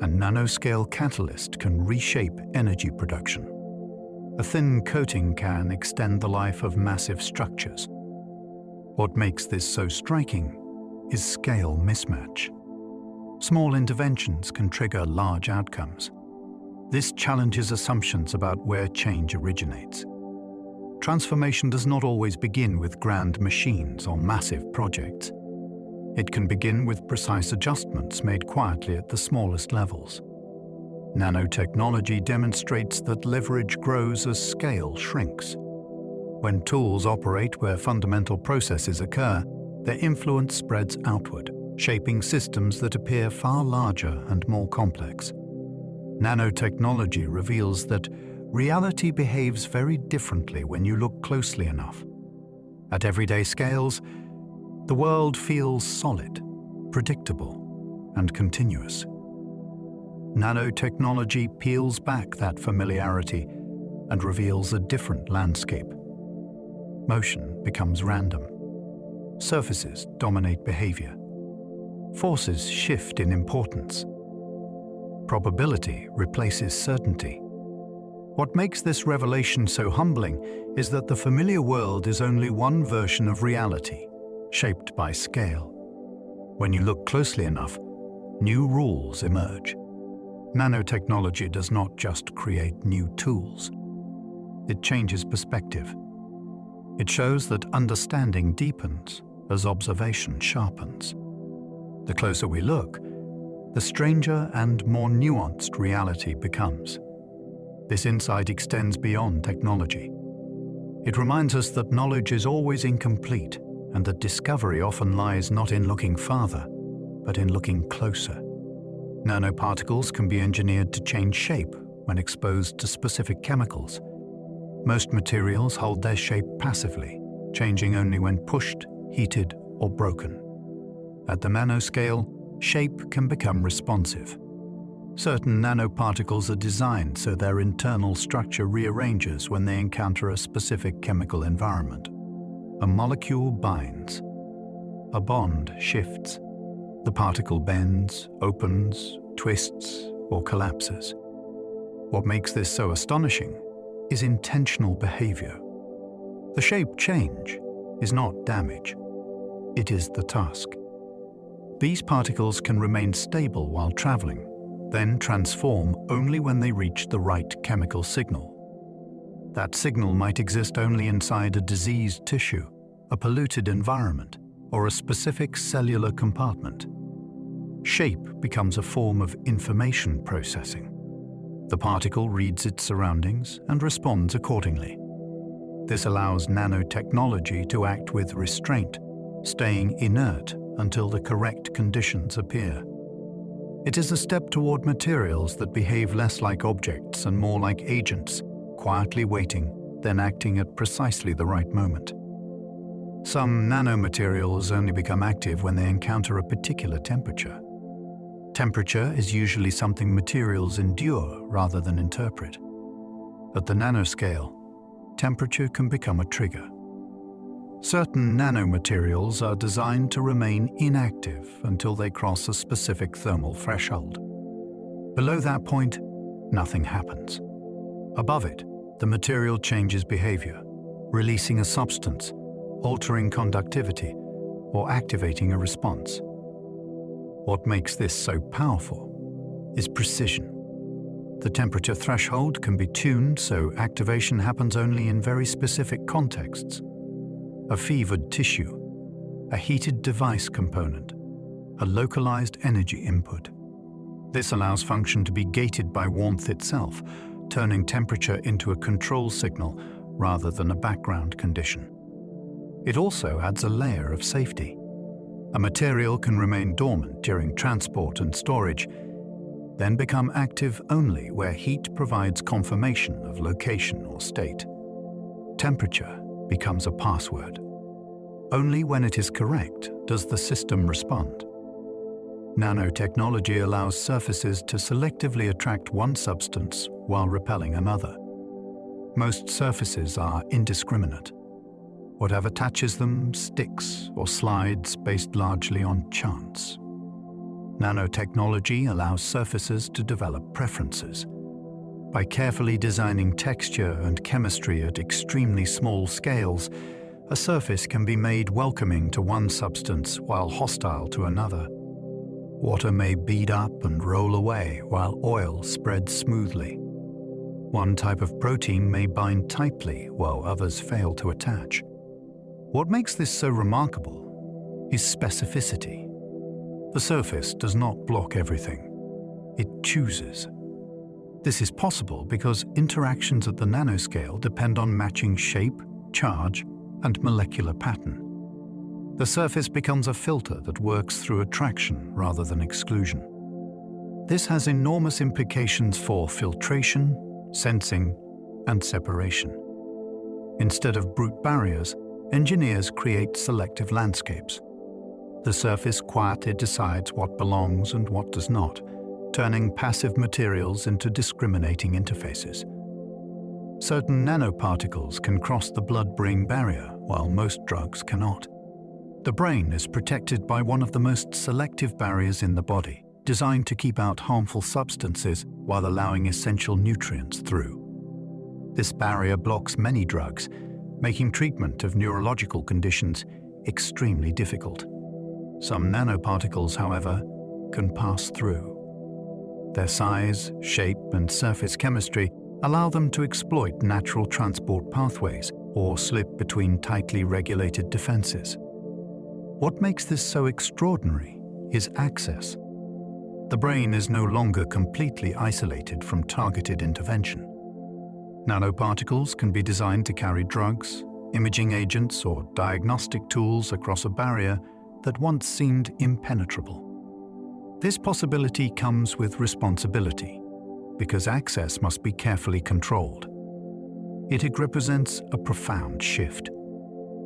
A nanoscale catalyst can reshape energy production. A thin coating can extend the life of massive structures. What makes this so striking is scale mismatch. Small interventions can trigger large outcomes. This challenges assumptions about where change originates. Transformation does not always begin with grand machines or massive projects. It can begin with precise adjustments made quietly at the smallest levels. Nanotechnology demonstrates that leverage grows as scale shrinks. When tools operate where fundamental processes occur, their influence spreads outward, shaping systems that appear far larger and more complex. Nanotechnology reveals that reality behaves very differently when you look closely enough. At everyday scales, the world feels solid, predictable, and continuous. Nanotechnology peels back that familiarity and reveals a different landscape. Motion becomes random. Surfaces dominate behavior. Forces shift in importance. Probability replaces certainty. What makes this revelation so humbling is that the familiar world is only one version of reality, shaped by scale. When you look closely enough, new rules emerge. Nanotechnology does not just create new tools. It changes perspective. It shows that understanding deepens as observation sharpens. The closer we look, the stranger and more nuanced reality becomes. This insight extends beyond technology. It reminds us that knowledge is always incomplete and that discovery often lies not in looking farther, but in looking closer. Nanoparticles can be engineered to change shape when exposed to specific chemicals. Most materials hold their shape passively, changing only when pushed, heated, or broken. At the nanoscale, shape can become responsive. Certain nanoparticles are designed so their internal structure rearranges when they encounter a specific chemical environment. A molecule binds. a bond shifts. The particle bends, opens, twists, or collapses. What makes this so astonishing is intentional behavior. The shape change is not damage. It is the task. These particles can remain stable while traveling, then transform only when they reach the right chemical signal. That signal might exist only inside a diseased tissue, a polluted environment, or a specific cellular compartment. Shape becomes a form of information processing. The particle reads its surroundings and responds accordingly. This allows nanotechnology to act with restraint, staying inert until the correct conditions appear. It is a step toward materials that behave less like objects and more like agents, quietly waiting, then acting at precisely the right moment. Some nanomaterials only become active when they encounter a particular temperature. Temperature is usually something materials endure rather than interpret. At the nanoscale, temperature can become a trigger. Certain nanomaterials are designed to remain inactive until they cross a specific thermal threshold. Below that point, nothing happens. Above it, the material changes behavior, releasing a substance, altering conductivity, or activating a response. What makes this so powerful is precision. The temperature threshold can be tuned so activation happens only in very specific contexts. A fevered tissue, a heated device component, a localized energy input. This allows function to be gated by warmth itself, turning temperature into a control signal rather than a background condition. It also adds a layer of safety. A material can remain dormant during transport and storage, then become active only where heat provides confirmation of location or state. Temperature becomes a password. Only when it is correct does the system respond. Nanotechnology allows surfaces to selectively attract one substance while repelling another. Most surfaces are indiscriminate. Whatever touches them sticks or slides based largely on chance. Nanotechnology allows surfaces to develop preferences. By carefully designing texture and chemistry at extremely small scales, a surface can be made welcoming to one substance while hostile to another. Water may bead up and roll away while oil spreads smoothly. One type of protein may bind tightly while others fail to attach. What makes this so remarkable is specificity. The surface does not block everything. It chooses. This is possible because interactions at the nanoscale depend on matching shape, charge, and molecular pattern. The surface becomes a filter that works through attraction rather than exclusion. This has enormous implications for filtration, sensing, and separation. Instead of brute barriers, engineers create selective landscapes. The surface quietly decides what belongs and what does not, turning passive materials into discriminating interfaces. Certain nanoparticles can cross the blood-brain barrier, while most drugs cannot. The brain is protected by one of the most selective barriers in the body, designed to keep out harmful substances while allowing essential nutrients through. This barrier blocks many drugs, making treatment of neurological conditions extremely difficult. Some nanoparticles, however, can pass through. Their size, shape, and surface chemistry allow them to exploit natural transport pathways or slip between tightly regulated defenses. What makes this so extraordinary is access. The brain is no longer completely isolated from targeted intervention. Nanoparticles can be designed to carry drugs, imaging agents, or diagnostic tools across a barrier that once seemed impenetrable. This possibility comes with responsibility, because access must be carefully controlled. It represents a profound shift.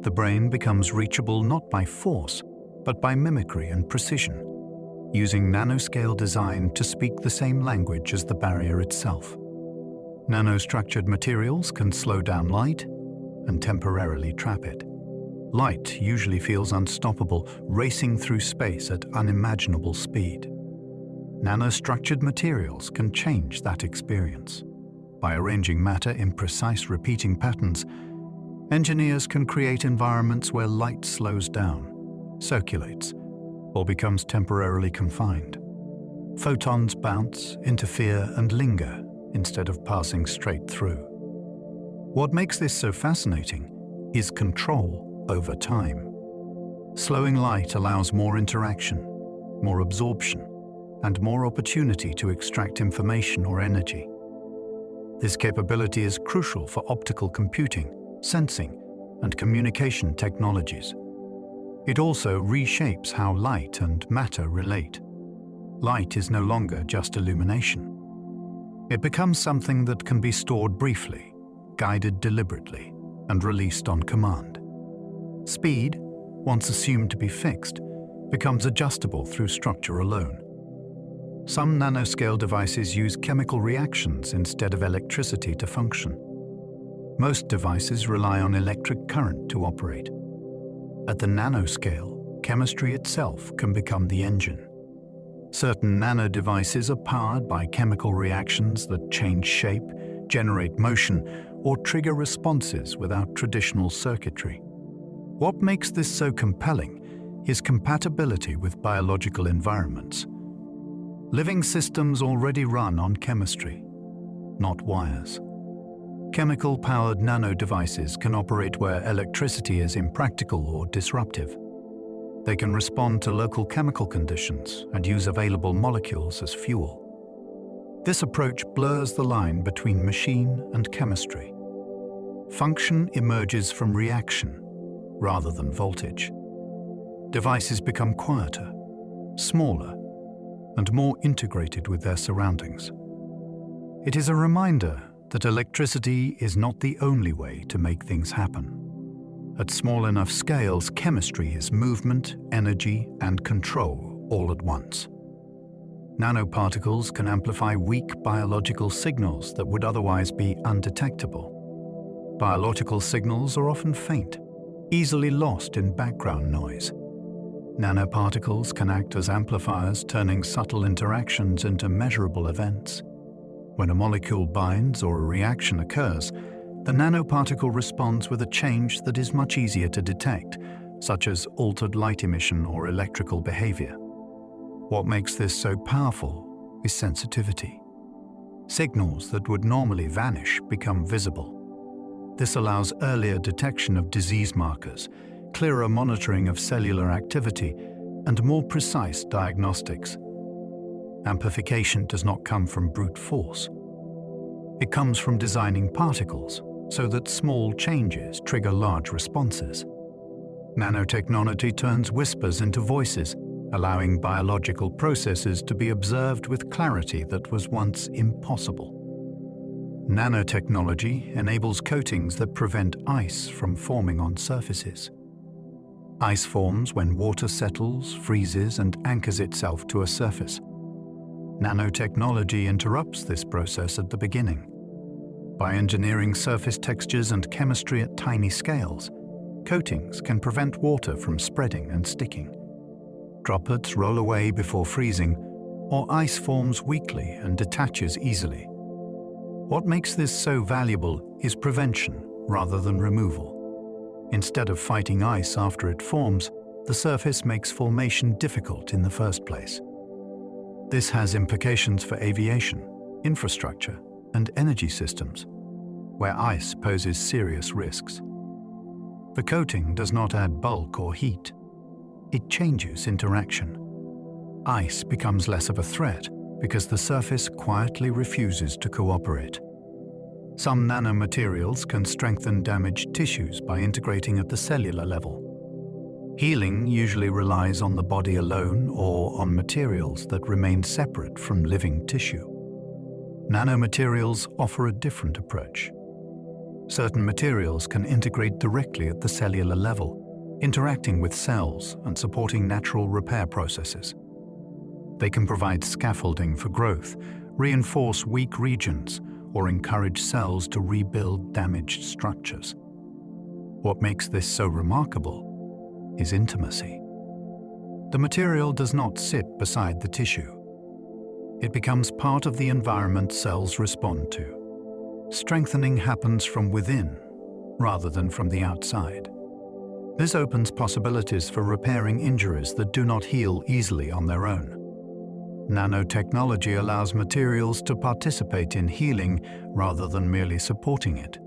The brain becomes reachable not by force, but by mimicry and precision, using nanoscale design to speak the same language as the barrier itself. Nanostructured materials can slow down light and temporarily trap it. Light usually feels unstoppable, racing through space at unimaginable speed. Nanostructured materials can change that experience. By arranging matter in precise repeating patterns, engineers can create environments where light slows down, circulates, or becomes temporarily confined. Photons bounce, interfere, and linger instead of passing straight through. What makes this so fascinating is control over time. Slowing light allows more interaction, more absorption, and more opportunity to extract information or energy. This capability is crucial for optical computing, sensing, and communication technologies. It also reshapes how light and matter relate. Light is no longer just illumination. It becomes something that can be stored briefly, guided deliberately, and released on command. Speed, once assumed to be fixed, becomes adjustable through structure alone. Some nanoscale devices use chemical reactions instead of electricity to function. Most devices rely on electric current to operate. At the nanoscale, chemistry itself can become the engine. Certain nano devices are powered by chemical reactions that change shape, generate motion, or trigger responses without traditional circuitry. What makes this so compelling is compatibility with biological environments. Living systems already run on chemistry, not wires. Chemical-powered nano devices can operate where electricity is impractical or disruptive. They can respond to local chemical conditions and use available molecules as fuel. This approach blurs the line between machine and chemistry. Function emerges from reaction rather than voltage. Devices become quieter, smaller, and more integrated with their surroundings. It is a reminder that electricity is not the only way to make things happen. At small enough scales, chemistry is movement, energy, and control all at once. Nanoparticles can amplify weak biological signals that would otherwise be undetectable. Biological signals are often faint, easily lost in background noise. Nanoparticles can act as amplifiers, turning subtle interactions into measurable events. When a molecule binds or a reaction occurs, the nanoparticle responds with a change that is much easier to detect, such as altered light emission or electrical behavior. What makes this so powerful is sensitivity. Signals that would normally vanish become visible. This allows earlier detection of disease markers, clearer monitoring of cellular activity, and more precise diagnostics. Amplification does not come from brute force. It comes from designing particles so that small changes trigger large responses. Nanotechnology turns whispers into voices, allowing biological processes to be observed with clarity that was once impossible. Nanotechnology enables coatings that prevent ice from forming on surfaces. Ice forms when water settles, freezes, and anchors itself to a surface. Nanotechnology interrupts this process at the beginning. By engineering surface textures and chemistry at tiny scales, coatings can prevent water from spreading and sticking. Droplets roll away before freezing, or ice forms weakly and detaches easily. What makes this so valuable is prevention rather than removal. Instead of fighting ice after it forms, the surface makes formation difficult in the first place. This has implications for aviation, infrastructure, and energy systems, where ice poses serious risks. The coating does not add bulk or heat. It changes interaction. Ice becomes less of a threat because the surface quietly refuses to cooperate. Some nanomaterials can strengthen damaged tissues by integrating at the cellular level. Healing usually relies on the body alone or on materials that remain separate from living tissue. Nanomaterials offer a different approach. Certain materials can integrate directly at the cellular level, interacting with cells and supporting natural repair processes. They can provide scaffolding for growth, reinforce weak regions, or encourage cells to rebuild damaged structures. What makes this so remarkable is intimacy. The material does not sit beside the tissue. It becomes part of the environment cells respond to. Strengthening happens from within, rather than from the outside. This opens possibilities for repairing injuries that do not heal easily on their own. Nanotechnology allows materials to participate in healing rather than merely supporting it.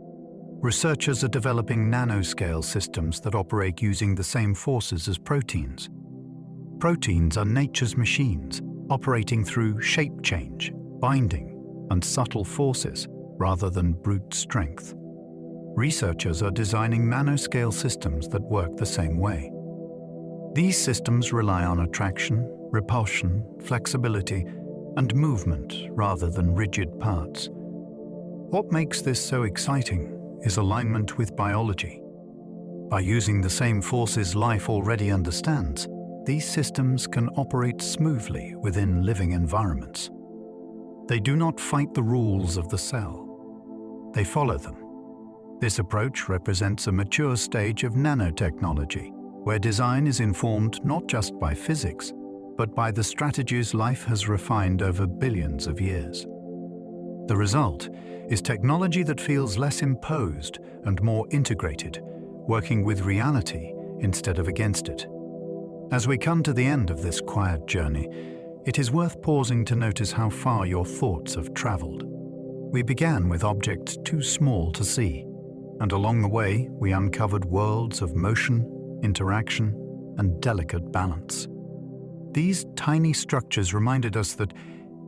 Researchers are developing nanoscale systems that operate using the same forces as proteins. Proteins are nature's machines, operating through shape change, binding, and subtle forces rather than brute strength. Researchers are designing nanoscale systems that work the same way. These systems rely on attraction, repulsion, flexibility, and movement rather than rigid parts. What makes this so exciting is alignment with biology. By using the same forces life already understands, these systems can operate smoothly within living environments. They do not fight the rules of the cell. They follow them. This approach represents a mature stage of nanotechnology, where design is informed not just by physics, but by the strategies life has refined over billions of years. The result is technology that feels less imposed and more integrated, working with reality instead of against it. As we come to the end of this quiet journey, it is worth pausing to notice how far your thoughts have traveled. We began with objects too small to see, and along the way we uncovered worlds of motion, interaction, and delicate balance. These tiny structures reminded us that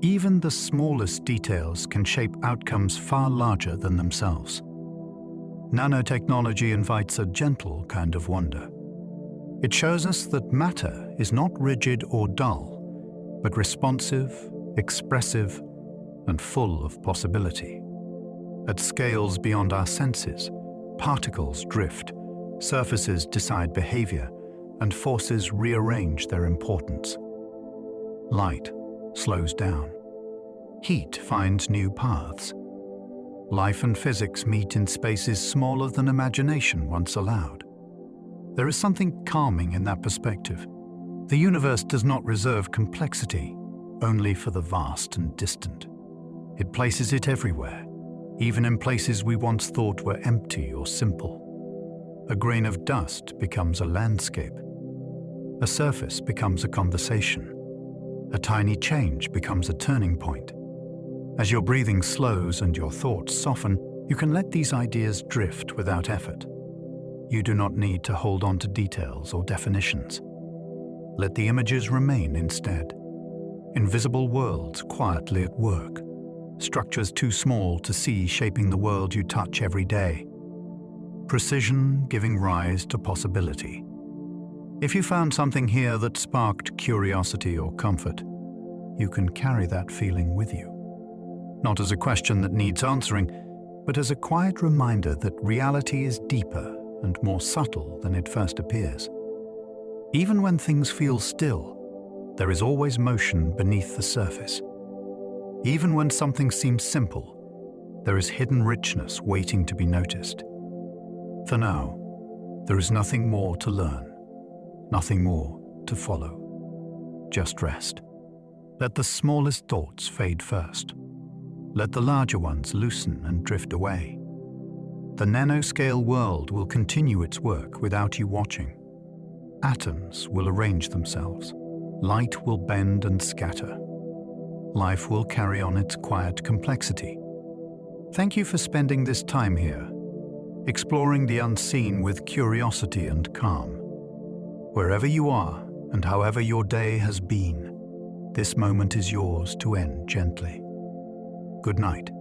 even the smallest details can shape outcomes far larger than themselves. Nanotechnology invites a gentle kind of wonder. It shows us that matter is not rigid or dull, but responsive, expressive, and full of possibility. At scales beyond our senses, particles drift, surfaces decide behavior, and forces rearrange their importance. Light slows down. Heat finds new paths. Life and physics meet in spaces smaller than imagination once allowed. There is something calming in that perspective. The universe does not reserve complexity only for the vast and distant. It places it everywhere, even in places we once thought were empty or simple. A grain of dust becomes a landscape. A surface becomes a conversation. A tiny change becomes a turning point. As your breathing slows and your thoughts soften, you can let these ideas drift without effort. You do not need to hold on to details or definitions. Let the images remain instead. Invisible worlds quietly at work. Structures too small to see shaping the world you touch every day. Precision giving rise to possibility. If you found something here that sparked curiosity or comfort, you can carry that feeling with you. Not as a question that needs answering, but as a quiet reminder that reality is deeper and more subtle than it first appears. Even when things feel still, there is always motion beneath the surface. Even when something seems simple, there is hidden richness waiting to be noticed. For now, there is nothing more to learn, nothing more to follow. Just rest. Let the smallest thoughts fade first. Let the larger ones loosen and drift away. The nanoscale world will continue its work without you watching. Atoms will arrange themselves. Light will bend and scatter. Life will carry on its quiet complexity. Thank you for spending this time here, exploring the unseen with curiosity and calm. Wherever you are and however your day has been, this moment is yours to end gently. Good night.